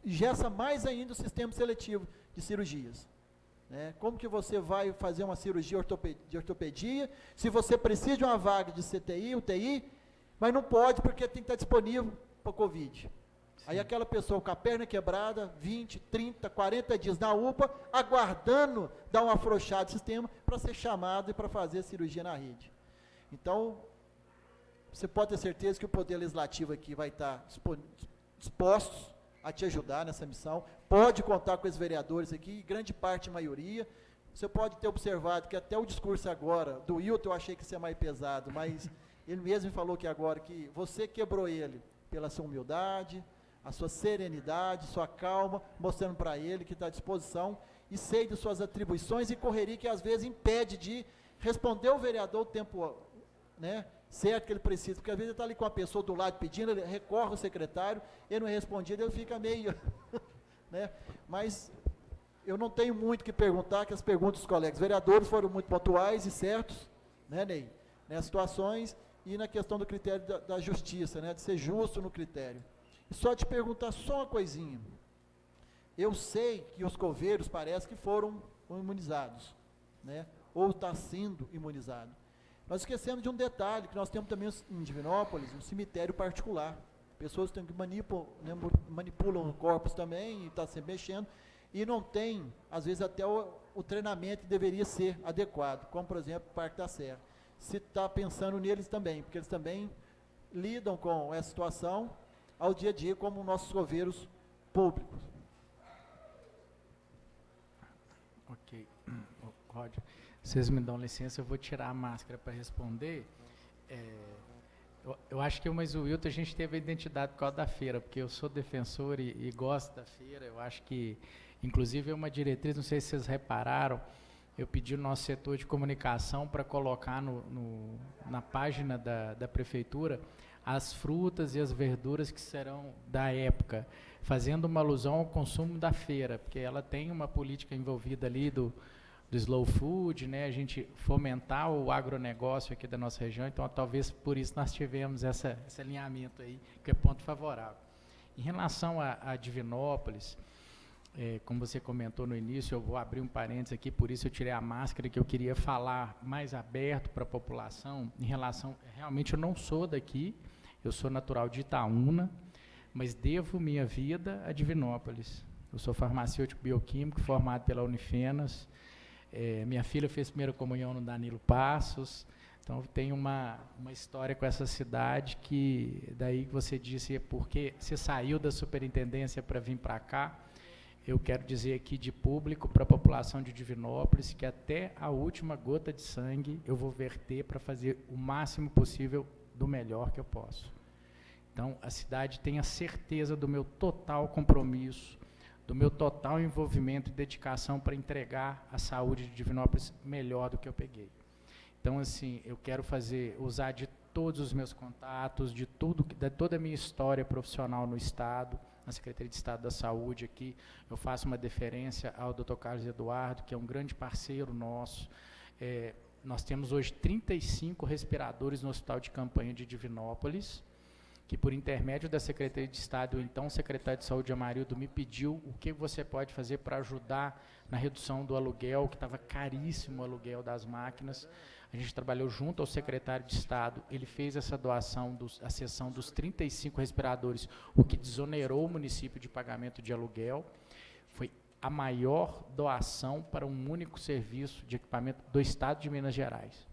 engessa mais ainda o sistema seletivo de cirurgias. Né? Como que você vai fazer uma cirurgia de ortopedia, se você precisa de uma vaga de CTI, UTI, mas não pode porque tem que estar disponível para o Covid. Sim. Aí aquela pessoa com a perna quebrada, 20, 30, 40 dias na UPA, aguardando dar uma afrouxada no sistema para ser chamado e para fazer a cirurgia na rede. Então, você pode ter certeza que o Poder Legislativo aqui vai estar dispostos a te ajudar nessa missão. Pode contar com os vereadores aqui, grande parte, maioria. Você pode ter observado que até o discurso agora do Wilton, eu achei que ia ser mais pesado, mas ele mesmo me falou que agora que você quebrou ele pela sua humildade, a sua serenidade, sua calma, mostrando para ele que está à disposição, e sei de suas atribuições e correria que às vezes impede de responder ao vereador o tempo, né, certo que ele precisa, porque às vezes ele está ali com a pessoa do lado pedindo, ele recorre ao secretário, ele não responde, ele fica meio, né, mas eu não tenho muito o que perguntar, que as perguntas dos colegas vereadores foram muito pontuais e certos, né, Ney, nas situações, e na questão do critério da justiça, né, de ser justo no critério. E só te perguntar só uma coisinha. Eu sei que os coveiros parece que foram imunizados, né, ou está sendo imunizado. Nós esquecemos de um detalhe, que nós temos também em Divinópolis, um cemitério particular. Pessoas que manipulam corpos também, e estão se mexendo, e não tem, às vezes, até o treinamento que deveria ser adequado, como, por exemplo, o Parque da Serra. Se está pensando neles também, porque eles também lidam com essa situação ao dia a dia, como nossos coveiros públicos. Ok. Roger, vocês me dão licença, eu vou tirar a máscara para responder. Eu acho que eu mais o Wilton, a gente teve a identidade por causa da feira, porque eu sou defensor e gosto da feira. Eu acho que, inclusive, é uma diretriz, não sei se vocês repararam, eu pedi o nosso setor de comunicação para colocar na página da prefeitura as frutas e as verduras que serão da época, fazendo uma alusão ao consumo da feira, porque ela tem uma política envolvida ali do slow food, né, a gente fomentar o agronegócio aqui da nossa região, então talvez por isso nós tivemos esse alinhamento aí, que é ponto favorável. Em relação a Divinópolis, como você comentou no início, eu vou abrir um parênteses aqui, por isso eu tirei a máscara, que eu queria falar mais aberto para a população, em relação, realmente eu não sou daqui, eu sou natural de Itaúna, mas devo minha vida a Divinópolis. Eu sou farmacêutico bioquímico, formado pela Unifenas, minha filha fez primeira comunhão no Danilo Passos, então tenho uma história com essa cidade que, daí que você disse, porque você saiu da superintendência para vir para cá, eu quero dizer aqui de público para a população de Divinópolis que até a última gota de sangue eu vou verter para fazer o máximo possível do melhor que eu posso. Então, a cidade tem a certeza do meu total compromisso, do meu total envolvimento e dedicação para entregar a saúde de Divinópolis melhor do que eu peguei. Então, assim, eu quero usar de todos os meus contatos, de toda a minha história profissional no Estado, na Secretaria de Estado da Saúde aqui, eu faço uma deferência ao Dr. Carlos Eduardo, que é um grande parceiro nosso. Nós temos hoje 35 respiradores no Hospital de Campanha de Divinópolis, que por intermédio da Secretaria de Estado, o então secretário de Saúde, Amarildo, me pediu o que você pode fazer para ajudar na redução do aluguel, que estava caríssimo o aluguel das máquinas. A gente trabalhou junto ao secretário de Estado, ele fez essa doação, a cessão dos 35 respiradores, o que desonerou o município de pagamento de aluguel. Foi a maior doação para um único serviço de equipamento do Estado de Minas Gerais.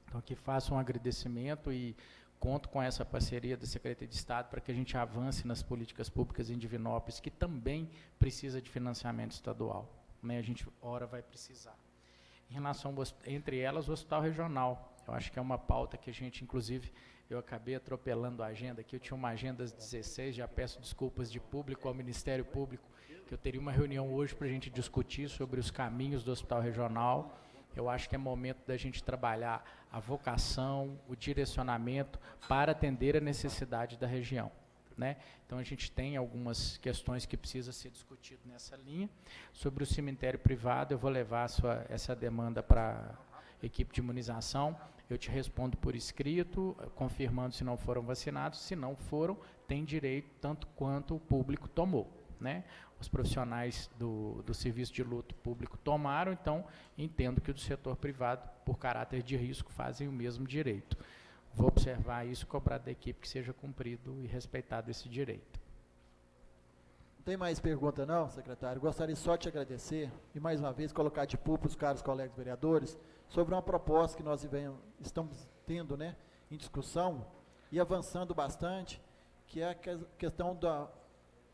Então, aqui faço um agradecimento e conto com essa parceria da Secretaria de Estado para que a gente avance nas políticas públicas em Divinópolis, que também precisa de financiamento estadual, né? A gente, ora, vai precisar. Em relação, entre elas, o Hospital Regional. Eu acho que é uma pauta que a gente, inclusive, eu acabei atropelando a agenda aqui, eu tinha uma agenda às 16, já peço desculpas de público ao Ministério Público, que eu teria uma reunião hoje para a gente discutir sobre os caminhos do Hospital Regional. Eu acho que é momento da gente trabalhar a vocação, o direcionamento para atender a necessidade da região, né? Então, a gente tem algumas questões que precisa ser discutido nessa linha. Sobre o cemitério privado, eu vou levar essa demanda para a equipe de imunização. Eu te respondo por escrito, confirmando se não foram vacinados. Se não foram, tem direito tanto quanto o público tomou, né? Os profissionais do serviço de luto público tomaram, então entendo que o do setor privado, por caráter de risco, fazem o mesmo direito. Vou observar isso, cobrar da equipe que seja cumprido e respeitado esse direito. Não tem mais pergunta não, secretário? Gostaria só de te agradecer e mais uma vez colocar de público os caros colegas vereadores sobre uma proposta que nós estamos tendo, né, em discussão e avançando bastante, que é a questão do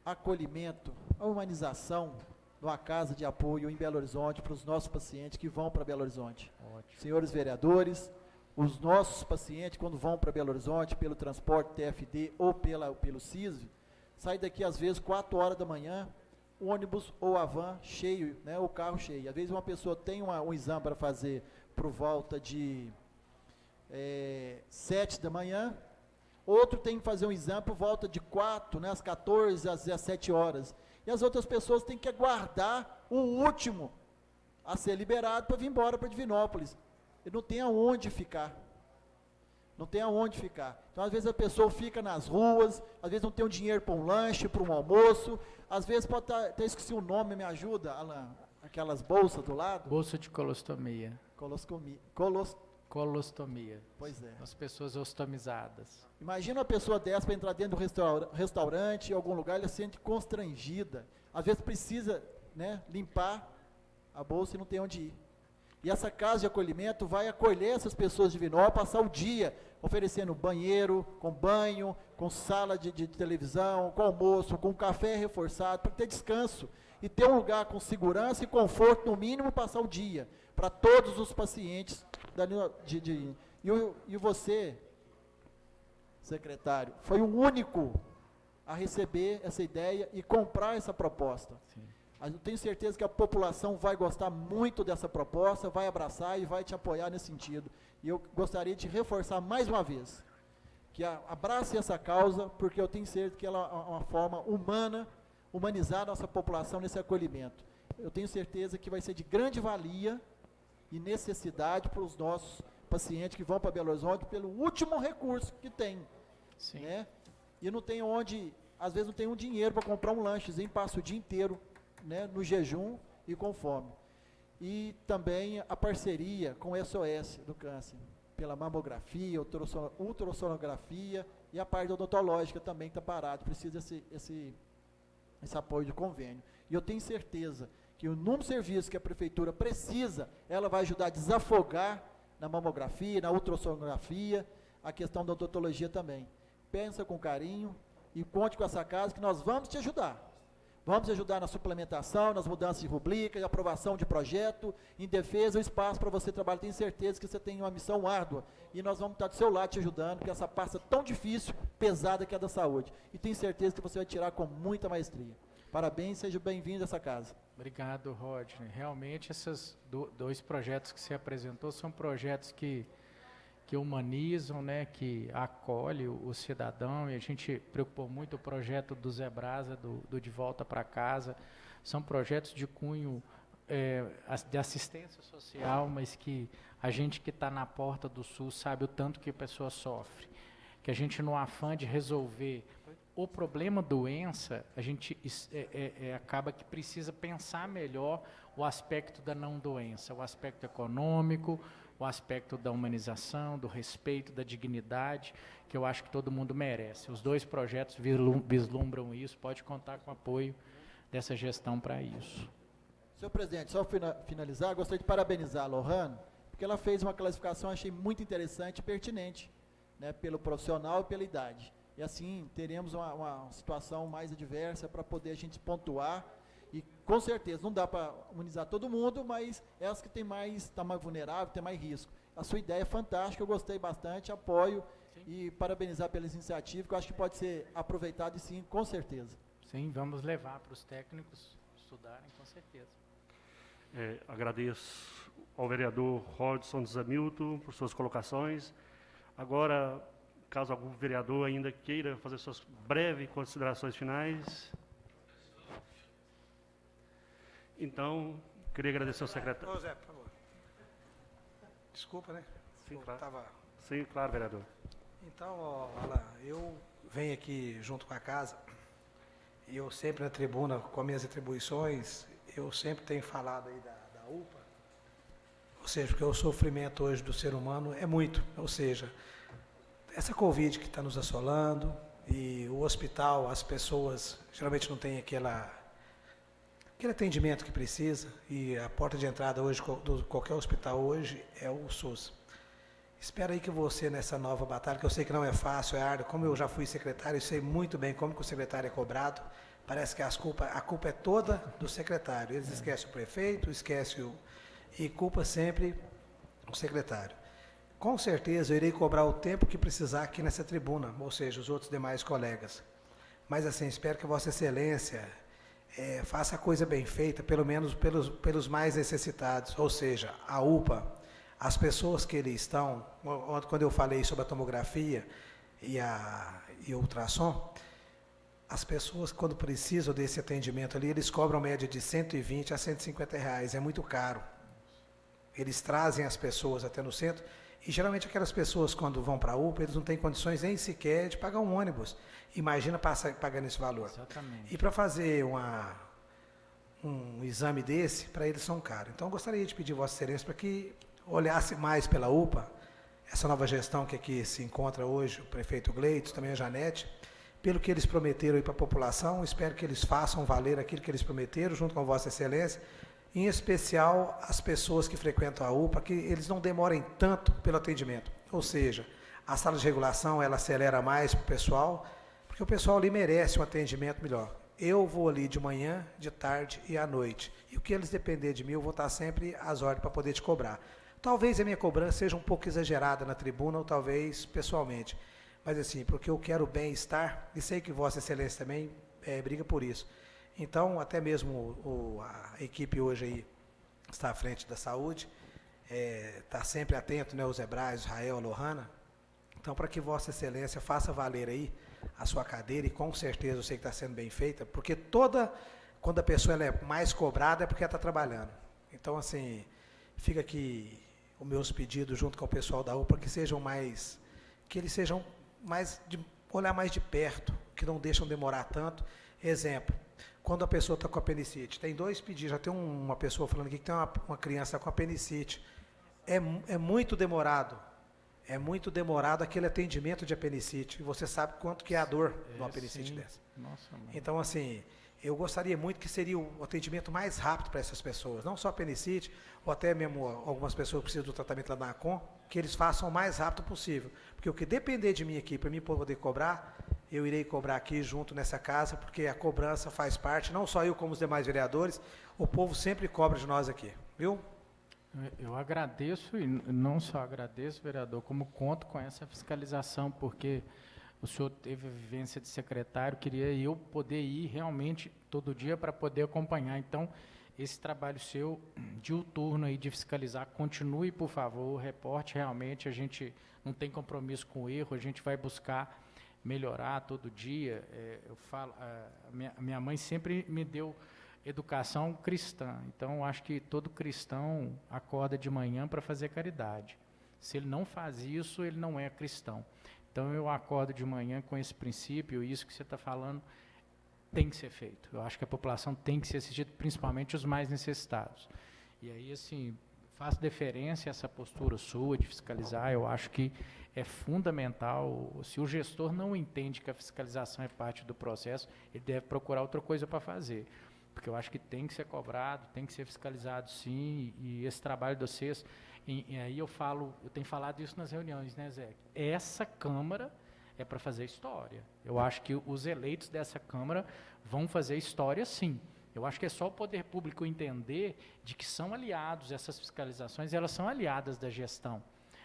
acolhimento, a humanização de uma casa de apoio em Belo Horizonte para os nossos pacientes que vão para Belo Horizonte. Ótimo. Senhores vereadores, os nossos pacientes, quando vão para Belo Horizonte, pelo transporte TFD ou pelo CISV, saem daqui às vezes 4 horas da manhã, o ônibus ou a van cheio, né, o carro cheio. Às vezes uma pessoa tem um exame para fazer por volta de 7 da manhã, outro tem que fazer um exame por volta de 4, né, às 14, às 17 horas. E as outras pessoas têm que aguardar o último a ser liberado para vir embora para Divinópolis. Ele não tem aonde ficar. Não tem aonde ficar. Então, às vezes, a pessoa fica nas ruas, às vezes não tem um dinheiro para um lanche, para um almoço, às vezes pode estar, até esqueci o nome, me ajuda, Alan, aquelas bolsas do lado. Bolsa de colostomia. Colostomia. Pois é. As pessoas ostomizadas. Imagina uma pessoa dessa para entrar dentro do restaurante, em algum lugar, ela se sente constrangida. Às vezes precisa, né, limpar a bolsa e não tem onde ir. E essa casa de acolhimento vai acolher essas pessoas de Divinópolis, passar o dia oferecendo banheiro, com banho, com sala de televisão, com almoço, com café reforçado, para ter descanso. E ter um lugar com segurança e conforto, no mínimo, passar o dia. Para todos os pacientes. E você, secretário, foi o único a receber essa ideia e comprar essa proposta. Sim. Eu tenho certeza que a população vai gostar muito dessa proposta, vai abraçar e vai te apoiar nesse sentido. E eu gostaria de reforçar mais uma vez, que abrace essa causa, porque eu tenho certeza que ela é uma forma humana, humanizar a nossa população nesse acolhimento. Eu tenho certeza que vai ser de grande valia e necessidade para os nossos pacientes que vão para Belo Horizonte pelo último recurso que tem. Sim. Né? E não tem onde, às vezes não tem um dinheiro para comprar um lanchezinho, passa o dia inteiro, né, no jejum e com fome. E também a parceria com o SOS do câncer, pela mamografia, ultrassonografia e a parte odontológica também está parado, precisa esse apoio de convênio. E eu tenho certeza que o número de serviços que a prefeitura precisa, ela vai ajudar a desafogar na mamografia, na ultrassonografia, a questão da odontologia também. Pensa com carinho e conte com essa casa que nós vamos te ajudar. Vamos te ajudar na suplementação, nas mudanças de rubrica, aprovação de projeto, em defesa, o espaço para você trabalhar. Tenho certeza que você tem uma missão árdua e nós vamos estar do seu lado te ajudando, porque essa pasta tão difícil, pesada que é a da saúde. E tenho certeza que você vai tirar com muita maestria. Parabéns, seja bem-vindo a essa casa. Obrigado, Rodney. Realmente, esses dois projetos que você apresentou são projetos que humanizam, né, que acolhem o cidadão, e a gente preocupou muito o projeto do Zé Brasa, do De Volta para Casa. São projetos de cunho de assistência social, mas que a gente que está na porta do SUS sabe o tanto que a pessoa sofre. Que a gente, no afã de resolver o problema doença, a gente acaba que precisa pensar melhor o aspecto da não doença, o aspecto econômico, o aspecto da humanização, do respeito, da dignidade, que eu acho que todo mundo merece. Os dois projetos vislumbram isso, pode contar com o apoio dessa gestão para isso. Senhor presidente, só finalizar, gostaria de parabenizar a Lohane, porque ela fez uma classificação, achei muito interessante e pertinente, né, pelo profissional e pela idade. E assim, teremos uma situação mais adversa para poder a gente pontuar. E com certeza, não dá para imunizar todo mundo, mas é as que tem mais, está mais vulnerável, tem mais risco. A sua ideia é fantástica, eu gostei bastante, apoio. Sim. E parabenizar pela iniciativa, que eu acho que pode ser aproveitado e sim, com certeza. Sim, vamos levar para os técnicos estudarem, com certeza. Agradeço ao vereador Rodson Zamilton por suas colocações. Agora, caso algum vereador ainda queira fazer suas breves considerações finais... Então, queria agradecer ao secretário. Ô Zé, por favor. Desculpa, né? Sim, claro. Sim, claro, vereador. Então, Alan, eu venho aqui junto com a casa e eu sempre na tribuna, com minhas atribuições, eu sempre tenho falado aí da UPA, ou seja, porque o sofrimento hoje do ser humano é muito, ou seja, essa Covid que está nos assolando e o hospital, as pessoas geralmente não têm aquele atendimento que precisa, e a porta de entrada hoje, de qualquer hospital hoje, é o SUS. Espero aí que você, nessa nova batalha, que eu sei que não é fácil, é árduo, como eu já fui secretário, eu sei muito bem como que o secretário é cobrado, parece que a culpa é toda do secretário, eles esquecem o prefeito, e culpa sempre o secretário. Com certeza eu irei cobrar o tempo que precisar aqui nessa tribuna, ou seja, os outros demais colegas. Mas assim, espero que Vossa Excelência faça a coisa bem feita, pelo menos pelos mais necessitados, ou seja, a UPA, as pessoas que ali estão, quando eu falei sobre a tomografia e o ultrassom, as pessoas quando precisam desse atendimento ali, eles cobram média de R$120 a R$150, é muito caro. Eles trazem as pessoas até no centro, e geralmente aquelas pessoas quando vão para a UPA, eles não têm condições nem sequer de pagar um ônibus. Imagina pagando esse valor. Exatamente. E para fazer um exame desse, para eles são caros. Então, eu gostaria de pedir Vossa Excelência para que olhasse mais pela UPA, essa nova gestão que aqui se encontra hoje, o prefeito Gleitos, também a Janete, pelo que eles prometeram aí para a população, espero que eles façam valer aquilo que eles prometeram, junto com Vossa Excelência, em especial as pessoas que frequentam a UPA, que eles não demorem tanto pelo atendimento. Ou seja, a sala de regulação, ela acelera mais para o pessoal, porque o pessoal ali merece um atendimento melhor. Eu vou ali de manhã, de tarde e à noite. E o que eles depender de mim, eu vou estar sempre às ordens para poder te cobrar. Talvez a minha cobrança seja um pouco exagerada na tribuna, ou talvez pessoalmente. Mas assim, porque eu quero bem-estar, e sei que Vossa Excelência também briga por isso. Então, até mesmo a equipe hoje aí está à frente da saúde, está sempre atento, né, o Zé Braz, Israel, a Lohana. Então, para que Vossa Excelência faça valer aí a sua cadeira, e com certeza eu sei que está sendo bem feita, porque quando a pessoa ela é mais cobrada é porque ela está trabalhando. Então, assim, fica aqui os meus pedidos junto com o pessoal da UPA, que eles sejam mais, olhar mais de perto, que não deixam demorar tanto. Exemplo, quando a pessoa está com apendicite, tem 2 pedidos, já tem uma pessoa falando aqui que tem uma criança com apendicite, é muito demorado. É muito demorado aquele atendimento de apendicite. E você sabe quanto que é a dor de uma apendicite dessa. Nossa, mãe. Então, assim, eu gostaria muito que seria o atendimento mais rápido para essas pessoas. Não só apendicite, ou até mesmo algumas pessoas que precisam do tratamento lá na ACOM, que eles façam o mais rápido possível. Porque o que depender de mim aqui, para mim poder cobrar, eu irei cobrar aqui junto nessa casa, porque a cobrança faz parte, não só eu como os demais vereadores, o povo sempre cobra de nós aqui. Viu? Eu agradeço, e não só agradeço, vereador, como conto com essa fiscalização, porque o senhor teve a vivência de secretário, queria eu poder ir realmente todo dia para poder acompanhar. Então, esse trabalho seu, diuturno aí de fiscalizar, continue, por favor, reporte realmente, a gente não tem compromisso com o erro, a gente vai buscar melhorar todo dia. Eu falo, a minha mãe sempre me deu educação cristã, então acho que todo cristão acorda de manhã para fazer caridade. Se ele não faz isso, ele não é cristão. Então eu acordo de manhã com esse princípio, e isso que você está falando tem que ser feito. Eu acho que a população tem que ser assistida, principalmente os mais necessitados. E aí, assim, faço deferência a essa postura sua de fiscalizar, eu acho que é fundamental. Se o gestor não entende que a fiscalização é parte do processo, ele deve procurar outra coisa para fazer. Porque eu acho que tem que ser cobrado, tem que ser fiscalizado, sim, e esse trabalho de vocês, e aí eu tenho falado isso nas reuniões, né, Zé? Essa Câmara é para fazer história. Eu acho que os eleitos dessa Câmara vão fazer história, sim. Eu acho que é só o poder público entender de que são aliados, essas fiscalizações, elas são aliadas da gestão.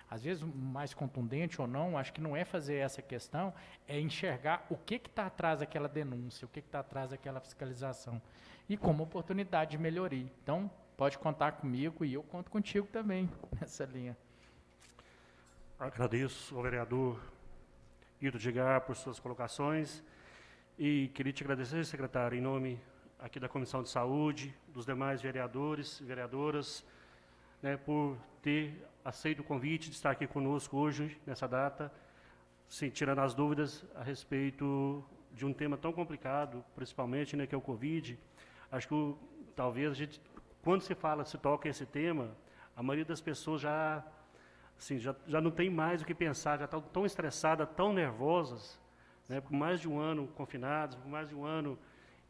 Às vezes, mais contundente ou não, acho que não é fazer essa questão, é enxergar o que está atrás daquela denúncia, o que está atrás daquela fiscalização, e como oportunidade de melhoria. Então, pode contar comigo, e eu conto contigo também nessa linha. Agradeço ao vereador Hildo Edgar por suas colocações, e queria te agradecer, secretário, em nome aqui da Comissão de Saúde, dos demais vereadores e vereadoras, né, por ter aceito o convite de estar aqui conosco hoje, nessa data, sim, tirando as dúvidas a respeito de um tema tão complicado, principalmente, né, que é o Covid. Acho que talvez a gente, quando se toca esse tema, a maioria das pessoas já não tem mais o que pensar, já estão tão estressadas, tão nervosas, né, por mais de um ano confinados, por mais de um ano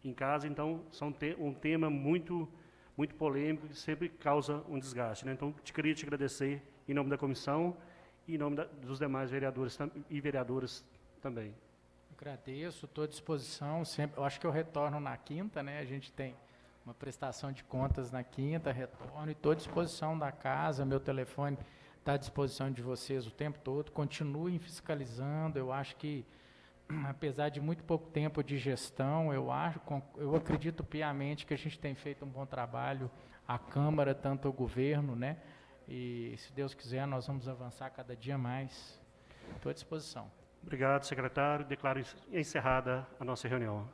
em casa. Então, um tema muito polêmico, que sempre causa um desgaste, né? Então, queria te agradecer em nome da comissão e em nome dos demais vereadores e vereadoras também. Agradeço, estou à disposição. Sempre, eu acho que eu retorno na quinta, né? A gente tem uma prestação de contas na quinta, retorno, e estou à disposição da casa, meu telefone está à disposição de vocês o tempo todo. Continuem fiscalizando. Eu acho que, apesar de muito pouco tempo de gestão, eu acredito piamente que a gente tem feito um bom trabalho, a Câmara, tanto o governo, né? E, se Deus quiser, nós vamos avançar cada dia mais. Estou à disposição. Obrigado, secretário. Declaro encerrada a nossa reunião.